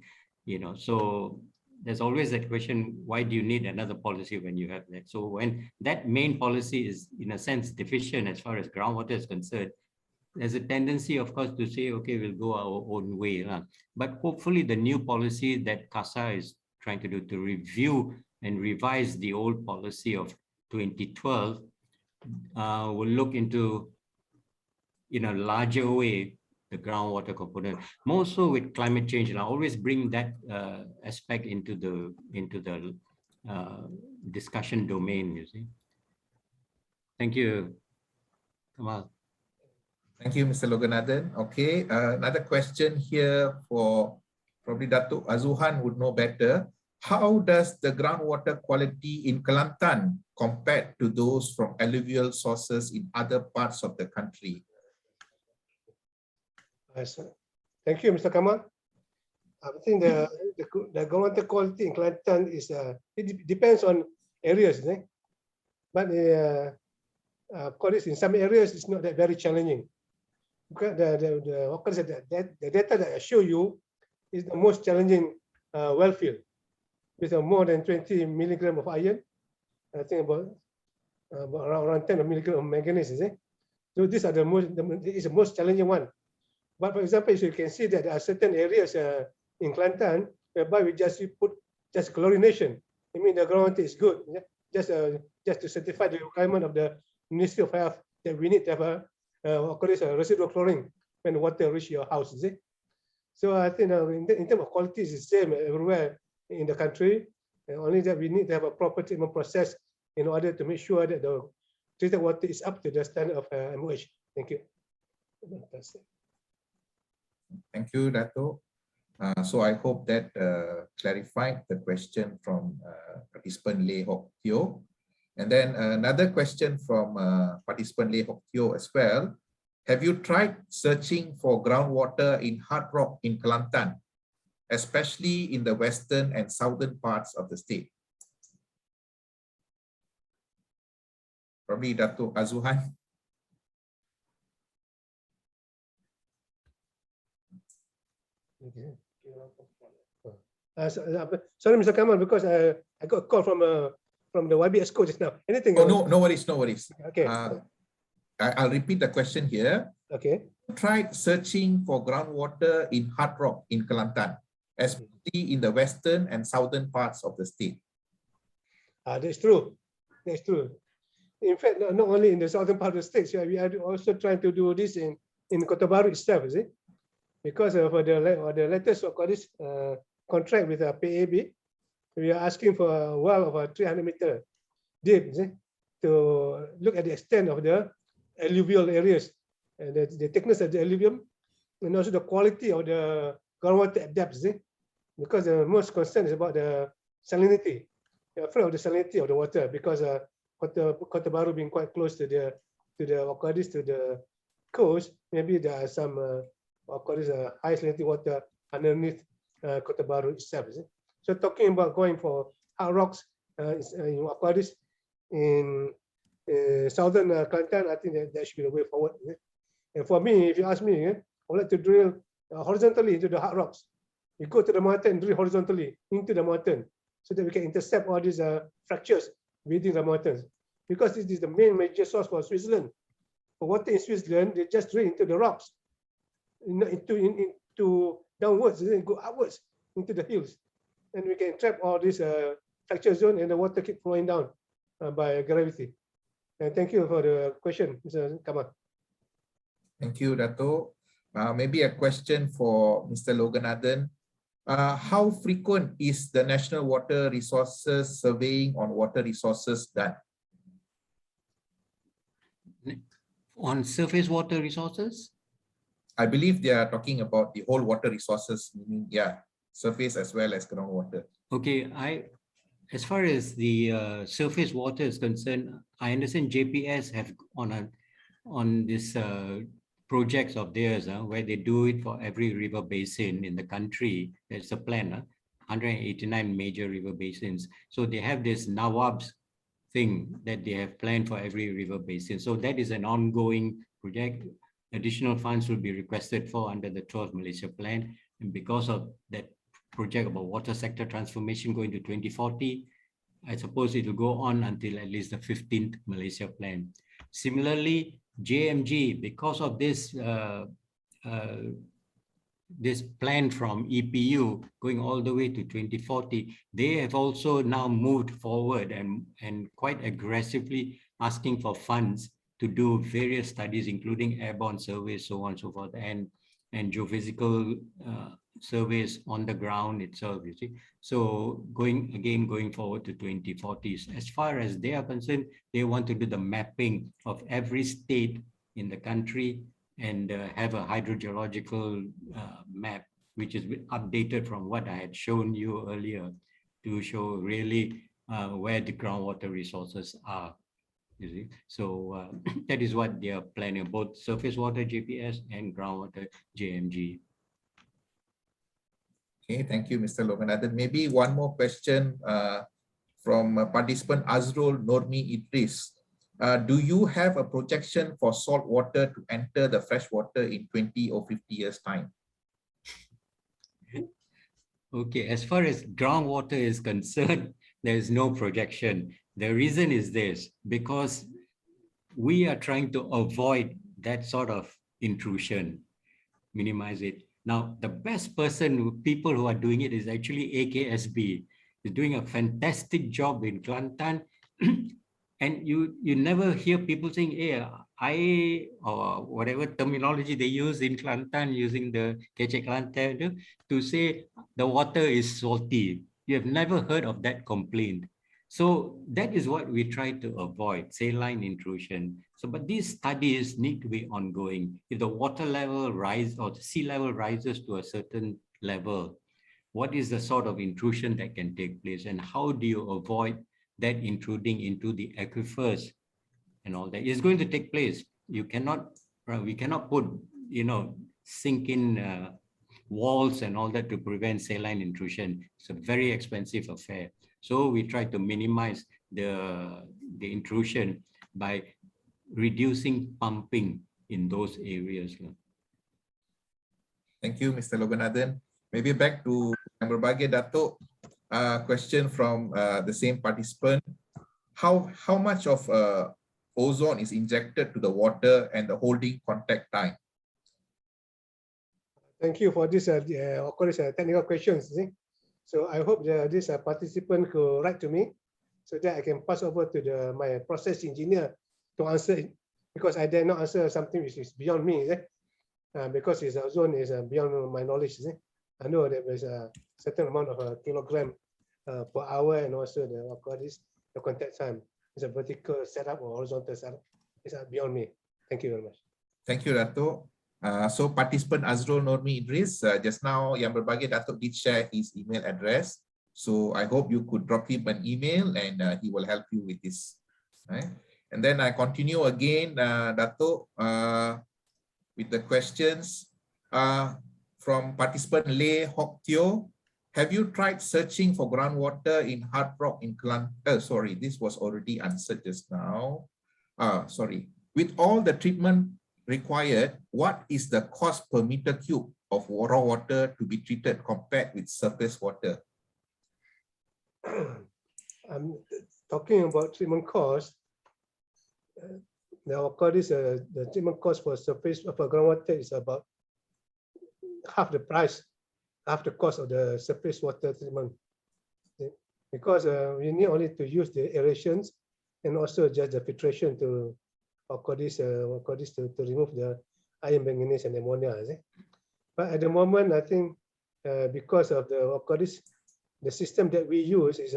so there's always that question, why do you need another policy when you have that? So when that main policy is in a sense deficient as far as groundwater is concerned, there's a tendency, of course, to say, okay, we'll go our own way. But hopefully the new policy that CASA is trying to do to review and revise the old policy of 2012 will look into, in a larger way, the groundwater component, more so with climate change. And I always bring that aspect into the discussion domain, you see. Thank you, Kamal. Thank you, Mr. Loganathan. Okay, another question here for probably Datuk Azuhan would know better. How does the groundwater quality in Kelantan compare to those from alluvial sources in other parts of the country? Thank you, Mr. Kamal. I think the groundwater quality in Kelantan is it depends on areas, but of course in some areas it's not that very challenging. Because the data that I show you is the most challenging well field with more than 20 milligram of iron. I think about around 10 milligram of manganese. So these are the most challenging one. But for example, as you can see that there are certain areas in Kelantan whereby we just put chlorination. I mean the groundwater is good. Just to certify the requirement of the Ministry of Health that we need to have a residual chlorine when the water reach your house. So I think in terms of quality, it's the same everywhere in the country. Only that we need to have a proper treatment process in order to make sure that the treated water is up to the standard of MOH. Thank you. Thank you, Dato'. So I hope that clarified the question from participant Leh Hock Teo. And then another question from participant Leh Hock Teo as well. Have you tried searching for groundwater in hard rock in Kelantan, especially in the western and southern parts of the state? Probably Datuk Azuhan. Sorry, Mr. Kamal, because I got a call from the YBS code just now. Anything? Oh, no worries, no worries. Okay. I'll repeat the question here. Okay. Tried searching for groundwater in hard rock in Kelantan, especially in the western and southern parts of the state. That's true. That's true. In fact, not only in the southern part of the state, we are also trying to do this in Kota Baru itself, is it? Because of the latest contract with the PAB, we are asking for a well of 300 meter deep, to look at the extent of the alluvial areas, and the thickness of the alluvium, and also the quality of the groundwater at depth. Because the most concern is about the salinity. We're afraid of the salinity of the water because Kota Baru being quite close to the coast, maybe there are some high salinity water underneath Kota Baru itself. So talking about going for hard rocks in aquarius in southern Kelantan, I think that should be the way forward. And for me, if you ask me, I would like to drill horizontally into the hard rocks. We go to the mountain and drill horizontally into the mountain so that we can intercept all these fractures within the mountains. Because this is the main major source for Switzerland. For water in Switzerland, they just drill into the rocks, into downwards, and then go upwards into the hills. And we can trap all these fracture zone and the water keep flowing down by gravity. And thank you for the question, Mr. Kamal. Thank you, Dato'. Maybe a question for Mr. Loganathan. How frequent is the National Water Resources surveying on water resources done? On surface water resources? I believe they are talking about the whole water resources, meaning, yeah, surface as well as groundwater. Okay, as far as the surface water is concerned, I understand JPS have on this projects of theirs where they do it for every river basin in the country. There's a plan, 189 major river basins. So they have this NAWABS thing that they have planned for every river basin. So that is an ongoing project. Additional funds will be requested for under the 12th Malaysia Plan. And because of that project about water sector transformation going to 2040, I suppose it will go on until at least the 15th Malaysia Plan. Similarly, JMG, because of this this plan from EPU going all the way to 2040, they have also now moved forward and quite aggressively asking for funds to do various studies, including airborne surveys, so on and so forth, and geophysical surveys on the ground itself, you see. So going forward to 2040s, as far as they are concerned, they want to do the mapping of every state in the country and have a hydrogeological map, which is updated from what I had shown you earlier to show really where the groundwater resources are. You see, so that is what they are planning, both surface water GPS and groundwater JMG. Okay, thank you, Mr. Loganathan. Maybe one more question from participant Azrul Normi Idris. Do you have a projection for salt water to enter the fresh water in 20 or 50 years' time? Okay, as far as groundwater is concerned, there is no projection. The reason is this, because we are trying to avoid that sort of intrusion, minimize it. Now, the best people who are doing it is actually AKSB. They're doing a fantastic job in Kelantan. And you never hear people saying, hey, or whatever terminology they use in Kelantan, using the Kecek Kelantan to say the water is salty. You have never heard of that complaint. So that is what we try to avoid, saline intrusion. So, but these studies need to be ongoing. If the water level rises or the sea level rises to a certain level, what is the sort of intrusion that can take place, and how do you avoid that intruding into the aquifers and all that? Is going to take place. You cannot, we cannot put, sink in walls and all that to prevent saline intrusion. It's a very expensive affair. So we try to minimize the intrusion by reducing pumping in those areas. Thank you, Mr. Loganathan. Maybe back to Yang Berbahagia, Datuk. Question from the same participant. How much of ozone is injected to the water and the holding contact time? Thank you for this, of course, technical questions. See? So I hope this participant could write to me so that I can pass over to my process engineer to answer it, because I dare not answer something which is beyond me, because his ozone is beyond my knowledge. I know that there's a certain amount of kilogram per hour, and also the contact time. It's a vertical setup or horizontal setup. It's beyond me. Thank you very much. Thank you, Datuk. So participant Azrul Normi Idris, just now Yang Berbahagia, Datuk did share his email address. So I hope you could drop him an email and he will help you with this Right? And then I continue again, Datuk, with the questions from participant Lei Hock Teo. Have you tried searching for groundwater in hard rock in Kelantan? Sorry, this was already answered just now. Sorry. With all the treatment required, what is the cost per meter cube of raw water to be treated compared with surface water? I'm talking about treatment cost. Now, of course, the treatment cost for surface for groundwater is about half the price, half the cost of the surface water treatment, because we need only to use the aerations and also just the filtration to remove the iron, manganese, and ammonia. But at the moment, I think because of the system that we use is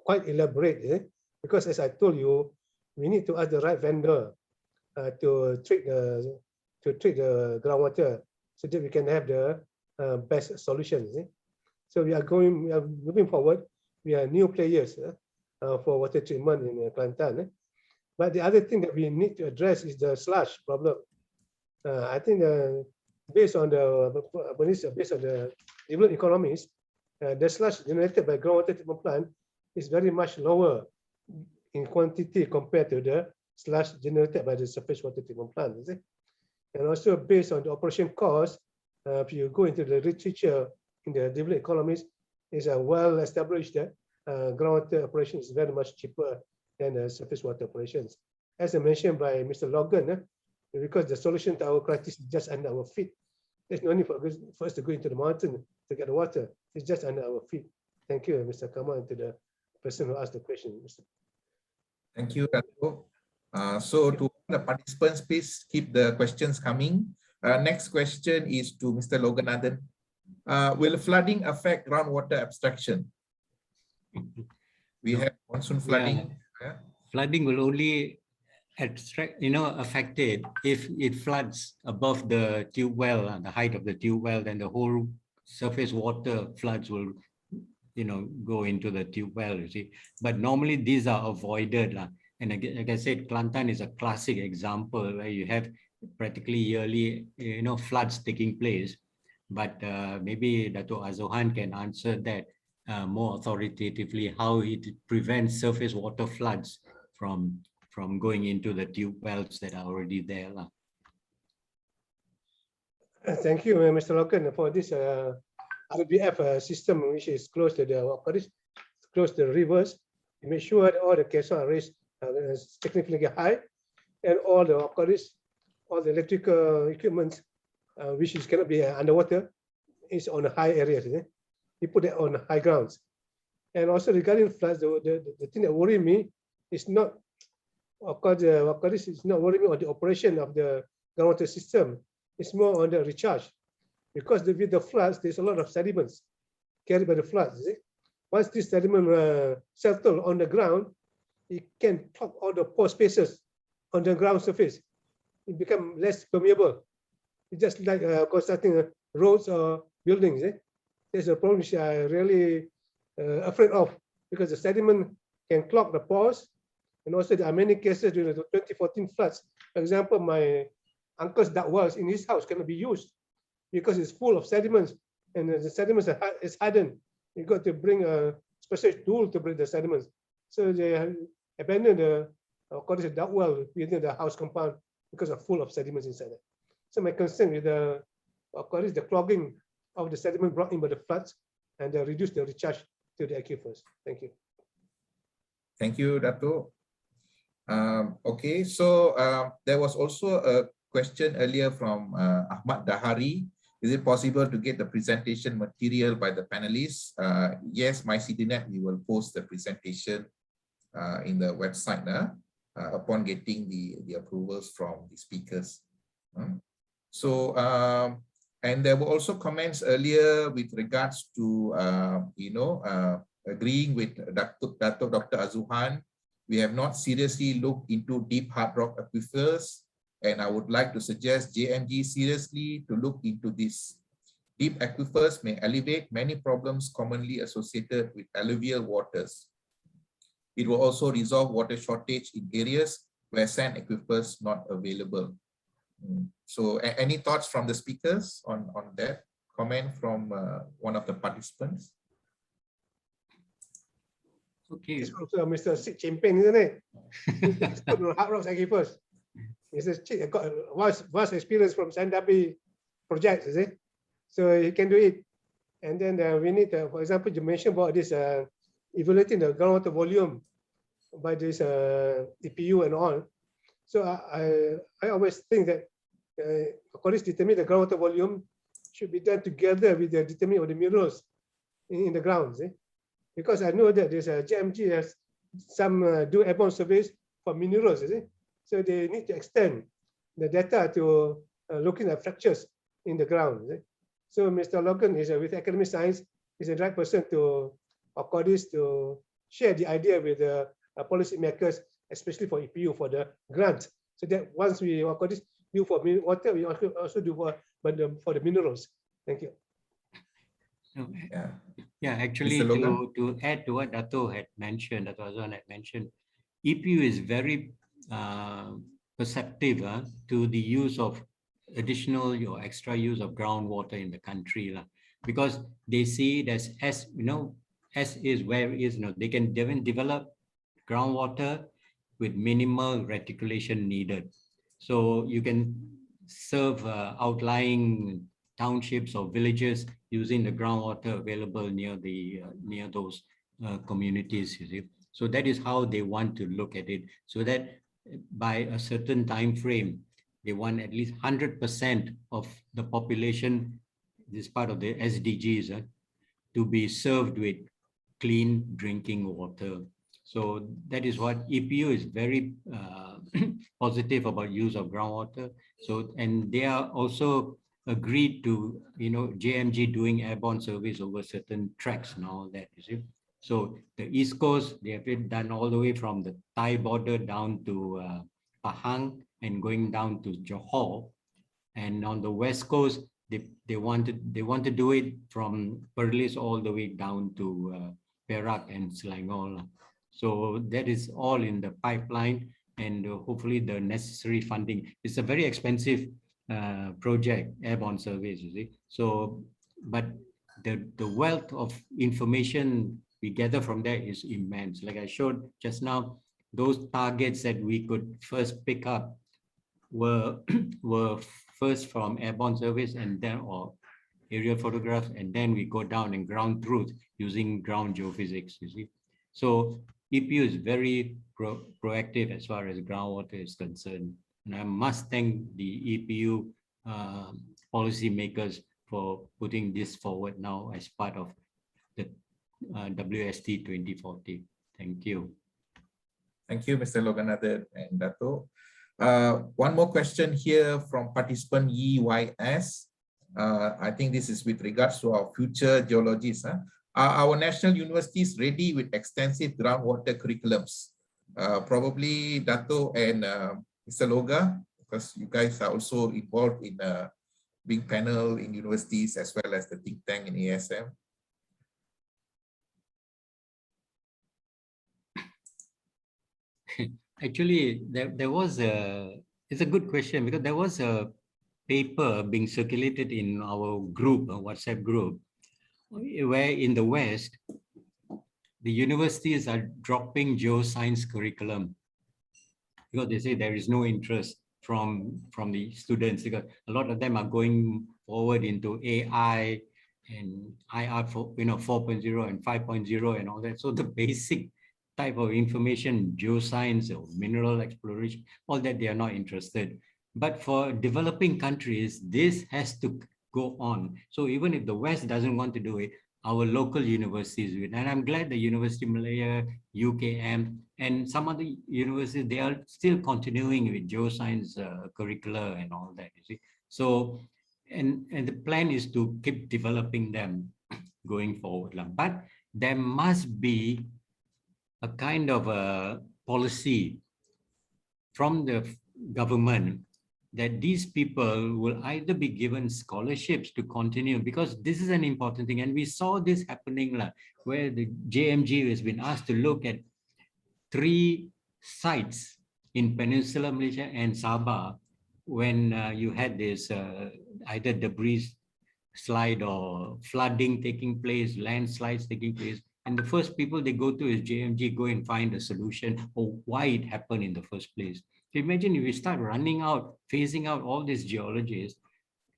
quite elaborate. Because as I told you, we need to ask the right vendor to treat the groundwater so that we can have the best solutions. So we are moving forward. We are new players for water treatment in Kelantan. But the other thing that we need to address is the sludge problem. I think based on the developed economies, the sludge generated by groundwater treatment plant is very much lower in quantity compared to the sludge generated by the surface water treatment plant. And also based on the operation cost, if you go into the literature in the developed economies, it's a well established that groundwater operation is very much cheaper than surface water operations. As I mentioned by Mr. Logan, because the solution to our crisis is just under our feet. There's no need for us to go into the mountain to get the water. It's just under our feet. Thank you, Mr. Kamal, and to the person who asked the question. Thank you, Datuk. So to the participants, please keep the questions coming. Next question is to Mr. Loganathan. Will flooding affect groundwater abstraction? We have monsoon flooding. Yeah. Flooding will only affect it if it floods above the tube well, the height of the tube well, then the whole surface water floods will go into the tube well, you see. But normally these are avoided. And like I said, Kelantan is a classic example where you have practically yearly floods taking place. But maybe Datuk Azuhan can answer that more authoritatively, how it prevents surface water floods from going into the tube wells that are already there. Thank you, Mr. Logan, for this RBF system, which is close to the rivers, to make sure that all the caissons are raised significantly high, and all the electrical equipment, which cannot be underwater, is on high areas. You put it on high grounds. And also regarding floods, the thing that worries me is not, it's not worrying me on the operation of the groundwater system. It's more on the recharge, because with the floods, there's a lot of sediments carried by the floods. Once this sediment settle on the ground, it can clog all the pore spaces on the ground surface. It becomes less permeable. It's just like constructing roads or buildings. There's a problem which I'm really afraid of, because the sediment can clog the pores. And also there are many cases during the 2014 floods. For example, my uncle's duct wells in his house cannot be used because it's full of sediments, and the sediments is hardened. You got to bring a special tool to break the sediments. So they abandoned the duct well within the house compound because of full of sediments inside it. So my concern with the clogging of the sediment brought in by the floods, and reduce the recharge to the aquifers. Thank you. Thank you, Datuk. Okay, so there was also a question earlier from Ahmad Dahari. Is it possible to get the presentation material by the panelists? Yes, MyCDNet, we will post the presentation in the website upon getting the approvals from the speakers. So, and there were also comments earlier with regards to, agreeing with Dr. Azuhan. We have not seriously looked into deep hard rock aquifers, and I would like to suggest JMG seriously to look into this. Deep aquifers may alleviate many problems commonly associated with alluvial waters. It will also resolve water shortage in areas where sand aquifers not available. So any thoughts from the speakers on that? Comment from one of the participants? Okay. It's from Mr. Sid Champagne, isn't it? He's the expert on hard rocks aquifers. Mr. Sid got vast experience from Sandabi projects, is it? So he can do it. And then we need, for example, you mentioned about this evaluating the groundwater volume by this EPU and all. So I always think that according to determine the groundwater volume should be done together with the determining of the minerals in the ground. Because I know that this GMG has some do airborne surveys for minerals, so they need to extend the data to looking at fractures in the ground. So Mr. Logan is with academic science, is the right person to, of course, to share the idea with the policy makers, especially for EPU, for the grant. So that once we, of course, do for water, we also do for the minerals. Thank you. Yeah, actually, to add to what Dato had mentioned, Dato Azuhan had mentioned, EPU is very perceptive to the use of additional or extra use of groundwater in the country, because they see it as you know, as is where is, they can develop groundwater with minimal reticulation needed. So you can serve outlying townships or villages using the groundwater available near the near those communities, you see. So that is how they want to look at it, so that by a certain time frame, they want at least 100% of the population, this part of the SDGs, to be served with clean drinking water. So that is what EPU is very positive about use of groundwater. So, and they are also agreed to, JMG doing airborne surveys over certain tracks and all that, you see. So the East Coast, they have been done all the way from the Thai border down to Pahang and going down to Johor. And on the West Coast, they want to do it from Perlis all the way down to Perak and Selangor. So that is all in the pipeline, and hopefully the necessary funding. It's a very expensive project, airborne surveys, you see. So, but the wealth of information we gather from there is immense. Like I showed just now, those targets that we could first pick up were first from airborne surveys, and then or aerial photographs, and then we go down and ground truth using ground geophysics, you see. So EPU is very proactive as far as groundwater is concerned. And I must thank the EPU policymakers for putting this forward now as part of the WST 2040. Thank you. Thank you, Mr. Loganathan and Dato. One more question here from participant EYS. I think this is with regards to our future geologists. Are our national universities ready with extensive groundwater curriculums? Probably Dato and Mr. Loga, because you guys are also involved in being panel in universities as well as the think tank in ASM. Actually, there was it's a good question, because there was a paper being circulated in our group, a WhatsApp group, where in the West, the universities are dropping geoscience curriculum because they say there is no interest from the students, because a lot of them are going forward into AI and IR 4.0 and 5.0 and all that. So the basic type of information, geoscience or mineral exploration, all that they are not interested. But for developing countries, this has to go on. So even if the West doesn't want to do it, our local universities will. And I'm glad the University of Malaya, UKM, and some other universities, they are still continuing with geoscience curricula and all that, you see. So, and the plan is to keep developing them going forward. But there must be a kind of a policy from the government that these people will either be given scholarships to continue, because this is an important thing. And we saw this happening where the JMG has been asked to look at 3 sites in Peninsular Malaysia and Sabah when you had this either debris slide or flooding taking place, landslides taking place. And the first people they go to is JMG, go and find a solution or why it happened in the first place. So imagine if we start running out, phasing out all these geologists,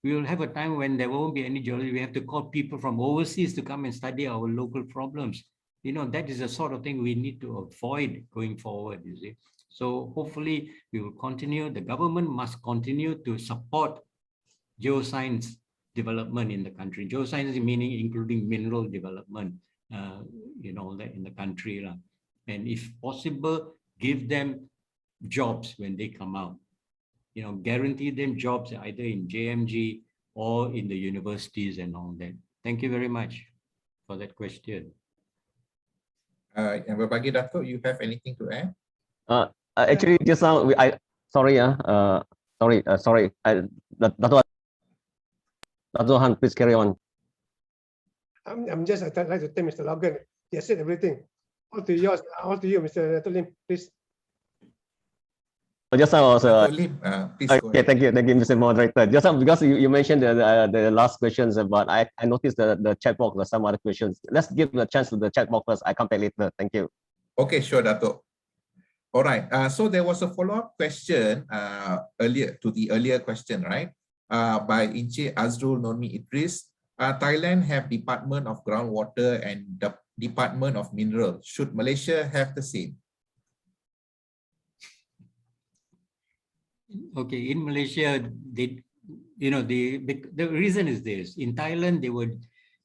we will have a time when there won't be any geology. We have to call people from overseas to come and study our local problems. You know, that is the sort of thing we need to avoid going forward, you see. So hopefully we will continue. The government must continue to support geoscience development in the country. Geoscience meaning including mineral development, you know, in the country. And if possible, give them jobs when they come out. You know, guarantee them jobs either in JMG or in the universities and all that. Thank you very much for that question. And Bagi Datuk, you have anything to add? Actually, just now, sorry, Azuhan, please carry on. I'm just, I'd like to thank Mr. Logan. He has said everything. All to you, Mr. Datuk Lim, please. Just now also, Datuk Lim, please go okay, ahead. thank you, Mr. Moderator. Just now, because you mentioned the last questions, but I noticed the chat box or some other questions. Let's give the chance to the chat box first. I come back later. Thank you. Okay, sure, Datuk. All right. So there was a follow-up question earlier to the earlier question, right? By Encik Azrul Nurmi Idris. Thailand have Department of Groundwater and the Department of Mineral. Should Malaysia have the same? Okay, in Malaysia, they, you know, the reason is this. In Thailand, they were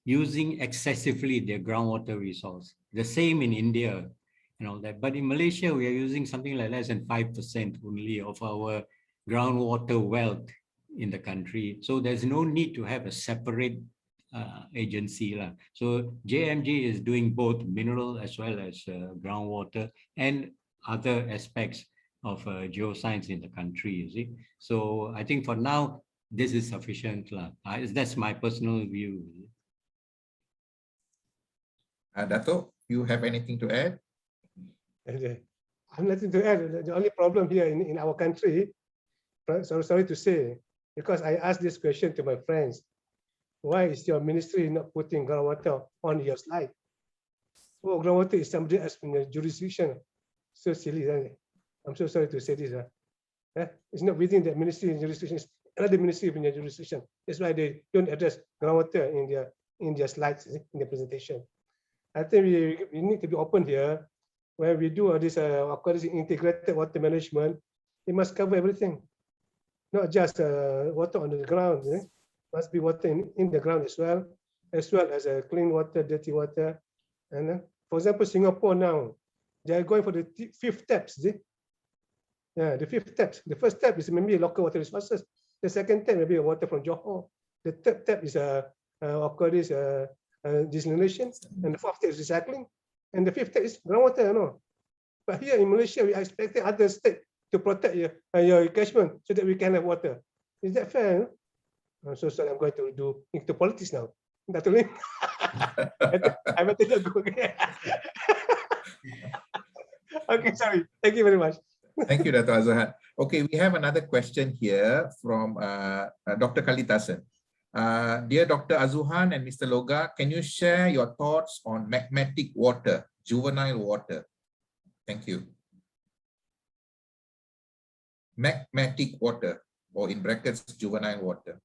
using excessively their groundwater resource. The same in India and all that. But in Malaysia, we are using something like less than 5% only of our groundwater wealth in the country. So there's no need to have a separate agency. So JMG is doing both mineral as well as groundwater and other aspects of geoscience in the country, you see. So I think for now, this is sufficient. That's my personal view. Datuk, you have anything to add? I have nothing to add. The only problem here in our country, sorry to say, because I asked this question to my friends, why is your ministry not putting groundwater on your slide? Oh, groundwater is somebody else in the jurisdiction. So silly, isn't it? I'm so sorry to say this. It's not within the ministry jurisdiction, it's another ministry in their jurisdiction. That's why they don't address groundwater in their slides, in the presentation. I think we need to be open here. When we do this integrated water management, it must cover everything, not just water on the ground. Must be water in the ground as well as clean water, dirty water. And for example, Singapore now, they are going for the 5th steps. Yeah, the 5th step. The first step is maybe local water resources. The second step maybe water from Johor. The third step is desalination, and the 4th step is recycling, and the 5th step is groundwater. You know, but here in Malaysia, we are expecting other states to protect your catchment so that we can have water. Is that fair? I'm so sorry. I'm going to do into politics now. Datuk Lim. I better not go. Okay, sorry. Thank you very much. Thank you, Dato' Azuhan. Okay, we have another question here from Dr. Kalitasan. Dear Dr. Azuhan and Mr. Loga, can you share your thoughts on magmatic water, juvenile water? Thank you. Magmatic water, or in brackets, juvenile water.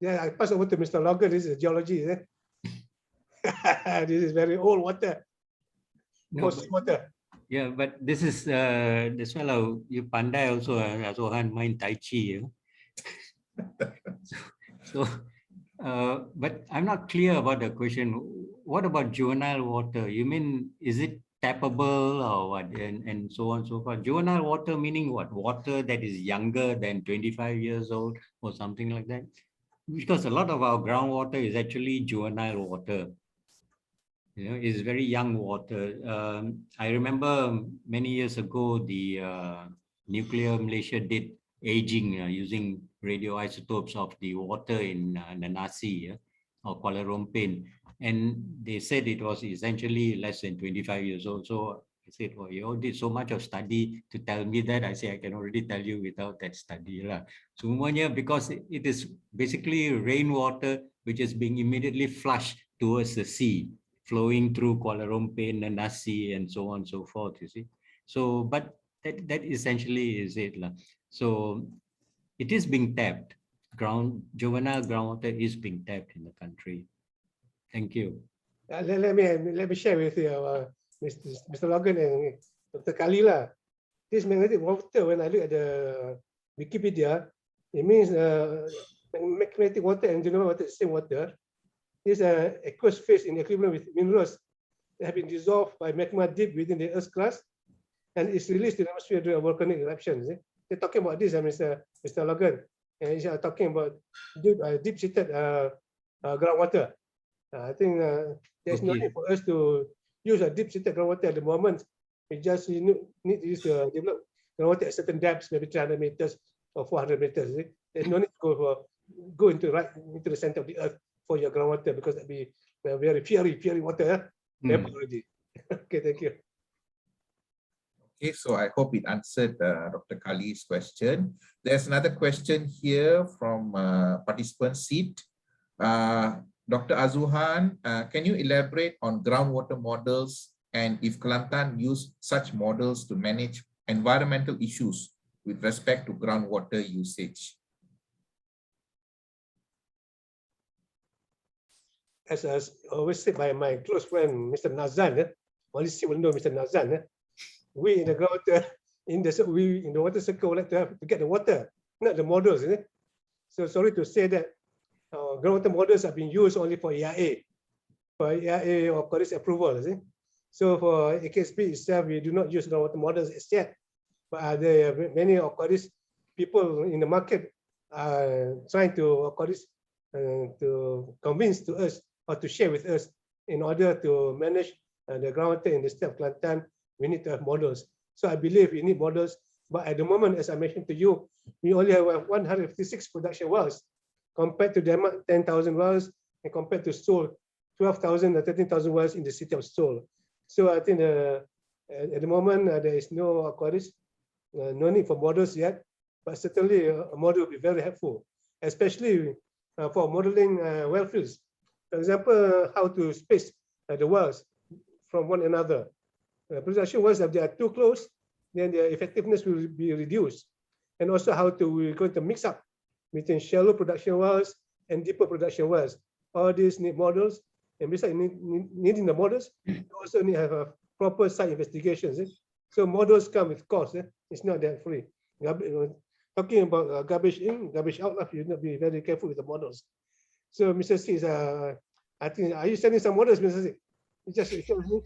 Yeah, I pass over to Mr. Loga. This is geology. This is very old water. No, water. Yeah, but this is this fellow you pandai also Azuhan main tai chi. But I'm not clear about the question. What about juvenile water? You mean is it tappable or what? And so on and so forth. Juvenile water meaning what? Water that is younger than 25 years old or something like that? Because a lot of our groundwater is actually juvenile water. You know, it's very young water. I remember many years ago, the Nuclear Malaysia did aging using radioisotopes of the water in the Nasi or Kuala Lumpur. And they said it was essentially less than 25 years old. So I said, well, you all did so much of study to tell me that. I say, I can already tell you without that study. Semuanya, because it is basically rainwater, which is being immediately flushed towards the sea, flowing through Kuala Lumpur, Nasi, and so on and so forth, you see. So, but that essentially is it. So it is being tapped. Juvenile groundwater is being tapped in the country. Thank you. Let me share with you, Mr. Logan and Dr. Kalila. This magnetic water, when I look at the Wikipedia, it means magnetic water and general water is the same water. This aqueous phase in equivalent with minerals that have been dissolved by magma deep within the Earth's crust and is released to the atmosphere during volcanic eruptions. They're talking about this, Mr. Logan, and he's talking about deep-seated groundwater. I think there's no need for us to use a deep-seated groundwater at the moment. We just need to use develop groundwater at certain depths, maybe 300 meters or 400 meters. There's no need to go into the center of the earth for your groundwater, because that'd be very fiery water. Already. Okay, thank you. Okay, so I hope it answered Dr. Kali's question. There's another question here from participant seat. Dr. Azuhan, can you elaborate on groundwater models and if Kelantan use such models to manage environmental issues with respect to groundwater usage? As always said by my close friend, Mr. Nazan, only she will know Mr. Nazan. We in the groundwater, in the water circle would like to get the water, not the models. So sorry to say that groundwater models are being used only for EIA or Corris approval. So for AKSP itself, we do not use groundwater models as yet. But there are many of Corris people in the market trying to to convince to us or to share with us, in order to manage the groundwater in the state of Kelantan, we need to have models. So I believe we need models. But at the moment, as I mentioned to you, we only have 156 production wells compared to Denmark 10,000 wells, and compared to Seoul 12,000 or 13,000 wells in the city of Seoul. So I think at the moment there is no Corris, no need for models yet, but certainly a model will be very helpful, especially for modeling well fields. For example, how to space the wells from one another. Production wells, if they are too close, then their effectiveness will be reduced. And also how we're going to mix up between shallow production wells and deeper production wells. All these need models, and besides needing the models, you also need to have a proper site investigations. So models come with cost. It's not that free. Talking about garbage in, garbage out, you need to be very careful with the models. So Mr. C is, I think, are you sending some models, Mr. C? You just share with me.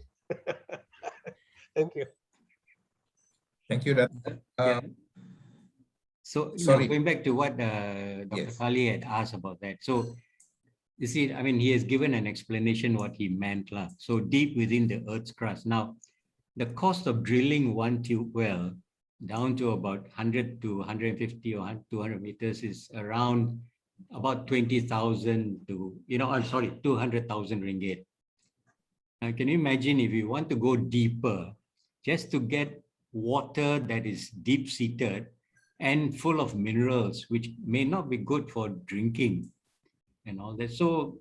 Thank you. Thank you, Datuk. So sorry. Going back to what Dr. Kali had asked about that. So you see, I mean, he has given an explanation what he meant. So deep within the Earth's crust. Now, the cost of drilling one tube well down to about 100 to 150 or 200 meters is around about 20,000 to, 200,000 ringgit. Now, can you imagine if you want to go deeper, just to get water that is deep-seated and full of minerals, which may not be good for drinking and all that. So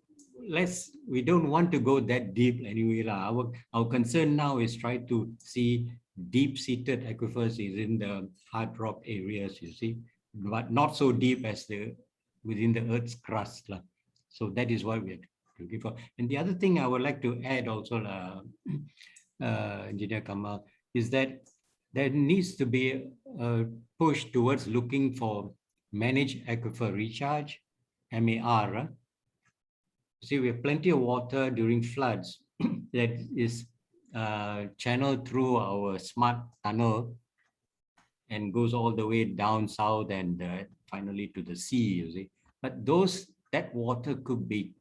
we don't want to go that deep anyway. Our concern now is try to see deep-seated aquifers is in the hard rock areas, you see, but not so deep as within the Earth's crust. So that is what we're looking for. And the other thing I would like to add also, Engineer Kamal, is that there needs to be a push towards looking for managed aquifer recharge, MAR. See, we have plenty of water during floods that is channeled through our smart tunnel and goes all the way down south and finally to the sea, you see. But that water could be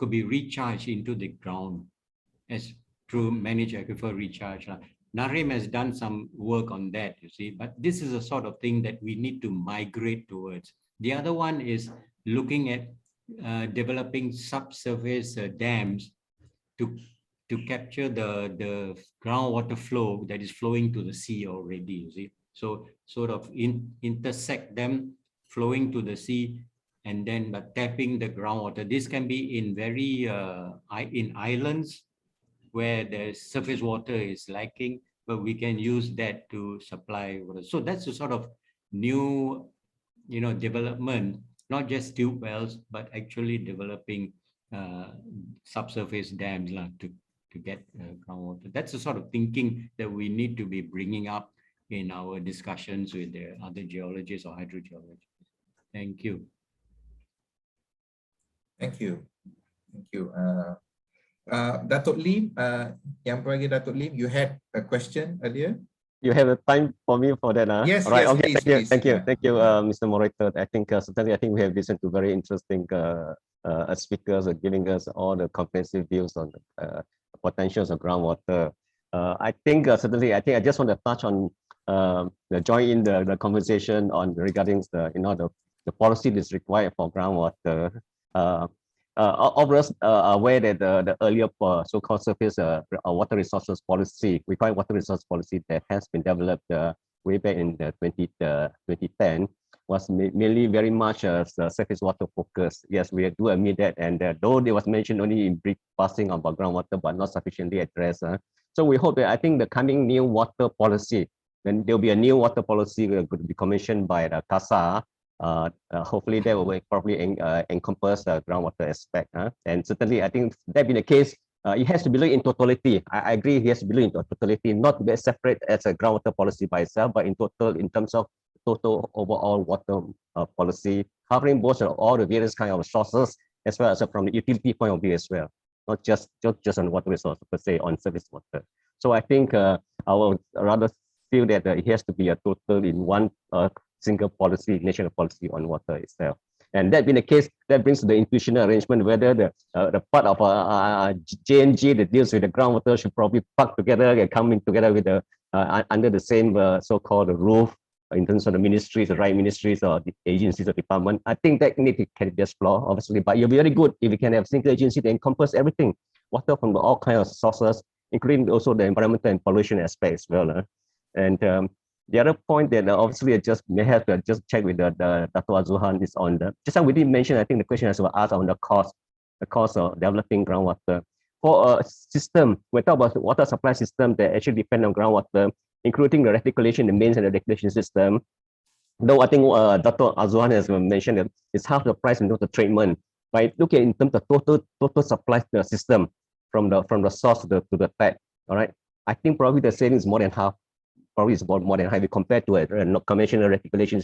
recharged into the ground as through managed aquifer recharge. NAREM has done some work on that, you see, but this is a sort of thing that we need to migrate towards. The other one is looking at developing subsurface dams to capture the groundwater flow that is flowing to the sea already, you see. So sort of intersect them flowing to the sea, and then tapping the groundwater. This can be in very in islands where the surface water is lacking, but we can use that to supply water. So that's a sort of new, development, not just tube wells, but actually developing subsurface dams to get groundwater. That's the sort of thinking that we need to be bringing up in our discussions with the other geologists or hydrogeologists. Thank you. Thank you. Thank you. Datuk Lim, Yang Pergi Datuk Lim, you had a question earlier? You have a time for me for that, huh? Yes, all right, yes, okay, please, thank you, Yeah. Mr. Moderator. I think certainly, I think we have listened to very interesting speakers giving us all the comprehensive views on the potentials of groundwater. I think certainly, I think I just want to touch on join in the conversation on regarding the policy that's required for groundwater. All of us are aware that the earlier so-called surface water resources policy, required water resource policy that has been developed way back in 2010 was merely very much surface water focused. Yes, we do admit that, and though it was mentioned only in brief passing about groundwater, but not sufficiently addressed. So we hope that I think the coming new water policy, then there'll be a new water policy going to be commissioned by the CASA. Hopefully that will probably encompass the groundwater aspect. And certainly, I think that being the case, it has to be looked in totality. I agree, it has to be looked in totality, not to be separate as a groundwater policy by itself, but in total, in terms of total overall water policy, covering both all the various kind of sources, as well as from the utility point of view as well, not just on water resource per se, on surface water. So I think I would rather feel that it has to be a total in one single policy, national policy on water itself. And that being the case, that brings to the institutional arrangement whether the part of JNG that deals with the groundwater should probably plug together and coming together with the under the same so-called roof in terms of the ministries, the right ministries or the agencies or department. I think that can be explored, obviously, but it'll be very good if we can have a single agency that encompass everything, water from all kinds of sources, including also the environmental and pollution aspect as well. And the other point that obviously I just may have to just check with the Datuk Azuhan is on the, just like we did mention, I think the question has been asked on the cost of developing groundwater. For a system, we talk about water supply system that actually depend on groundwater, including the reticulation, the mains and the reticulation system. Though I think Datuk Azuhan has mentioned that it's half the price in terms of treatment. Right? Look at in terms of total supply system from the source to the tap. All right. I think probably the savings is more than half. Probably is about more than half compared to a conventional reticulation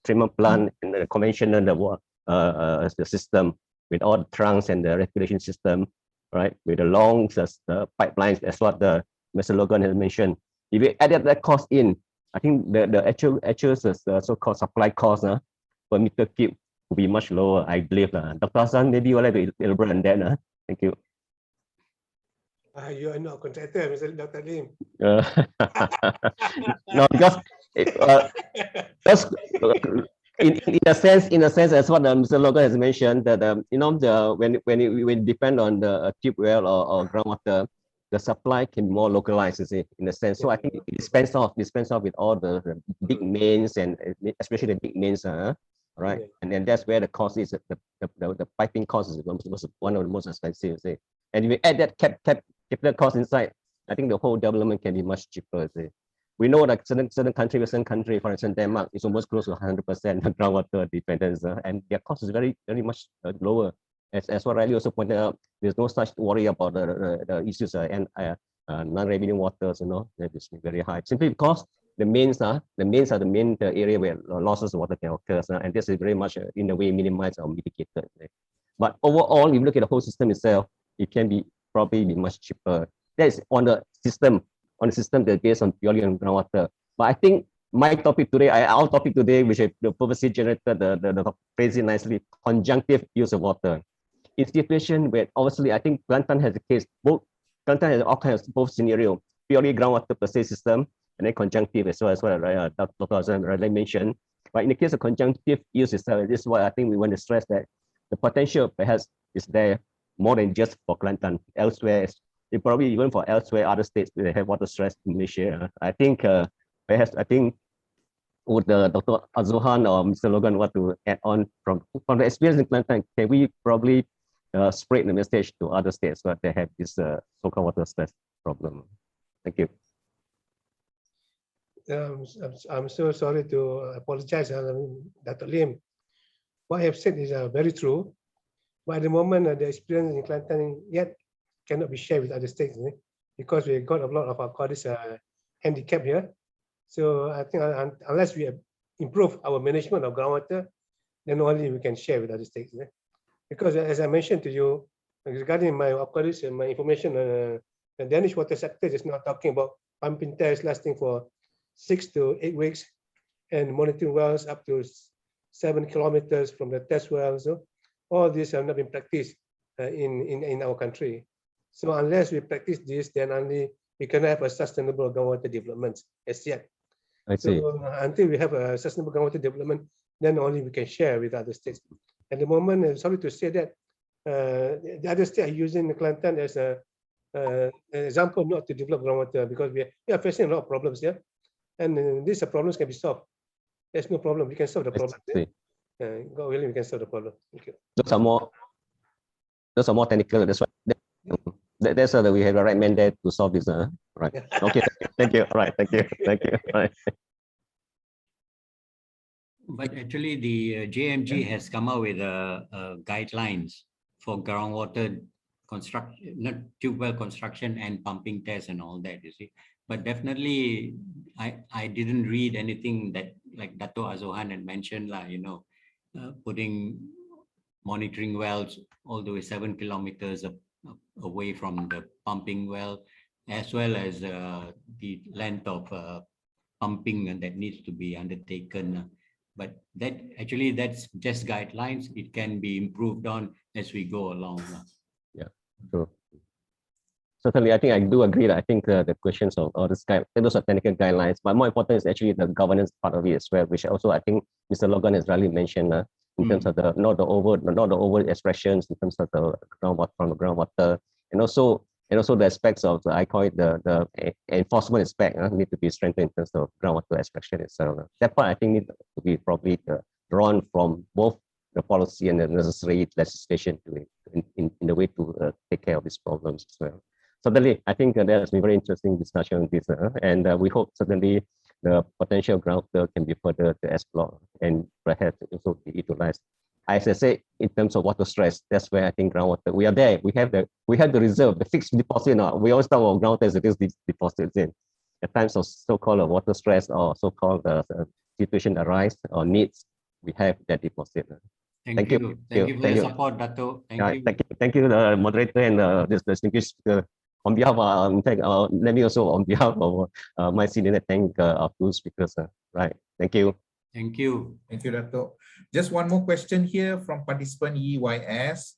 treatment plant and the conventional the system with all the trunks and the reticulation system, right? With the long pipelines, that's what Mr. Logan has mentioned. If you added that cost in, I think the actual so-called supply cost per meter cube will be much lower, I believe. Dr. Hassan, maybe you would like to elaborate on that. Thank you. You are not a contractor, Mr. Dr. Lim. No, because in a sense, as what Mr. Logan has mentioned, that when we depend on the tube well or groundwater, the supply can be more localized, you see, in a sense. So I think it dispense off with all the big mains and especially the big mains, right? And then that's where the cost is. The piping cost is one of the most expensive, you see. And if you add that capital cost inside, I think the whole development can be much cheaper. See. We know that certain country, Western country, for instance, Denmark, is almost close to 100% groundwater dependence, and their cost is very much lower. As what Riley also pointed out, there's no such worry about the issues and non-revenue waters, that is very high. Simply because the mains are the main area where losses of water can occur, and this is very much in a way minimized or mitigated. But overall, if you look at the whole system itself, it can be probably be much cheaper. That is on the system that's based on purely on groundwater. But I think my topic today, our topic today, which I purposely generated the phrase nicely, conjunctive use of water. In situation where obviously I think Kelantan has a case, Kelantan has all kinds of both scenario, purely groundwater per se system, and then conjunctive as well as what Dr. Azuhan mentioned. But in the case of conjunctive use itself, this is why I think we want to stress that the potential perhaps is there more than just for Kelantan. Elsewhere, probably even for elsewhere, other states they have water stress in Malaysia. I think perhaps would Dr. Azuhan or Mr. Logan want to add on from the experience in Kelantan? Can we probably spread the message to other states so that they have this so-called water stress problem? Thank you. I'm so sorry to apologize, Dr. Lim. What I have said is very true. But at the moment, the experience in Kelantan yet cannot be shared with other states because we got a lot of our colleagues handicapped here. So I think unless we improve our management of groundwater, then only we can share with other states. Because as I mentioned to you, regarding my colleagues and my information, the Danish water sector is now talking about pumping tests lasting for 6 to 8 weeks and monitoring wells up to 7 kilometers from the test wells. So all these have not been practiced in our country. So unless we practice this, then only we can have a sustainable groundwater development as yet. I see. So until we have a sustainable groundwater development, then only we can share with other states. At the moment, I'm sorry to say that the other states are using Kelantan as an example not to develop groundwater because we are facing a lot of problems here. And these problems can be solved. There's no problem. We can solve the problem. God willing, we can solve the problem. Thank you. Those are more technical. That's why that's why we have the right mandate to solve this. Right. Okay. Thank you. All right. Thank you. Thank you. All right. But actually, the JMG has come out with guidelines for groundwater construction, not tube well construction and pumping tests and all that. You see, but definitely, I didn't read anything that like Dato' Azuhan had mentioned, putting monitoring wells all the way 7 kilometers away from the pumping well, as well as the length of pumping that needs to be undertaken. But that's just guidelines. It can be improved on as we go along. Yeah, true. Certainly, I think I do agree that I think the questions of all this those are technical guidelines, but more important is actually the governance part of it as well, which also I think Mr. Logan has really mentioned in terms of the not the over expressions in terms of the groundwater from the groundwater, and also the aspects of I call it the enforcement aspect need to be strengthened in terms of groundwater extraction itself. That part I think needs to be probably drawn from both the policy and the necessary legislation in the way to take care of these problems as well. Certainly, I think there has been very interesting discussion on this, and we hope certainly the potential groundwater can be further explored and perhaps also be utilized. As I say, in terms of water stress, that's where I think groundwater, we are there. We have the reserve, the fixed deposit. We always talk about groundwater as it is deposits in. At times of so-called water stress or so-called situation arise or needs, we have that deposit. Thank you. Thank you for your support, Dato'. Thank you, the moderator and this distinguished speaker. On behalf of, in fact, let me also, on behalf of MyCDNet, thank our two speakers. Right. Thank you. Thank you. Thank you, Dato'. Just one more question here from participant EYS,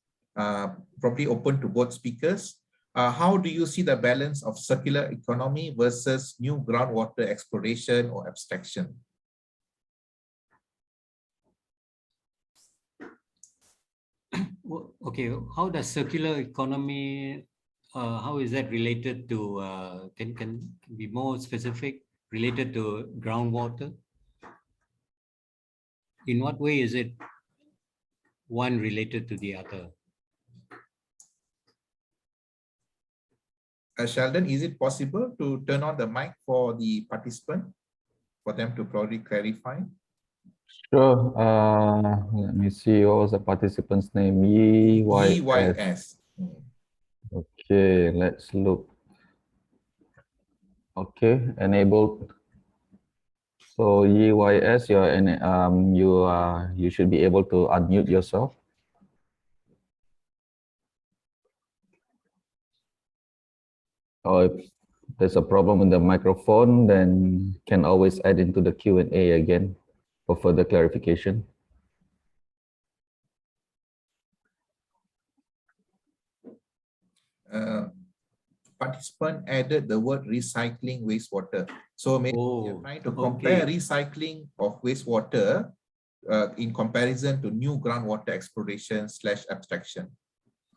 probably open to both speakers. How do you see the balance of circular economy versus new groundwater exploration or abstraction? Okay, how does circular economy, how is that related to, can be more specific, related to groundwater? In what way is it one related to the other? Sheldon, is it possible to turn on the mic for the participant for them to probably clarify? Sure. Let me see. What was the participant's name? EYS. Okay, let's look. Okay, enabled. So EYS, you should be able to unmute yourself. Or if there's a problem with the microphone, then can always add into the Q&A again for further clarification. participant added the word recycling wastewater. So maybe you're trying to compare recycling of wastewater in comparison to new groundwater exploration / abstraction.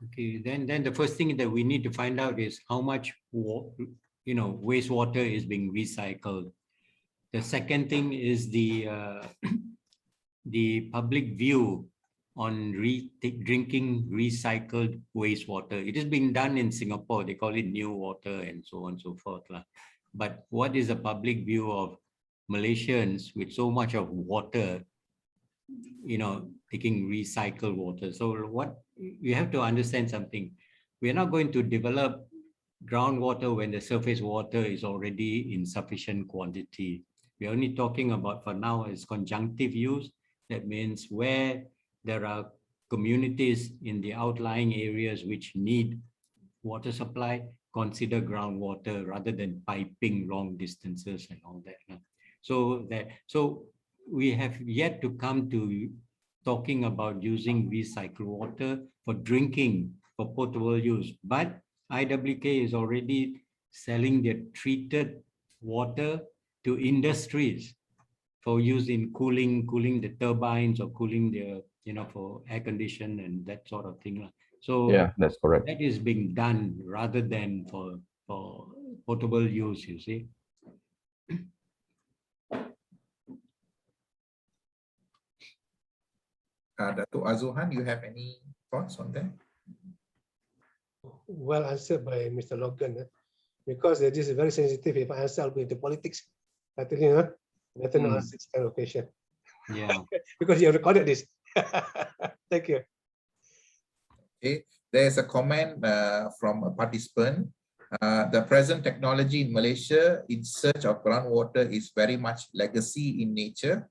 Okay, then the first thing that we need to find out is how much wastewater is being recycled. The second thing is the the public view on drinking recycled wastewater. It is being done in Singapore. They call it new water and so on and so forth. But what is the public view of Malaysians with so much of water, taking recycled water? So what you have to understand something. We are not going to develop groundwater when the surface water is already in sufficient quantity. We're only talking about, for now, is conjunctive use. That means where there are communities in the outlying areas which need water supply, consider groundwater rather than piping long distances and all that. So we have yet to come to talking about using recycled water for drinking, for potable use. But IWK is already selling their treated water to industries for use in cooling the turbines or cooling the, for air condition and that sort of thing. So yeah, that's correct. that is being done rather than for potable use, you see. Datuk Azuhan, you have any thoughts on that? Well answered by Mr. Logan, because this is very sensitive. If I answer, I'll go into politics. I tell you, better not answer this kind of question. Yeah. Because you recorded this. Thank you. Okay, there's a comment from a participant. The present technology in Malaysia in search of groundwater is very much legacy in nature.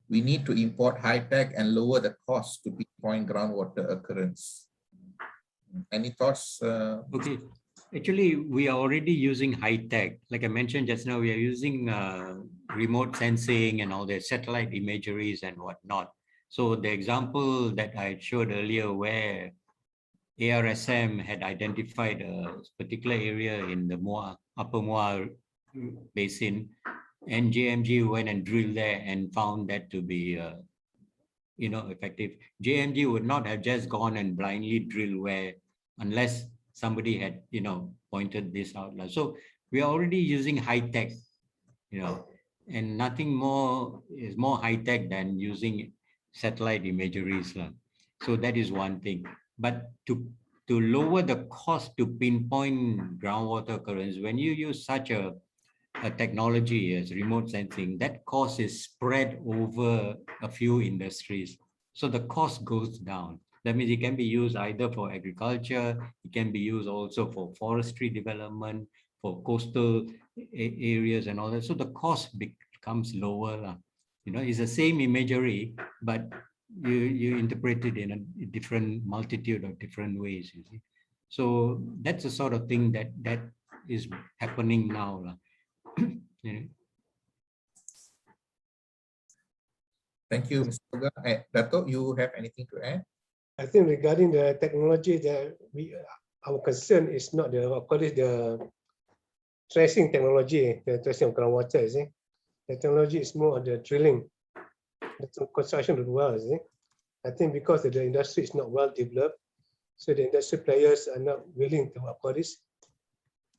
We need to import high-tech and lower the cost to pinpoint groundwater occurrence. Any thoughts? Okay. Actually, we are already using high-tech. Like I mentioned just now, we are using remote sensing and all the satellite imageries and whatnot. So the example that I showed earlier where ARSM had identified a particular area in the Upper Muar Basin, and JMG went and drilled there and found that to be effective. JMG would not have just gone and blindly drilled where unless somebody had pointed this out. So we are already using high-tech, and nothing more is more high-tech than using satellite imageries. So that is one thing. But to lower the cost to pinpoint groundwater occurrence, when you use such a technology as remote sensing, that cost is spread over a few industries. So the cost goes down. That means it can be used either for agriculture, it can be used also for forestry development, for coastal areas and all that. So the cost becomes lower. It's the same imagery, but you interpret it in a different multitude of different ways, you see. So that's the sort of thing that is happening now. Thank you, Mr. Logan. Datuk, you have anything to add? I think regarding the technology that our concern is not the tracing technology, the tracing of groundwater. The technology is more of the drilling, the construction of the wells. I think because the industry is not well developed, so the industry players are not willing to upgrade this,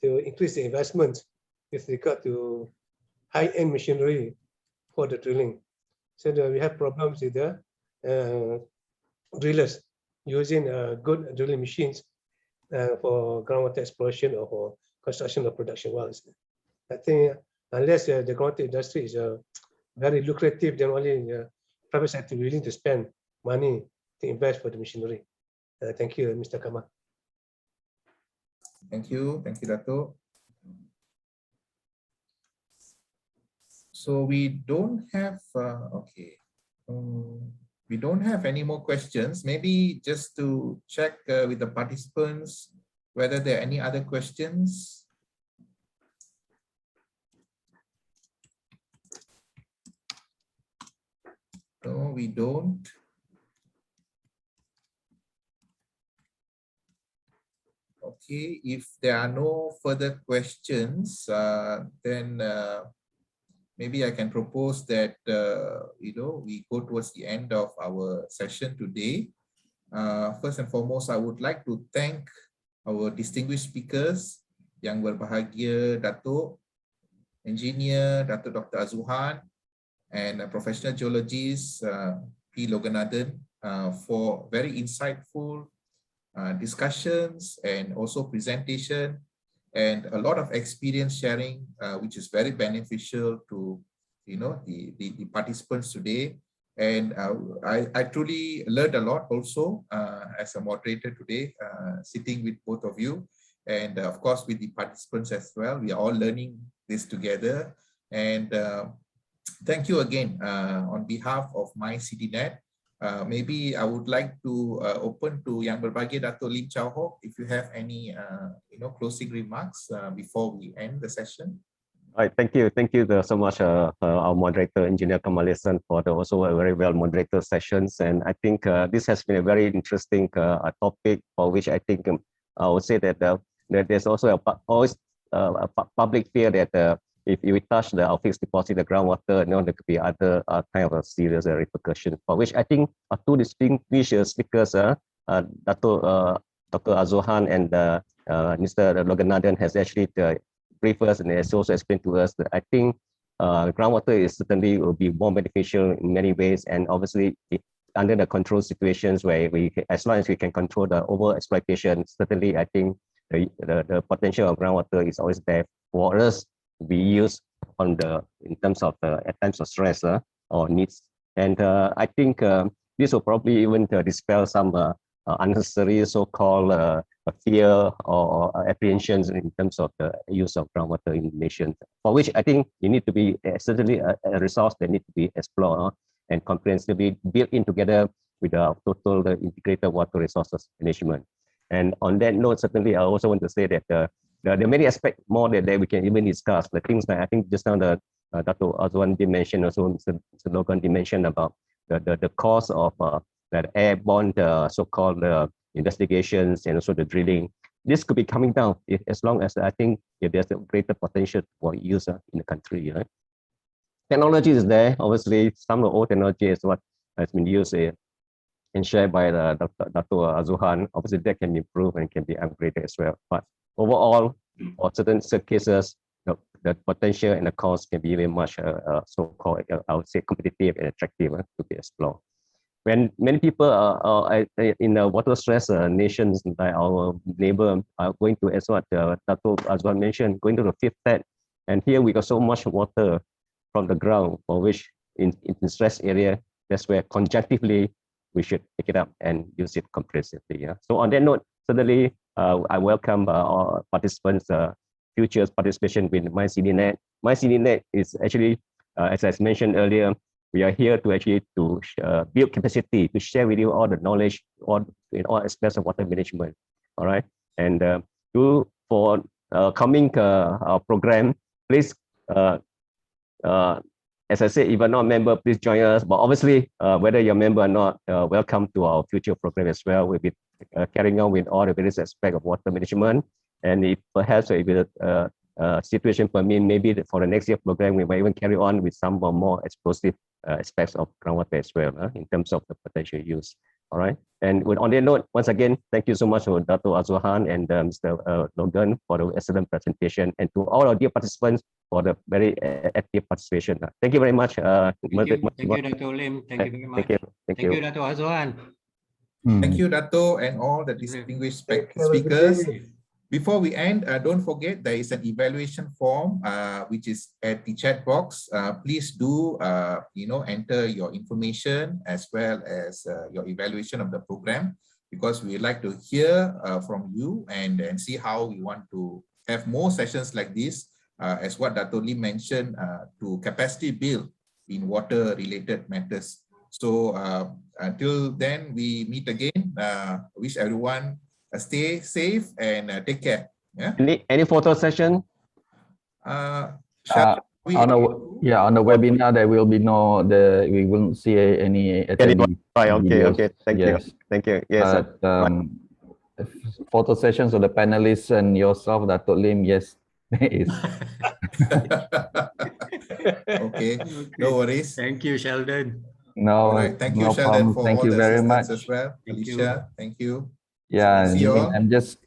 to increase the investment with regard to high-end machinery for the drilling. So we have problems with the drillers using good drilling machines for groundwater exploration or for construction of production wells. I think unless the groundwater industry is very lucrative, then only the private sector willing to spend money to invest for the machinery. Thank you, Mr. Kamal. Thank you, Datuk. So we don't have, we don't have any more questions. Maybe just to check with the participants whether there are any other questions. No, we don't. Okay, if there are no further questions, then maybe I can propose that we go towards the end of our session today. First and foremost, I would like to thank our distinguished speakers, Yang Berbahagia Datuk, Engineer Datuk Dr. Azuhan, and a professional geologist, P. Loganathan, for very insightful discussions and also presentation and a lot of experience sharing, which is very beneficial to the participants today. And I truly learned a lot also as a moderator today, sitting with both of you, and of course with the participants as well. We are all learning this together. And thank you again on behalf of MyCDNet. Maybe I would like to open to Yang Berbahagia Datuk Lim Chow Hock if you have any closing remarks before we end the session. All right, thank you so much, our moderator, Engineer Kamalesan, for the also a very well moderated sessions. And I think this has been a very interesting topic, for which I think I would say that there's also always a public fear that if you touch the fixed deposit, the groundwater, there could be other kind of a serious repercussions. For which I think two distinguished speakers, Dr. Azuhan and Mr. Loganathan, has actually briefed us and has also explained to us that I think groundwater is certainly will be more beneficial in many ways, and obviously under the control situations where as long as we can control the over exploitation, certainly I think the potential of groundwater is always there for us to be used in terms of at times of stress or needs. And I think this will probably even dispel some unnecessary so-called fear or apprehensions in terms of the use of groundwater in nations, for which I think it need to be certainly a resource that need to be explored and comprehensively built in together with the total integrated water resources management. And on that note, certainly I also want to say that there are many aspects more that we can even discuss. The things that I think just now Datuk Azuhan did mention, also Mr. Logan did mention about the cost of that airborne so-called investigations and also the drilling. This could be coming down as long as I think there's a greater potential for use in the country. Right? Technology is there. Obviously, some of the old technology is what has been used and shared by Datuk Azuhan. Obviously, that can be improved and can be upgraded as well. But overall, for certain cases, the potential and the cost can be very much so-called, I would say, competitive and attractive to be explored. When many people are in the water stress nations like our neighbor are going to, as what Datuk Azuhan mentioned, going to the fifth pad, and here we got so much water from the ground, for which in stress area, that's where conjunctively we should pick it up and use it comprehensively. Yeah. So on that note, certainly I welcome all participants' future participation with MyCDNet. MyCDNet is actually, as I mentioned earlier, we are here to actually build capacity, to share with you all the knowledge in all aspects of water management. All right, and for coming program, please. As I said, if you're not a member, please join us. But obviously, whether you're a member or not, welcome to our future program as well. We'll be carrying on with all the various aspects of water management. And if perhaps if the situation permit, maybe for the next year program, we might even carry on with some more explosive aspects of groundwater as well in terms of the potential use. All right. And on that note, once again, thank you so much to Datuk Azuhan and Mr. Logan for the excellent presentation, and to all our dear participants for the very active participation. Thank you very much. Thank you, Datuk Lim. Thank you very much. Thank you, Datuk Azuhan. Thank you, Datuk, and all the distinguished speakers. Before we end, don't forget there is an evaluation form which is at the chat box. Please do enter your information as well as your evaluation of the program, because we'd like to hear from you and see how we want to have more sessions like this, as what Dato' Lim mentioned, to capacity build in water related matters. So until then, we meet again. Wish everyone stay safe and take care. Yeah. Any photo session? On the webinar there will be we won't see any attendee. Right. Okay. Thank you. Yes. photo sessions of the panelists and yourself, Datuk Lim. Yes, there is. Okay, no worries. Thank you, Sheldon. All No, right, thank you, no Sheldon, problem. for Thank all you the very assistance much. as well. Thank you. Alicia, thank you. Yeah, See you all. I'm just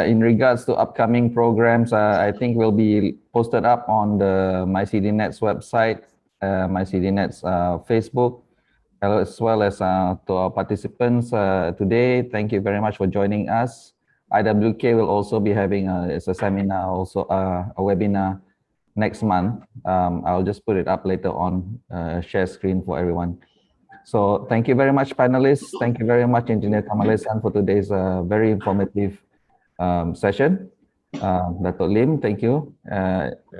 in regards to upcoming programs, I think will be posted up on the MyCDNet's website, MyCDNet's Facebook, as well as to our participants today. Thank you very much for joining us. IWK will also be having it's a seminar, also a webinar next month. I'll just put it up later on, share screen for everyone. So thank you very much, panelists. Thank you very much, Engineer Kamalesan, for today's very informative session. Datuk Lim, thank you.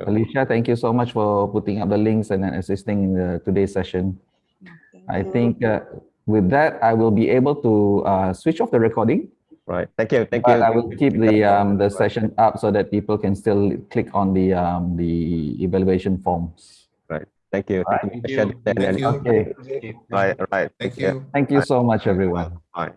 Alicia, thank you so much for putting up the links and assisting in today's session. I think with that, I will be able to switch off the recording. Right. Thank you. Thank But you. I will keep the session up so that people can still click on the evaluation forms. Right. Thank you. Right. Thank you, Thank Sheldon. you. Thank you. Okay. Okay, bye. Right. Right. Thank you. Thank you so much, everyone. Bye.